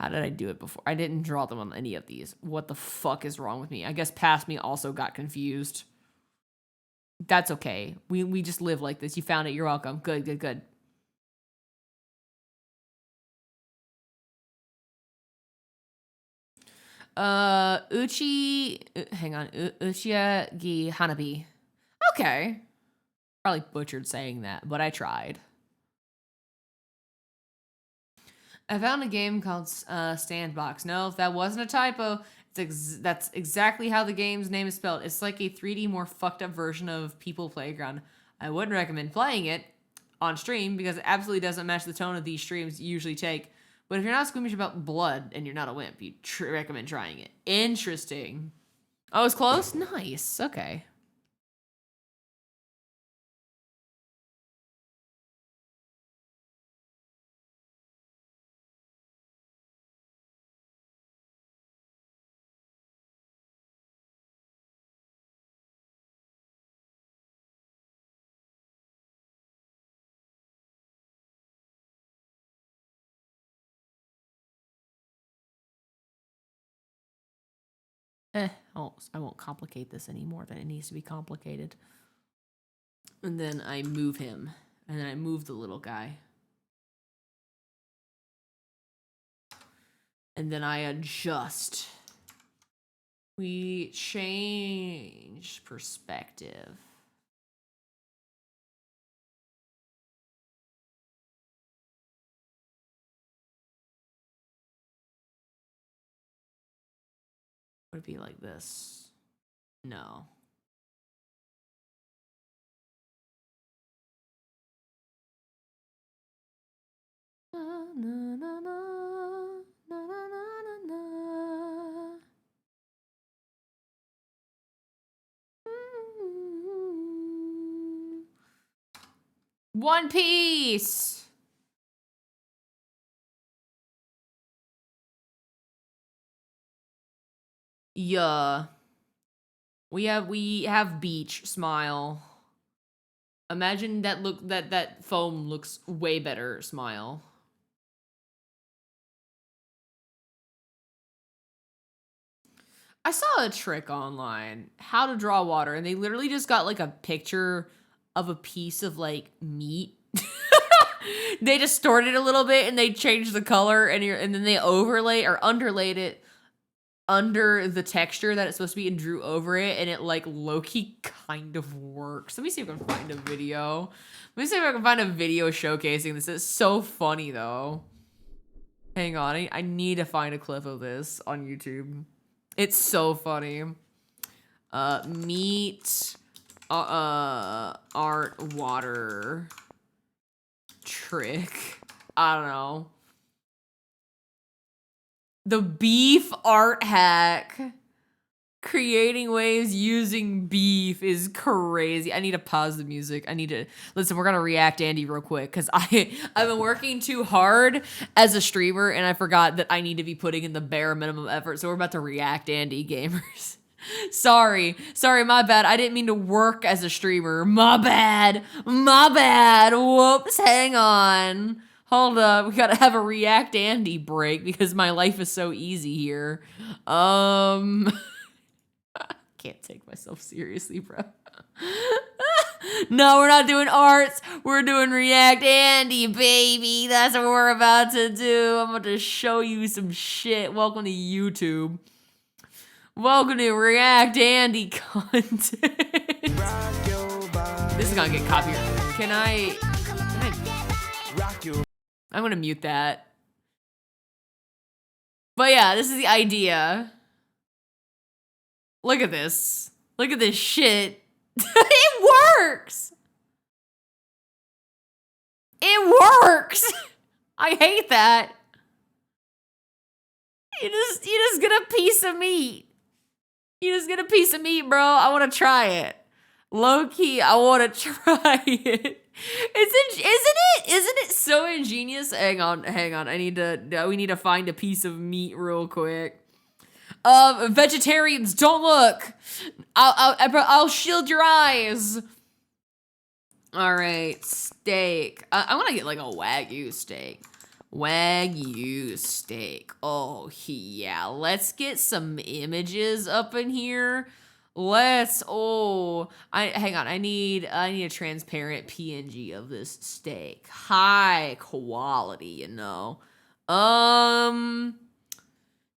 How did I do it before? I didn't draw them on any of these. What the fuck is wrong with me? I guess past me also got confused. That's okay. We just live like this. You found it. You're welcome. Good, good, good. Hang on. Uchiha gi Hanabi. Okay. Probably butchered saying that, but I tried. I found a game called Sandbox. No, if that wasn't a typo, that's exactly how the game's name is spelled. It's like a 3D, more fucked up version of People Playground. I wouldn't recommend playing it on stream because it absolutely doesn't match the tone of these streams usually take. But if you're not squeamish about blood and you're not a wimp, you recommend trying it. Interesting. Oh, it's close? Nice. Okay. I won't complicate this any more than it needs to be complicated. And then I move him. And then I move the little guy. And then I adjust. We change perspective. Would it be like this? No. Na, na, na, na, na, na, na, na. One Piece! Yeah. We have beach smile. Imagine that foam looks way better smile. I saw a trick online, how to draw water, and they literally just got like a picture of a piece of like meat. They distorted it a little bit and they changed the color and then they overlay or underlaid it under the texture that it's supposed to be and drew over it, and it like low-key kind of works. Let me see if I can find a video. Let me see if I can find a video showcasing this. It's so funny though. Hang on, I need to find a clip of this on YouTube. It's so funny. Meat art water trick. I don't know. The beef art hack. Creating waves using beef is crazy. I need to pause the music. I need to listen. We're gonna react Andy real quick because I've been working too hard as a streamer and I forgot that I need to be putting in the bare minimum effort. So we're about to react Andy, gamers. Sorry, my bad. I didn't mean to work as a streamer. My bad. Whoops. Hang on. Hold up, we gotta have a React Andy break because my life is so easy here. Can't take myself seriously, bro. No, we're not doing arts. We're doing React Andy, baby. That's what we're about to do. I'm about to show you some shit. Welcome to YouTube. Welcome to React Andy content. This is gonna get copyrighted. Can I I'm gonna mute that. But yeah, this is the idea. Look at this. Look at this shit. It works. It works. I hate that. You just get a piece of meat. You just get a piece of meat, bro. I want to try it. Low key, I want to try it. Isn't it so ingenious? Hang on. We need to find a piece of meat real quick. Vegetarians, don't look. I'll shield your eyes. All right, steak. I want to get like a Wagyu steak. Wagyu steak. Oh yeah, let's get some images up in here. Hang on. I need a transparent PNG of this steak. High quality, you know.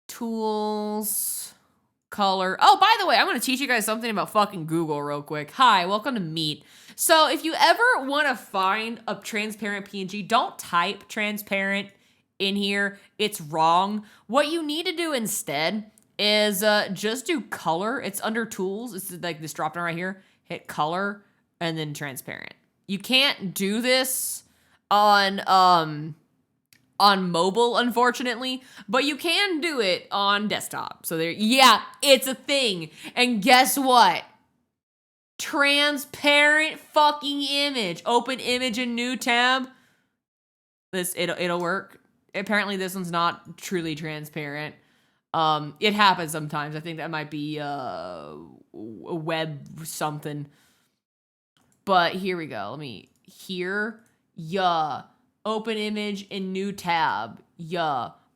Tools, color. Oh, by the way, I'm going to teach you guys something about fucking Google real quick. Hi, welcome to Meet. So if you ever want to find a transparent PNG, don't type transparent in here. It's wrong. What you need to do instead is just do color. It's under tools. It's like this drop down right here. Hit color and then transparent. You can't do this on mobile, unfortunately, but you can do it on desktop. So yeah, it's a thing. And guess what? Transparent fucking image. Open image in new tab. It'll work. Apparently this one's not truly transparent. It happens sometimes. I think that might be a web something. But here we go. Open image in new tab.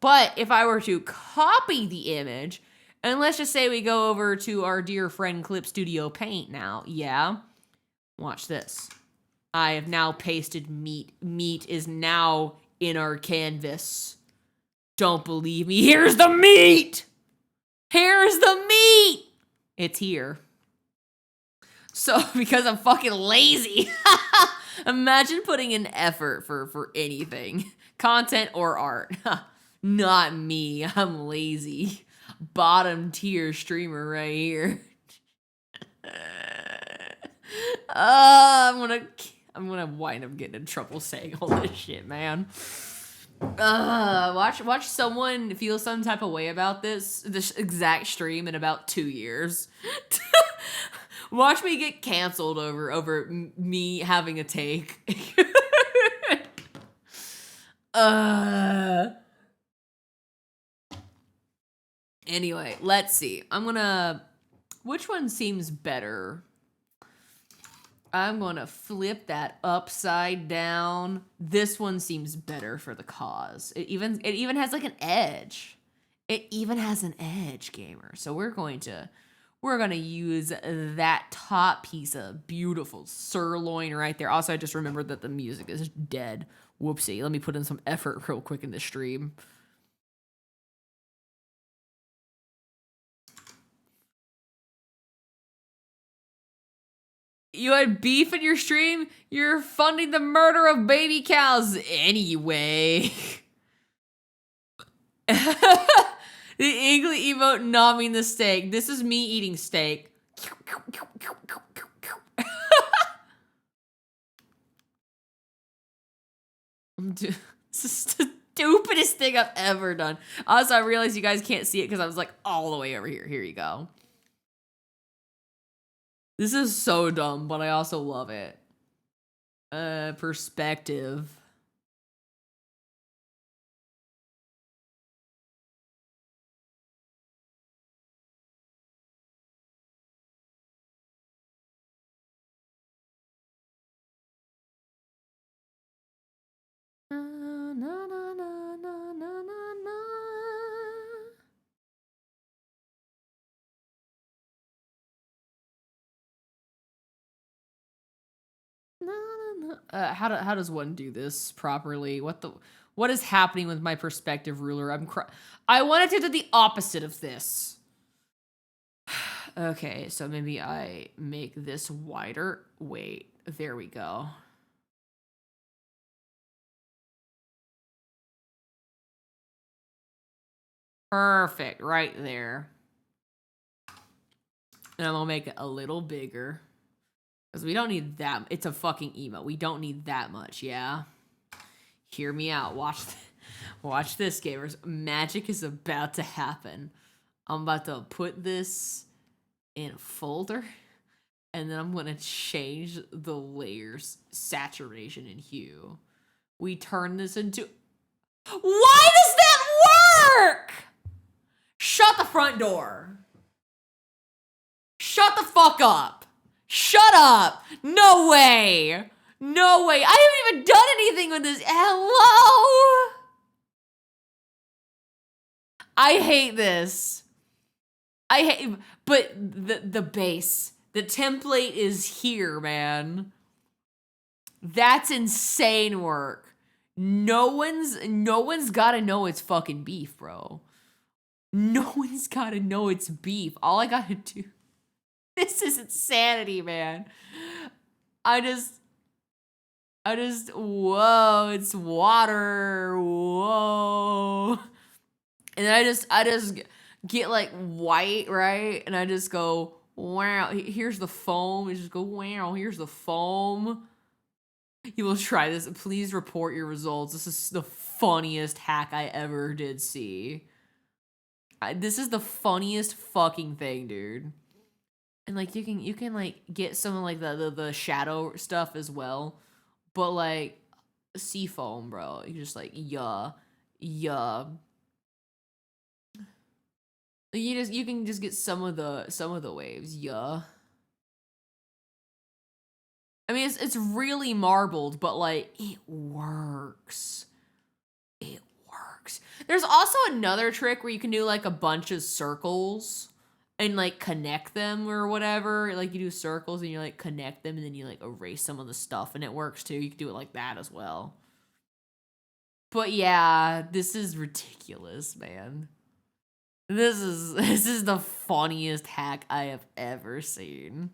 But if I were to copy the image, and let's just say we go over to our dear friend Clip Studio Paint now. Yeah. Watch this. I have now pasted meat. Meat is now in our canvas. Don't believe me. Here's the meat. Here's the meat. It's here. So, because I'm fucking lazy. Imagine putting in effort for anything. Content or art. Not me. I'm lazy. Bottom tier streamer right here. I'm gonna wind up getting in trouble saying all this shit, man. Watch someone feel some type of way about this exact stream in about 2 years. Watch me get canceled over me having a take. Anyway, let's see. Which one seems better? I'm gonna flip that upside down. This one seems better for the cause. It even has like an edge. It even has an edge, gamer. So we're gonna use that top piece of beautiful sirloin right there. Also, I just remembered that the music is dead. Whoopsie. Let me put in some effort real quick in the stream. You had beef in your stream? You're funding the murder of baby cows anyway. The Inkly emote nomming the steak. This is me eating steak. This is the stupidest thing I've ever done. Also, I realized you guys can't see it because I was like all the way over here. Here you go. This is so dumb, but I also love it. Perspective. How does one do this properly? What is happening with my perspective ruler? I wanted to do the opposite of this. Okay, so maybe I make this wider. Wait, there we go. Perfect, right there. And I'm gonna make it a little bigger. Because we don't need that. It's a fucking emo. We don't need that much, yeah? Hear me out. Watch this, gamers. Magic is about to happen. I'm about to put this in a folder. And then I'm going to change the layers, saturation, and hue. We turn this into... Why does that work? Shut the front door. Shut the fuck up. Shut up. No way. No way. I haven't even done anything with this. Hello? I hate this. But the base, the template is here, man. That's insane work. No one's gotta know it's fucking beef, bro. No one's gotta know it's beef. All I gotta do. This is insanity, man. I just, whoa, it's water. Whoa. And then I just get like white, right? And I just go, wow, here's the foam. And just go, wow, here's the foam. You will try this. Please report your results. This is the funniest hack I ever did see. This is the funniest fucking thing, dude. And like you can like get some of like the shadow stuff as well. But like sea foam, bro. You just like yeah. You can just get some of the waves, yeah. I mean it's really marbled, but like it works. It works. There's also another trick where you can do like a bunch of circles and like connect them or whatever. Like you do circles and you like connect them and then you like erase some of the stuff and it works too. You can do it like that as well. But yeah, this is ridiculous, man. This is the funniest hack I have ever seen.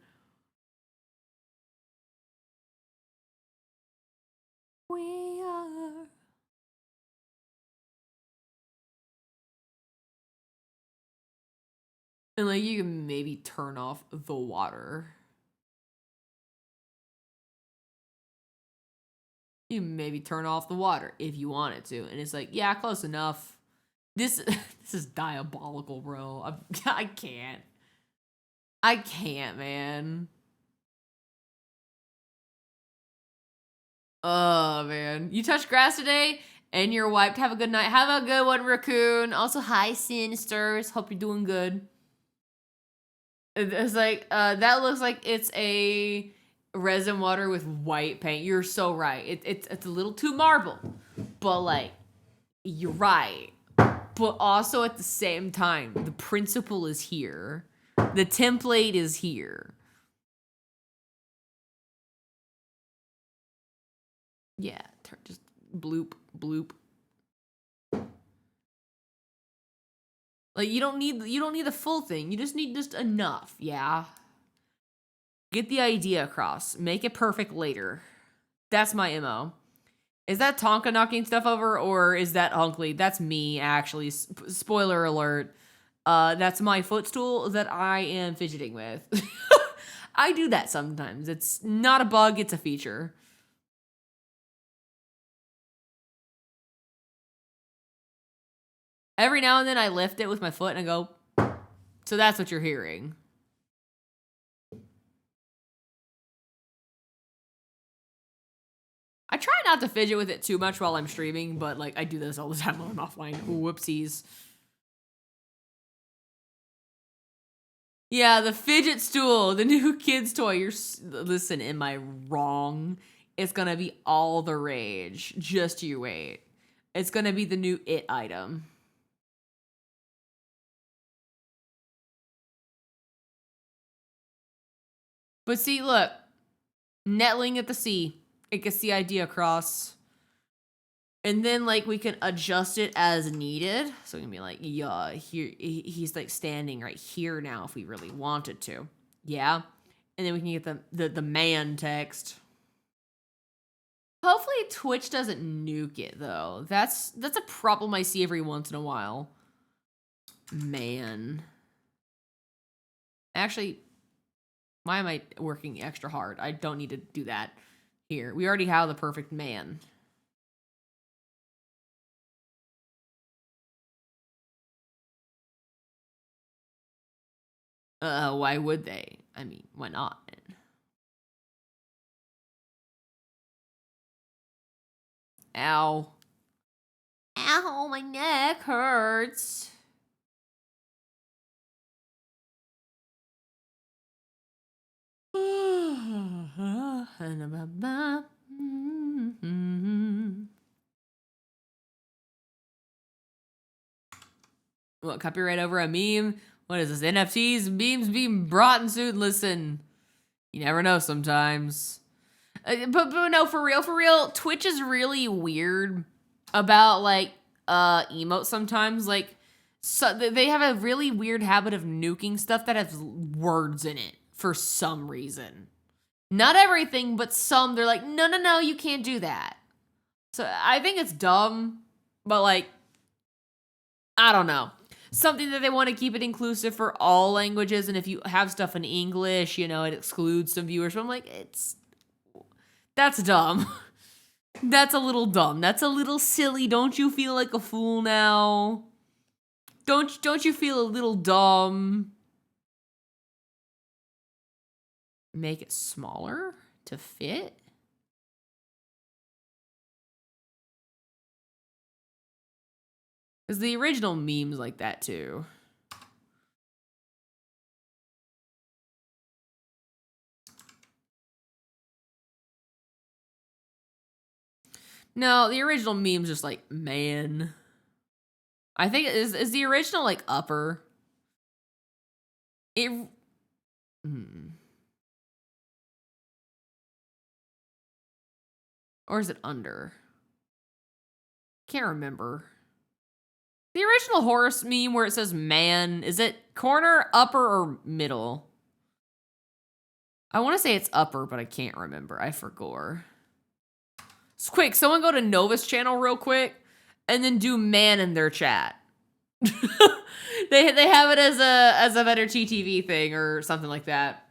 We are. And like you can maybe turn off the water. You can maybe turn off the water if you wanted to. And it's like, yeah, close enough. This is diabolical, bro. I can't. I can't, man. Oh, man. You touched grass today and you're wiped. Have a good night. Have a good one, Raccoon. Also, hi, Sinisters. Hope you're doing good. It's like, that looks like it's a resin water with white paint. You're so right. It's a little too marble. But, like, you're right. But also at the same time, the principle is here. The template is here. Yeah, just bloop, bloop. Like you don't need the full thing. You just need just enough, yeah. Get the idea across. Make it perfect later. That's my MO. Is that Tonka knocking stuff over or is that Hunkley? That's me, actually. Spoiler alert. That's my footstool that I am fidgeting with. I do that sometimes. It's not a bug, it's a feature. Every now and then I lift it with my foot and I go, so that's what you're hearing. I try not to fidget with it too much while I'm streaming, but like I do this all the time when I'm offline. Whoopsies. Yeah, the fidget stool, the new kid's toy. Listen, am I wrong? It's gonna be all the rage. Just you wait. It's gonna be the new it item. But see, look. Nettling at the sea. It gets the idea across. And then, like, we can adjust it as needed. So we can be like, yeah, here, he's, like, standing right here now if we really wanted to. Yeah. And then we can get the man text. Hopefully Twitch doesn't nuke it, though. That's a problem I see every once in a while. Man. Actually, why am I working extra hard? I don't need to do that here. We already have the perfect man. Why would they? I mean, why not? Ow. Ow, my neck hurts. What, copyright over a meme? What is this? NFTs? Memes being brought in soon? Listen, you never know sometimes. But no, for real, Twitch is really weird about like emotes sometimes. Like, so they have a really weird habit of nuking stuff that has words in it for some reason. Not everything, but some. They're like, no, you can't do that. So I think it's dumb, but like, I don't know. Something that they want to keep it inclusive for all languages, and if you have stuff in English, you know, it excludes some viewers. But I'm like, that's dumb. That's a little dumb. That's a little silly. Don't you feel like a fool now? Don't you feel a little dumb? Make it smaller to fit? Because the original meme's like that too. No, the original meme's just like, man. I think is the original like upper. It. Or is it under? Can't remember. The original horse meme where it says man, is it corner, upper, or middle? I want to say it's upper, but I can't remember. I forgot. So quick, someone go to Nova's channel real quick and then do man in their chat. they have it as a better TTV thing or something like that.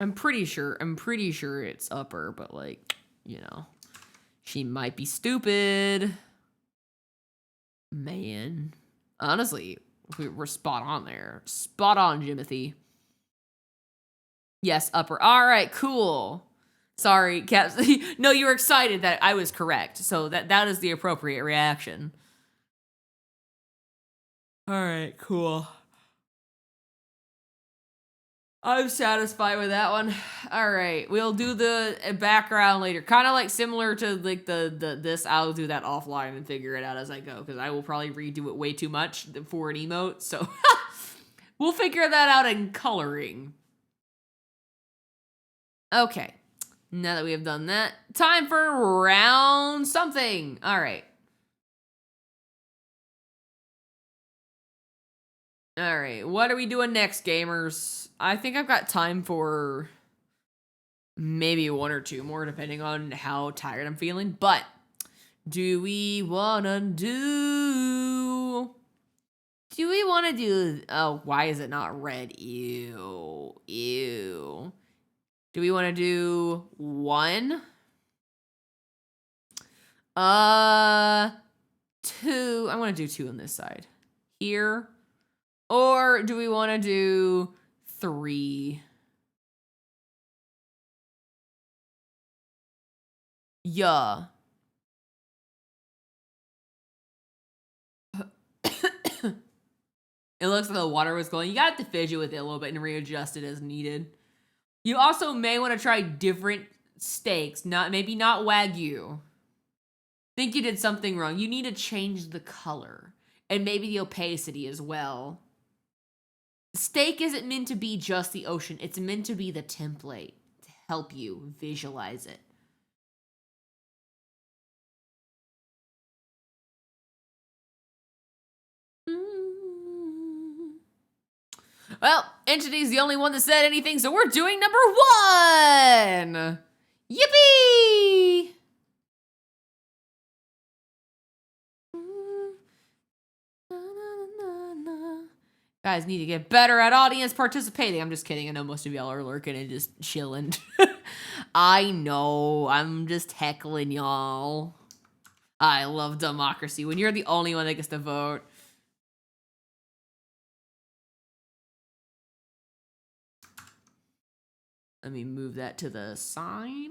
I'm pretty sure it's upper, but like, you know, she might be stupid. Man. Honestly, we're spot on there. Spot on, Jimothy. Yes, upper. All right, cool. Sorry, Caps. No, you were excited that I was correct. So that is the appropriate reaction. All right, cool. I'm satisfied with that one. All right, we'll do the background later. Kind of like similar to like this. I'll do that offline and figure it out as I go because I will probably redo it way too much for an emote. So we'll figure that out in coloring. Okay, now that we have done that, time for round something. All right. All right, what are we doing next, gamers? I think I've got time for maybe one or two more, depending on how tired I'm feeling. But do we want to do... Oh, why is it not red? Ew. Do we want to do one? Two. I want to do two on this side. Here. Or do we want to do three? Yeah. It looks like the water was going. You got to fidget with it a little bit and readjust it as needed. You also may want to try different steaks. Maybe not Wagyu. Think you did something wrong. You need to change the color. And maybe the opacity as well. Steak isn't meant to be just the ocean. It's meant to be the template to help you visualize it. Well, Entity's the only one that said anything, so we're doing number one! Yippee! Guys need to get better at audience participating. I'm just kidding. I know most of y'all are lurking and just chilling. I know. I'm just heckling y'all. I love democracy when you're the only one that gets to vote. Let me move that to the side.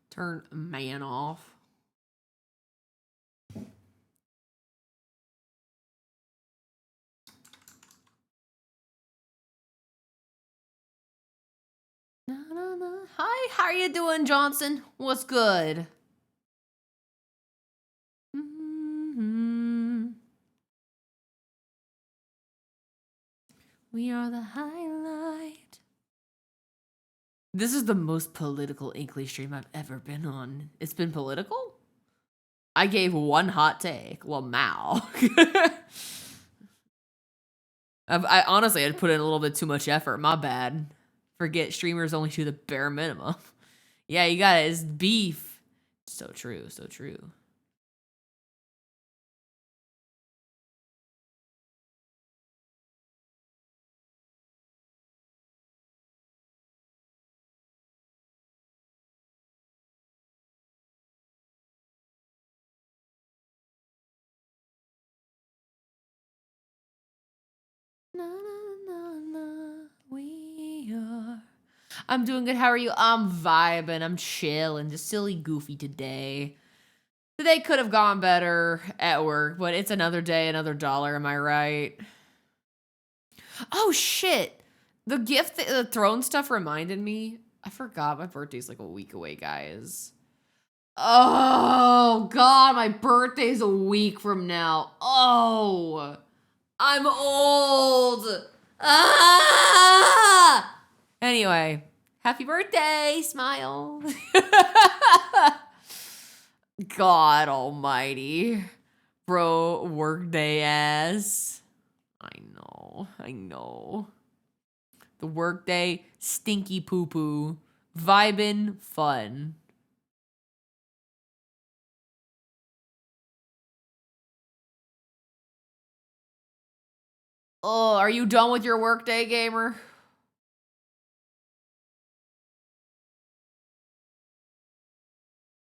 Turn man off. Hi, how are you doing, Johnson? What's good? We are the highlight. This is the most political Inkly stream I've ever been on. It's been political? I gave one hot take. Well, Mao. I honestly had put in a little bit too much effort. My bad. Forget streamers only do the bare minimum. Yeah, you got it. It's beef. So true. So true. Na, na, na, na, we are. I'm doing good. How are you? I'm vibing. I'm chilling. Just silly goofy today. Today could have gone better at work, but it's another day, another dollar. Am I right? Oh, shit. The gift, the throne stuff reminded me. I forgot my birthday's like a week away, guys. Oh, God. My birthday's a week from now. Oh. I'm old. Ah! Anyway, happy birthday, smile. God almighty. Bro, workday ass. I know. The workday, stinky poo-poo. Vibin' fun. Oh, are you done with your workday, gamer?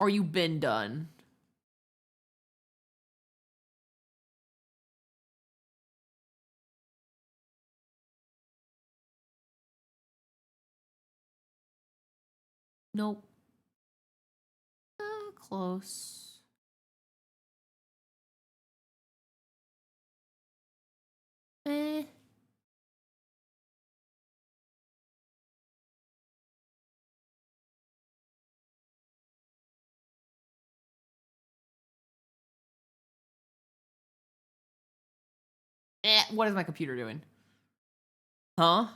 Or you been done? Nope. Close. Eh. What is my computer doing? Huh?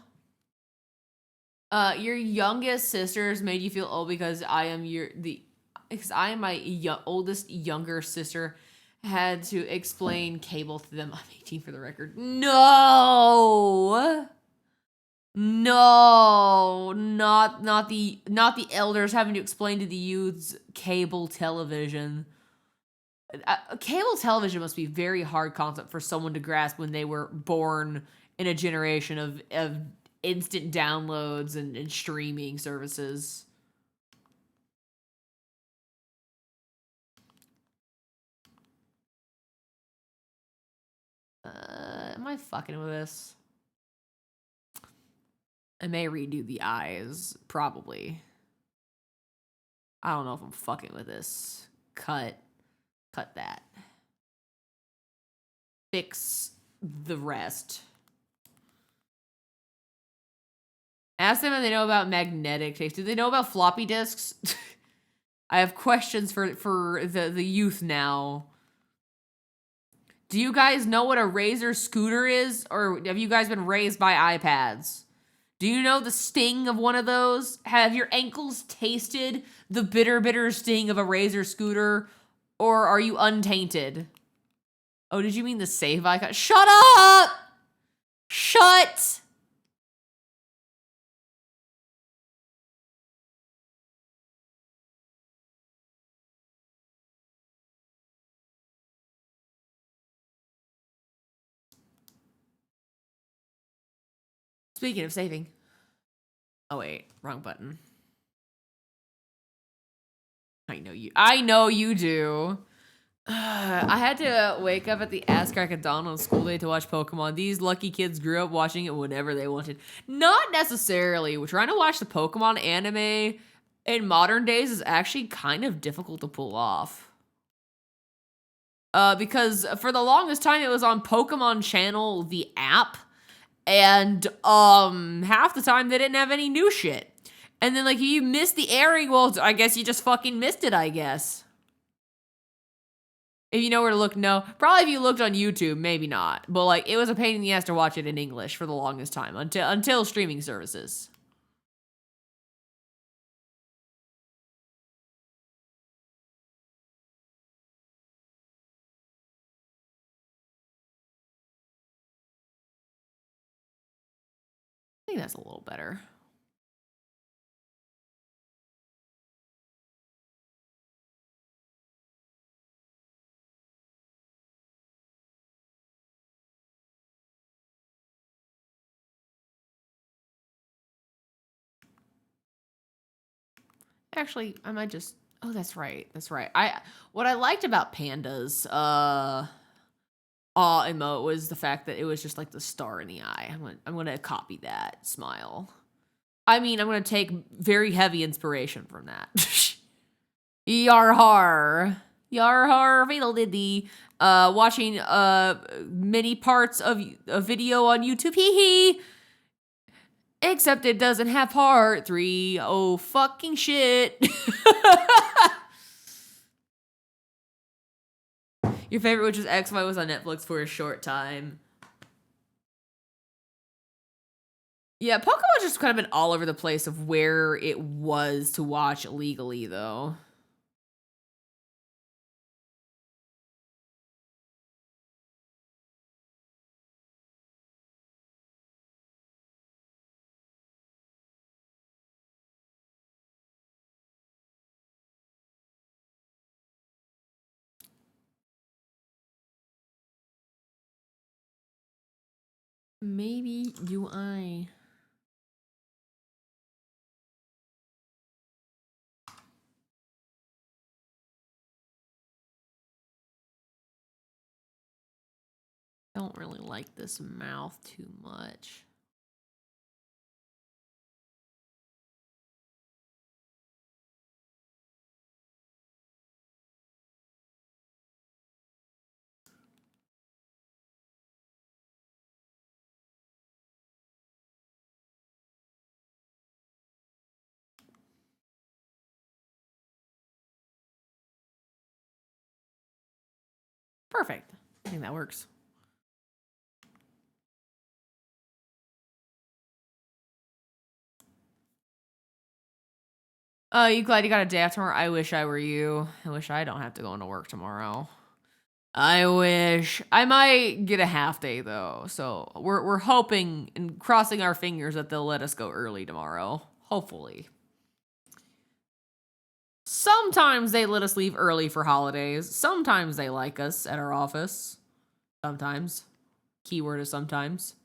Your youngest sisters made you feel old because I am my oldest younger sister had to explain cable to them. I'm 18 for the record. No, not the elders having to explain to the youths cable television. Cable television must be a very hard concept for someone to grasp when they were born in a generation of instant downloads and streaming services. Am I fucking with this? I may redo the eyes, probably. I don't know if I'm fucking with this. Cut that. Fix the rest. Ask them if they know about magnetic tapes. Do they know about floppy disks? I have questions for the youth now. Do you guys know what a Razor scooter is? Or have you guys been raised by iPads? Do you know the sting of one of those? Have your ankles tasted the bitter sting of a Razor scooter? Or are you untainted? Oh, did you mean the save icon? Shut up! Shut! Speaking of saving. Oh wait, wrong button. I know you do. I had to wake up at the ass crack of dawn on school day to watch Pokemon. These lucky kids grew up watching it whenever they wanted. Not necessarily. We're trying to watch the Pokemon anime in modern days is actually kind of difficult to pull off. Because for the longest time it was on Pokemon Channel, the app, and half the time they didn't have any new shit. And then like you missed the airing, well, I guess you just fucking missed it, I guess. If you know where to look, no. Probably if you looked on YouTube, maybe not. But like it was a pain in the ass to watch it in English for the longest time until streaming services. I think that's a little better. Actually, I might just. Oh, that's right. That's right. What I liked about Panda's awe emote was the fact that it was just like the star in the eye. I'm gonna copy that smile. I mean, I'm gonna take very heavy inspiration from that. Yar har. Yar har fiddle-diddy. Watching many parts of a video on YouTube. Hee hee. Except it doesn't have part 3. Oh, fucking shit. Your favorite, which was X-Y, was on Netflix for a short time. Yeah, Pokemon's just kind of been all over the place of where it was to watch legally, though. Maybe UI. Don't really like this mouth too much. Perfect. I think that works. You glad you got a day off tomorrow? I wish I were you. I wish I don't have to go into work tomorrow. I wish. I might get a half day though. So we're hoping and crossing our fingers that they'll let us go early tomorrow. Hopefully. Sometimes they let us leave early for holidays. Sometimes they like us at our office. Sometimes. Keyword is sometimes.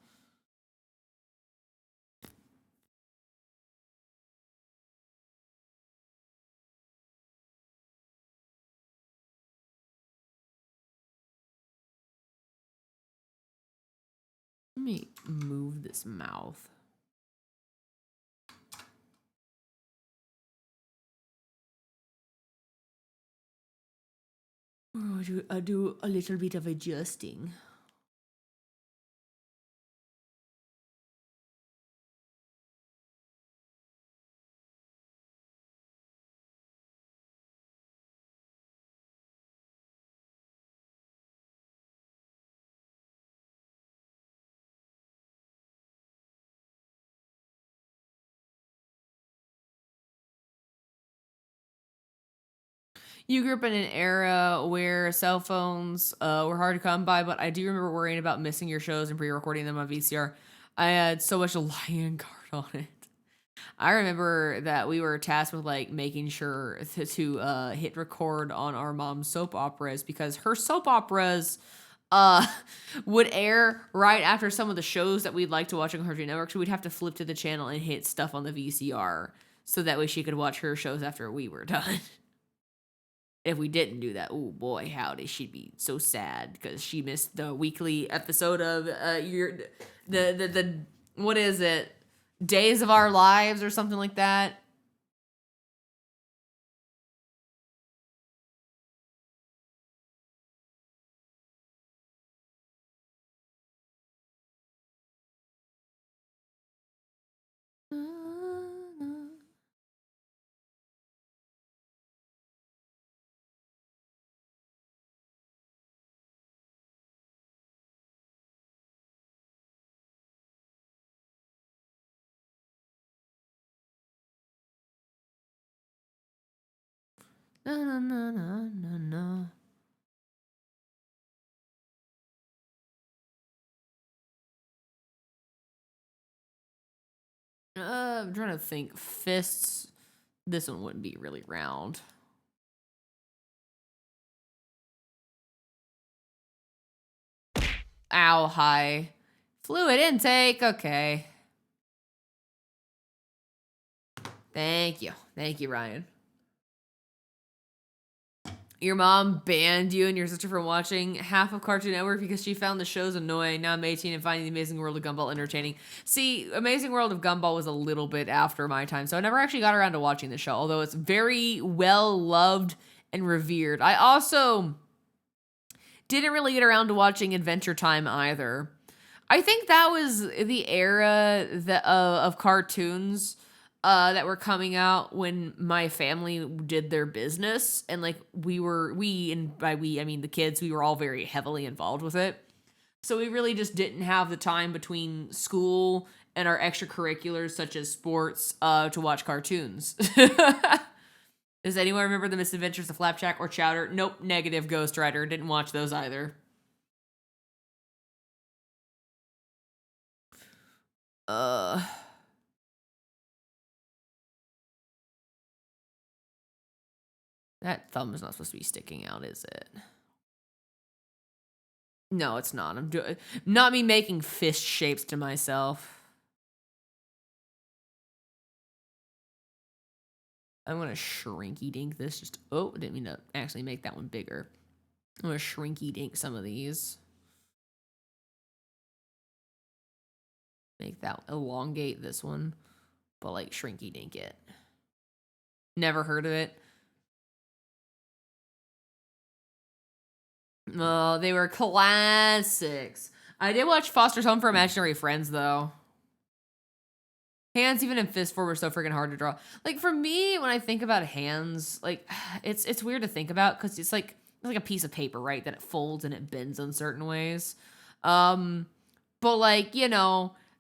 Let me move this mouth. I do a little bit of adjusting. You grew up in an era where cell phones were hard to come by, but I do remember worrying about missing your shows and pre-recording them on VCR. I had so much lion guard on it. I remember that we were tasked with like making sure to hit record on our mom's soap operas because her soap operas uh, would air right after some of the shows that we'd like to watch on Cartoon Network. So we'd have to flip to the channel and hit stuff on the VCR so that way she could watch her shows after we were done. If we didn't do that, oh boy, howdy, she'd be so sad because she missed the weekly episode of the what is it, Days of Our Lives or something like that. Na, na, na, na, na, na. I'm trying to think. Fists. This one wouldn't be really round. Ow, hi. Fluid intake. Okay. Thank you. Thank you, Ryan. Your mom banned you and your sister from watching half of Cartoon Network because she found the shows annoying. Now I'm 18 and finding The Amazing World of Gumball entertaining. See, Amazing World of Gumball was a little bit after my time, so I never actually got around to watching the show, although it's very well loved and revered. I also didn't really get around to watching Adventure Time either. I think that was the era of cartoons that were coming out when my family did their business, and like and by we I mean the kids, we were all very heavily involved with it. So we really just didn't have the time between school and our extracurriculars such as sports to watch cartoons. Does anyone remember the Misadventures of Flapjack or Chowder? Nope, negative. Ghost Rider. Didn't watch those either. Uh That thumb is not supposed to be sticking out, is it? No, it's not. I'm doing not me making fist shapes to myself. I'm gonna shrinky dink this. Just didn't mean to actually make that one bigger. I'm gonna shrinky dink some of these. Make that elongate this one, but like shrinky dink it. Never heard of it. Oh, they were classics. I did watch Foster's Home for Imaginary Friends though. Hands, even in fist form, are so freaking hard to draw. Like for me, when I think about hands, like it's weird to think about because it's like a piece of paper, right? That it folds and it bends in certain ways. But like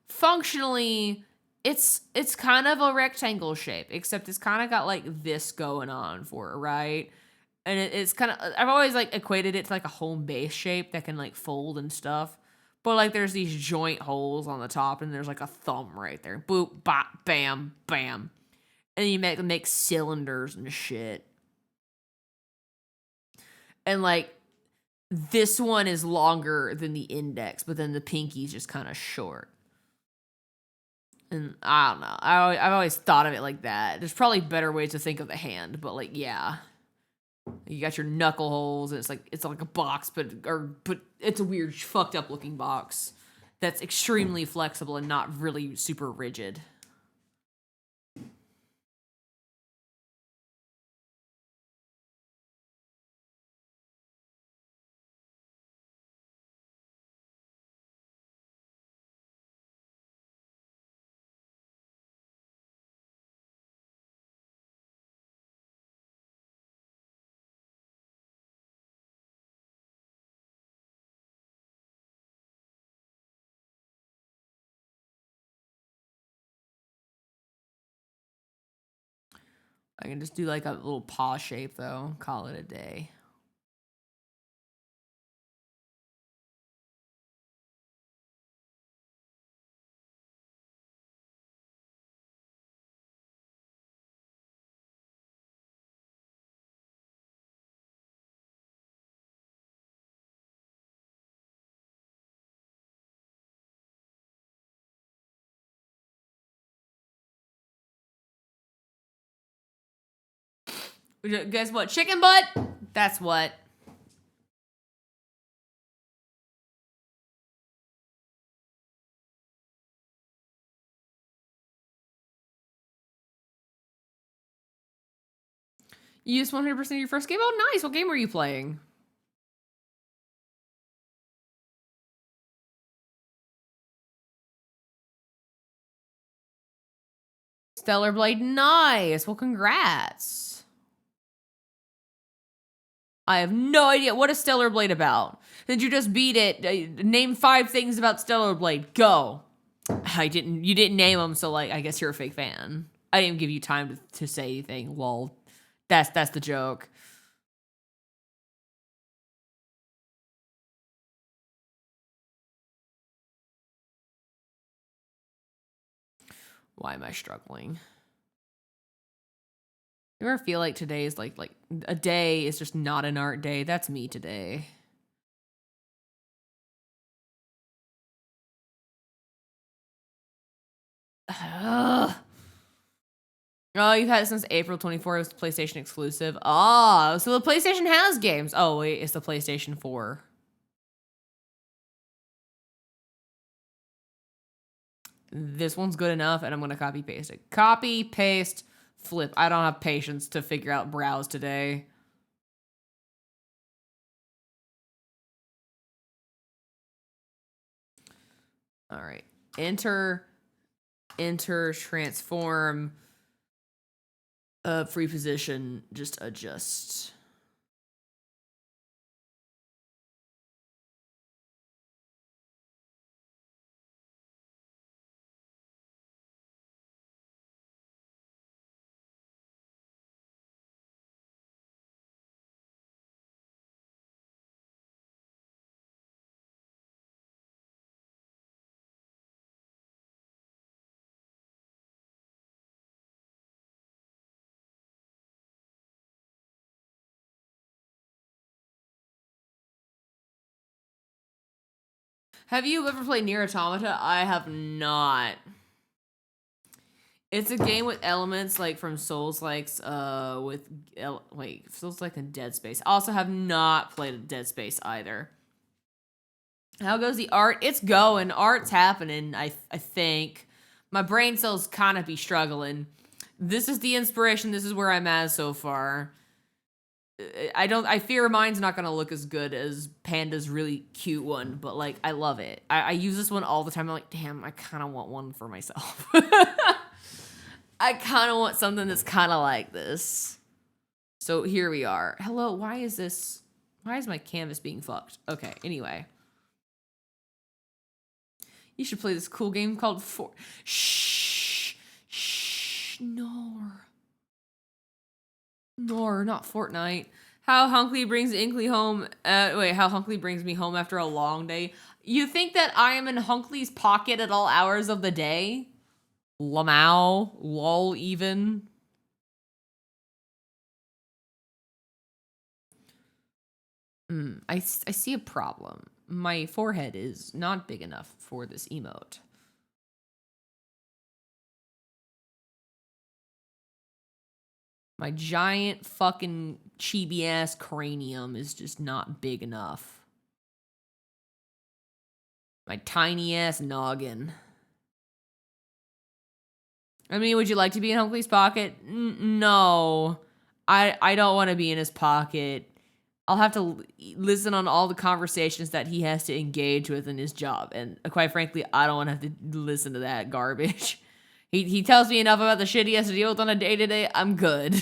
functionally, it's kind of a rectangle shape, except it's kind of got like this going on for it, right? And it's kind of I've always like equated it to like a home base shape that can like fold and stuff. But like there's these joint holes on the top and there's like a thumb right there. Boop, bop, bam, bam. And you make cylinders and shit. And like this one is longer than the index, but then the pinky's just kind of short. And I don't know. I've always thought of it like that. There's probably better ways to think of the hand, but like yeah. You got your knuckle holes, and it's like a box, but it's a weird, fucked up looking box that's extremely flexible and not really super rigid. I can just do like a little paw shape though, call it a day. Guess what? Chicken butt? That's what. You used 100% of your first game? Oh, nice. What game were you playing? Stellar Blade. Nice. Well, congrats. I have no idea. What is Stellar Blade about? Did you just beat it? Name 5 things about Stellar Blade. Go. You didn't name them, so like I guess you're a fake fan. I didn't give you time to say anything. Lol. That's the joke. Why am I struggling? You ever feel like today is like a day is just not an art day? That's me today. Ugh. Oh, you've had it since April 24th. It was PlayStation exclusive. Oh, so the PlayStation has games. Oh, wait, it's the PlayStation 4. This one's good enough, and I'm going to copy paste it. Copy, paste, flip. I don't have patience to figure out browse today. All right. Enter, transform, free position, just adjust. Have you ever played Nier Automata? I have not. It's a game with elements like from Souls-likes, Souls-like and Dead Space. I also have not played Dead Space either. How goes the art? It's going. Art's happening, I think. My brain cells kind of be struggling. This is the inspiration. This is where I'm at so far. I fear mine's not gonna look as good as Panda's really cute one, but like I love it. I use this one all the time. I'm like, damn, I kind of want one for myself. I kind of want something that's kind of like this. So here we are. Hello, why is my canvas being fucked? Okay, anyway. You should play this cool game called Shh, Nor, not Fortnite. How Hunkley brings Inkley home. How Hunkley brings me home after a long day. You think that I am in Hunkley's pocket at all hours of the day? Lamau, lol, even. I see a problem. My forehead is not big enough for this emote. My giant fucking chibi ass cranium is just not big enough. My tiny ass noggin. I mean, would you like to be in Hunkley's pocket? No. I don't want to be in his pocket. I'll have to listen on all the conversations that he has to engage with in his job. And quite frankly, I don't want to have to listen to that garbage. He tells me enough about the shit he has to deal with on a day-to-day. I'm good.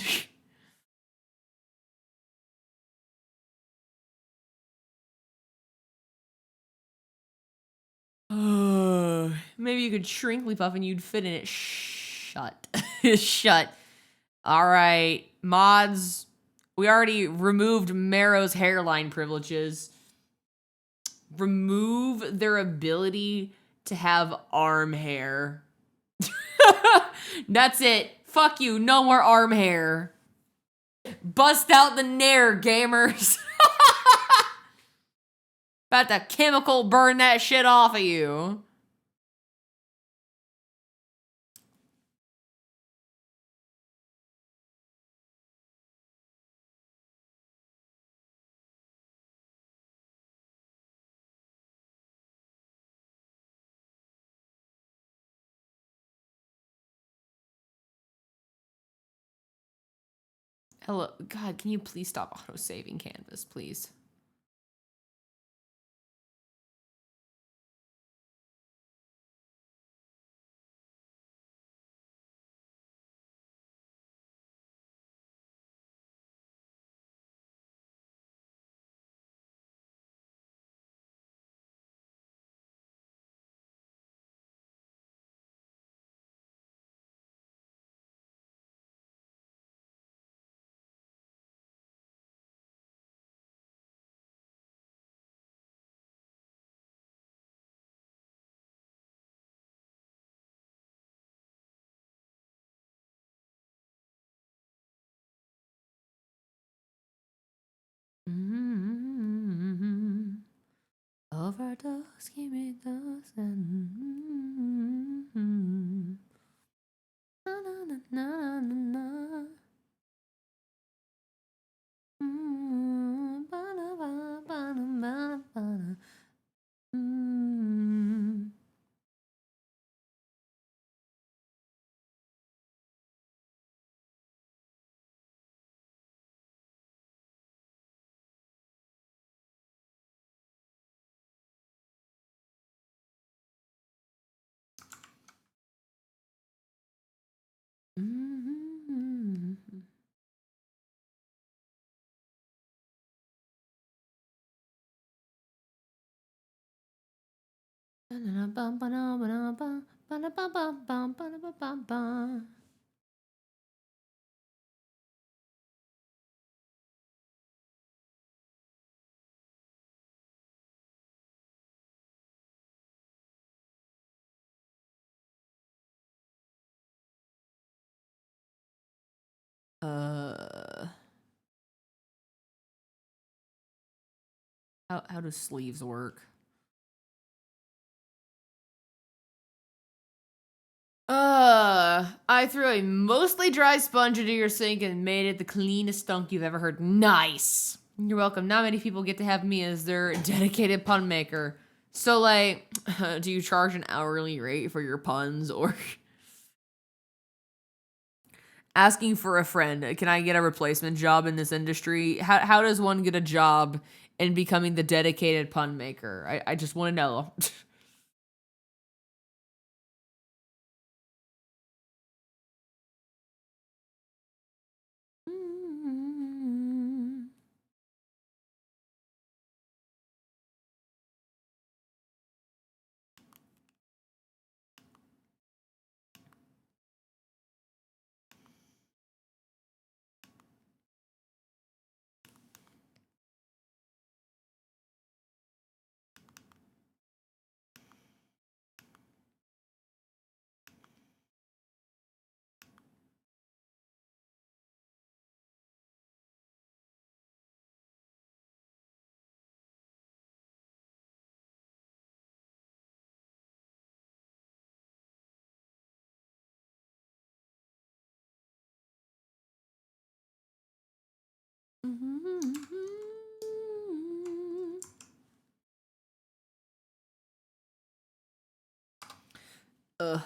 Maybe you could Shrinklypuff and you'd fit in it. Shut. Shut. All right. Mods. We already removed Marrow's hairline privileges. Remove their ability to have arm hair. That's it. Fuck you. No more arm hair. Bust out the nair, gamers. About to chemical burn that shit off of you. Hello. God, can you please stop auto-saving Canvas, please? Mm-hmm. Overdose, give me those. Mm-hmm. Na, na, na, na, na, na. Mm, ba-da, ba, ba-da, ba, ba-da. Mm. Mm-hmm. Uh, how do sleeves work? I threw a mostly dry sponge into your sink and made it the cleanest stunk you've ever heard. Nice. You're welcome. Not many people get to have me as their dedicated pun maker. So, like, do you charge an hourly rate for your puns or asking for a friend? Can I get a replacement job in this industry? How does one get a job in becoming the dedicated pun maker? I just want to know.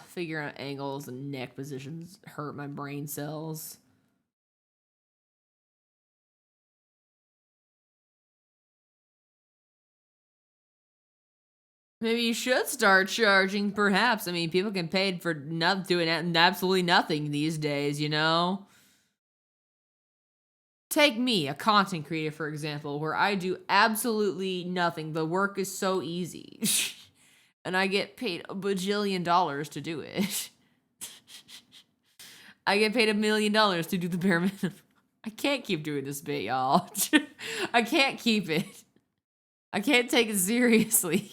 Figuring out angles and neck positions hurt my brain cells. Maybe you should start charging, perhaps. I mean, people get paid for not doing absolutely nothing these days, you know? Take me, a content creator, for example, where I do absolutely nothing. The work is so easy. And I get paid a bajillion dollars to do it. I get paid $1 million to do the bare minimum. I can't keep doing this bit, y'all. I can't keep it. I can't take it seriously.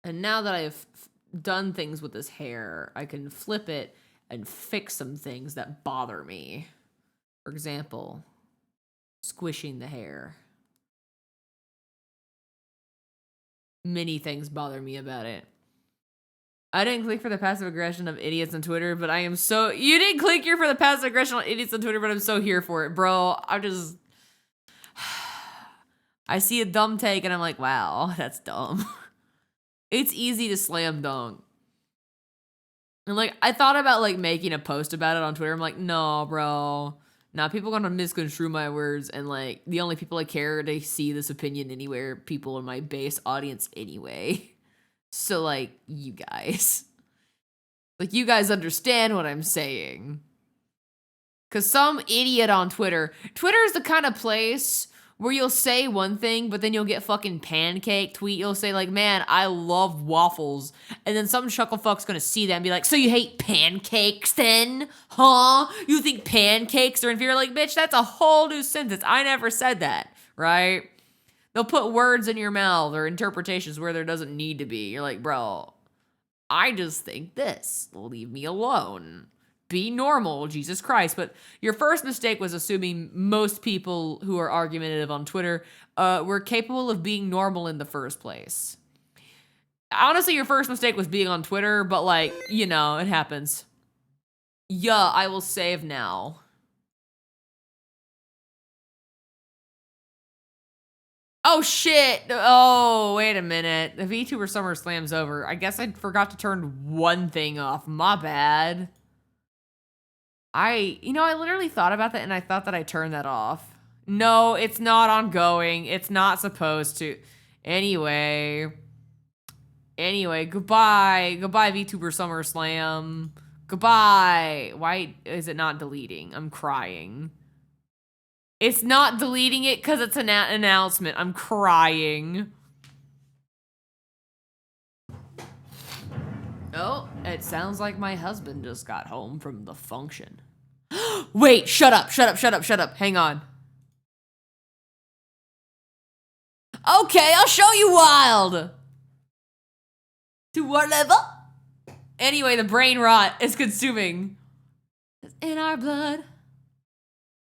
And now that I've done things with this hair, I can flip it and fix some things that bother me. For example, squishing the hair. Many things bother me about it. I didn't click for the passive aggression of idiots on Twitter, but I am so... You didn't click here for the passive aggression on idiots on Twitter, but I'm so here for it, bro. I'm just... I see a dumb take and I'm like, wow, that's dumb. It's easy to slam dunk. And like, I thought about like making a post about it on Twitter. I'm like, no, bro. Nah, people gonna misconstrue my words. And like, the only people I care to see this opinion anywhere, people in my base audience anyway. So like, you guys. Like, you guys understand what I'm saying. Because some idiot on Twitter is the kind of place where you'll say one thing, but then you'll get fucking pancake tweet. You'll say like, man, I love waffles. And then some chucklefuck's gonna see that and be like, so you hate pancakes then? Huh? You think pancakes are inferior? Like, bitch, that's a whole new sentence. I never said that, right? They'll put words in your mouth or interpretations where there doesn't need to be. You're like, bro, I just think this. Leave me alone. Be normal, Jesus Christ. But your first mistake was assuming most people who are argumentative on Twitter were capable of being normal in the first place. Honestly, your first mistake was being on Twitter, but like, you know, it happens. Yeah, I will save now. Oh, shit. Oh, wait a minute. The VTuber Summer Slam's over. I guess I forgot to turn one thing off. My bad. I literally thought about that and I thought that I turned that off. No, it's not ongoing. It's not supposed to. Anyway, goodbye. Goodbye, VTuber Summer Slam. Goodbye. Why is it not deleting? I'm crying. It's not deleting it because it's an announcement. I'm crying. Oh, it sounds like my husband just got home from the function. Wait, shut up. Hang on. Okay, I'll show you wild. Do whatever. Anyway, the brain rot is consuming. It's in our blood.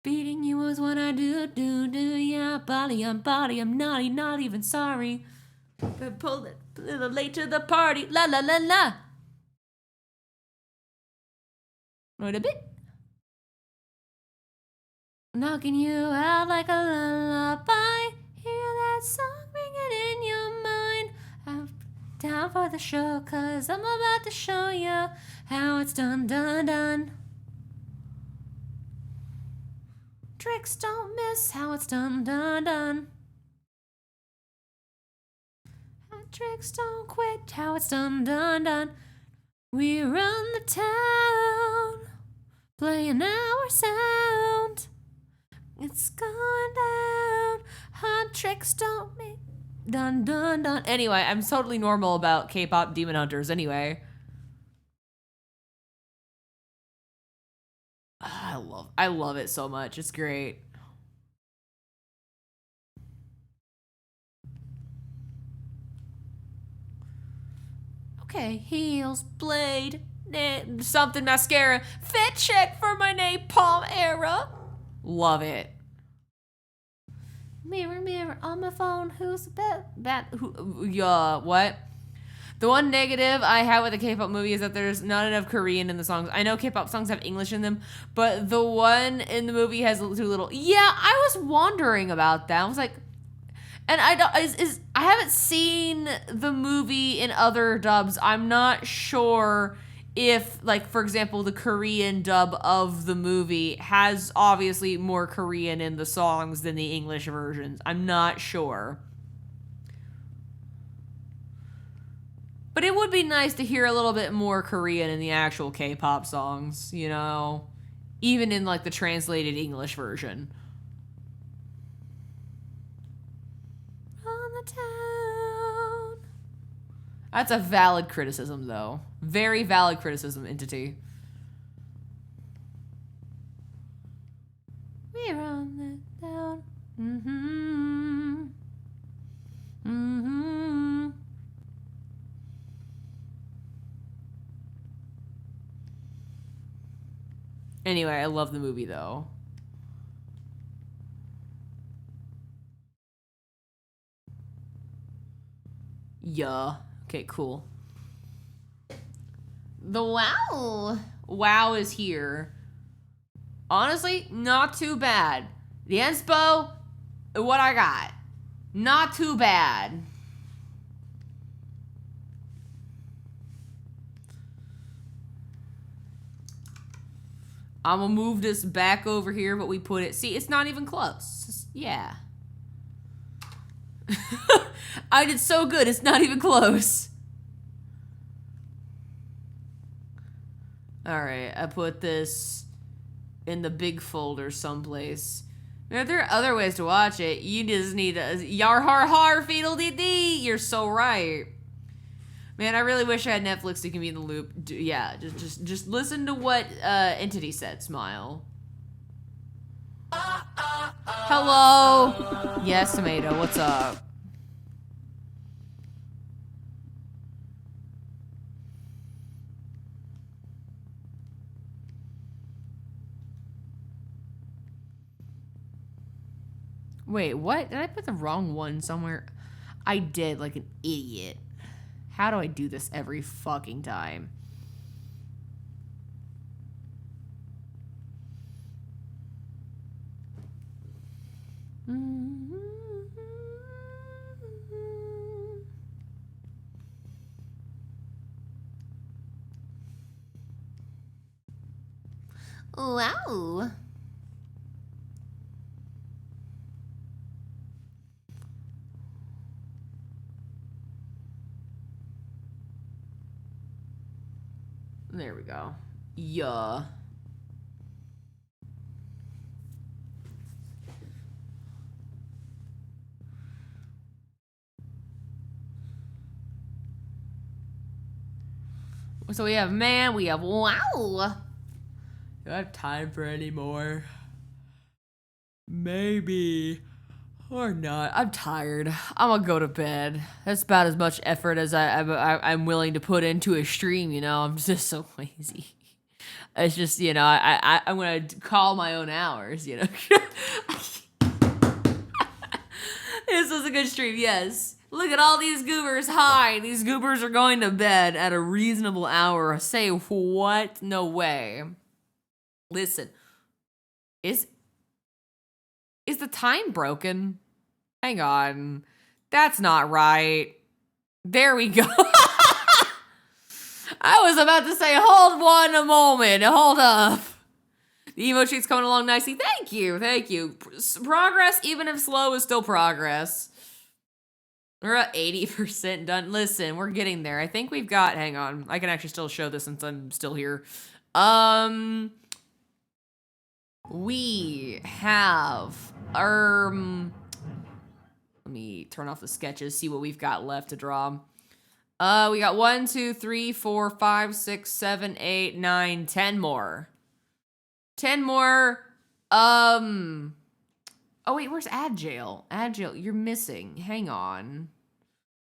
Beating you is what I do, yeah, body, I'm naughty, not even sorry. But pulled it a little late to the party, la la la la. Wait a bit. Knocking you out like a lullaby. Hear that song ringing in your mind. I'm down for the show, 'cause I'm about to show you how it's done. Tricks don't miss, how it's done. Tricks don't quit, how it's done. We run the town, playing our sound. It's going down, hot tricks don't make done. Anyway, I'm totally normal about K-pop Demon Hunters anyway. I love it so much. It's great. Okay, heels, blade, something mascara, fit check for my napalm era. Love it. Mirror on my phone, who's the what? The one negative I have with the K-pop movie is that there's not enough Korean in the songs. I know K-pop songs have English in them, but the one in the movie has too little. Yeah, I was wondering about that. I was like, and I haven't seen the movie in other dubs. I'm not sure if, like, for example, the Korean dub of the movie has obviously more Korean in the songs than the English versions. I'm not sure. But it would be nice to hear a little bit more Korean in the actual K-pop songs, you know? Even in, like, the translated English version. On the town. That's a valid criticism, though. Very valid criticism, Entity. We're on the town. Anyway, I love the movie, though. Yeah. Okay, cool. The wow. WoW is here. Honestly, not too bad. The inspo, what I got. Not too bad. I'm gonna move this back over here, but we put it. See, it's not even close. Yeah. I did so good, it's not even close. Alright, I put this in the big folder someplace. Now, there are other ways to watch it. You just need a yar har har feedle dee dee. You're so right. Man, I really wish I had Netflix to keep me in the loop. Yeah, just listen to what Entity said. Smile. Hello. Yes, Tomato. What's up? Wait, what? Did I put the wrong one somewhere? I did, like an idiot. How do I do this every fucking time? Wow. There we go. Yeah. So we have man, we have wow. Do I have time for any more? Maybe. Or not. I'm tired. I'm gonna go to bed. That's about as much effort as I'm willing to put into a stream, you know? I'm just so lazy. It's just, you know, I'm gonna call my own hours, you know? This was a good stream, yes. Look at all these goobers. Hi, these goobers are going to bed at a reasonable hour. Say what? No way. Listen, is the time broken? Hang on. That's not right. There we go. I was about to say, hold one a moment. Hold up. The emo sheet's coming along nicely. Thank you. Thank you. Progress, even if slow, is still progress. We're at 80% done. Listen, we're getting there. I think we've got, hang on. I can actually still show this since I'm still here. We have, let me turn off the sketches, see what we've got left to draw. We got 1, 2, 3, 4, 5, 6, 7, 8, 9, 10 more. 10 more. Oh wait, where's Agile? Agile, you're missing. Hang on.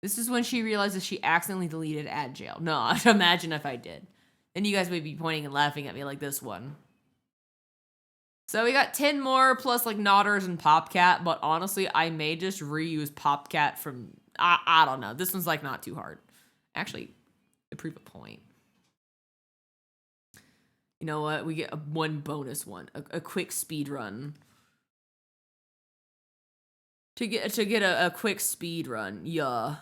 This is when she realizes she accidentally deleted Agile. No, imagine if I did. Then you guys would be pointing and laughing at me like this one. So we got 10 more plus like Nodders and Popcat, but honestly, I may just reuse Popcat from, I don't know. This one's like not too hard. Actually, to prove a point. You know what? We get one bonus one, a quick speed run. To get a quick speed run, yeah.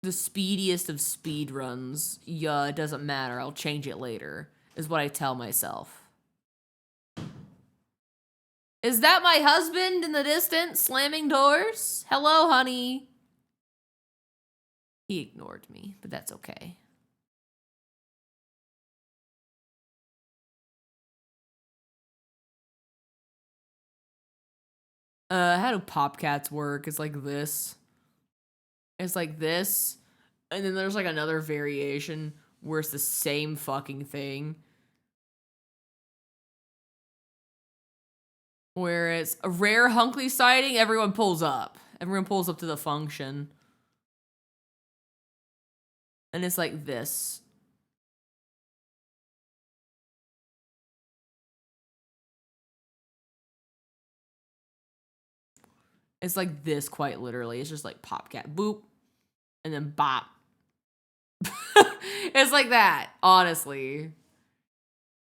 The speediest of speed runs, yeah, it doesn't matter. I'll change it later, is what I tell myself. Is that my husband in the distance slamming doors? Hello, honey. He ignored me, but that's okay. How do Popcats work? It's like this. It's like this. And then there's like another variation where it's the same fucking thing. Where it's a rare Hunkley sighting, everyone pulls up. Everyone pulls up to the function. And it's like this. It's like this, quite literally. It's just like Popcat, boop, and then bop. It's like that, honestly.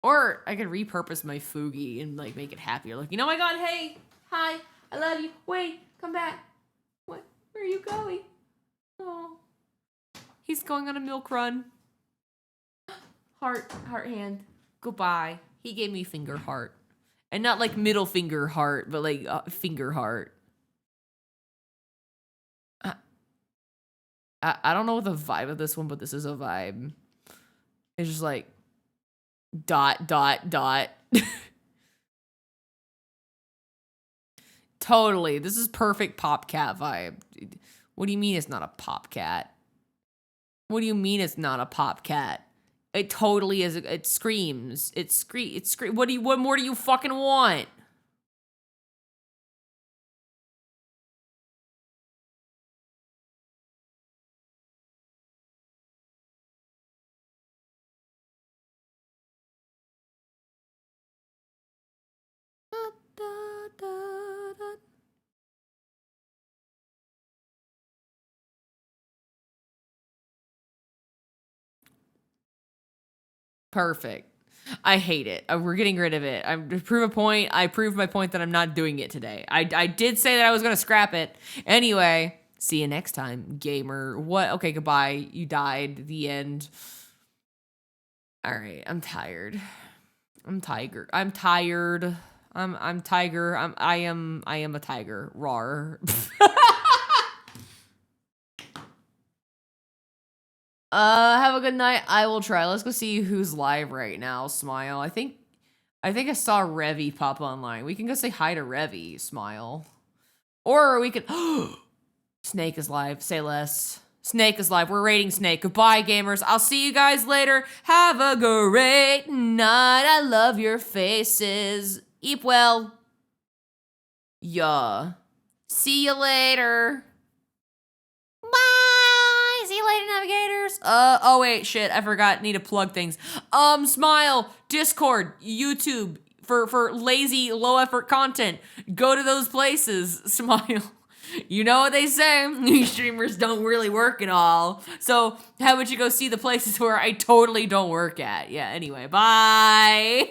Or I could repurpose my Fugi and like make it happier. Like, oh my god, hey, hi, I love you. Wait, come back. What? Where are you going? Oh, he's going on a milk run. Heart hand. Goodbye. He gave me finger heart. And not like middle finger heart, but like finger heart. I don't know what the vibe of this one, but this is a vibe. It's just like dot. Totally. This is perfect pop cat vibe. What do you mean it's not a pop cat? What do you mean it's not a pop cat? It totally is. It screams. It screams. What more do you fucking want? Perfect. I hate it. We're getting rid of it. To prove a point, I proved my point that I'm not doing it today. I did say that I was going to scrap it. Anyway, see you next time, gamer. What? Okay, goodbye. You died. The end. All right, I'm tired. I'm tiger. I'm tired. I'm tiger. I am a tiger. Rawr. Have a good night. I will try. Let's go see who's live right now. Smile. I think I saw Revy pop online. We can go say hi to Revy. Smile. Or we could Snake is live. Say less. Snake is live. We're rating Snake. Goodbye, gamers. I'll see you guys later. Have a great night. I love your faces. Eat well. Yeah. See you later. Bye. See you later, navigators. Oh wait, shit. I forgot. Need to plug things. Smile. Discord. YouTube. For lazy, low effort content. Go to those places. Smile. You know what they say, these streamers don't really work at all. So how about you go see the places where I totally don't work at? Yeah, anyway, bye.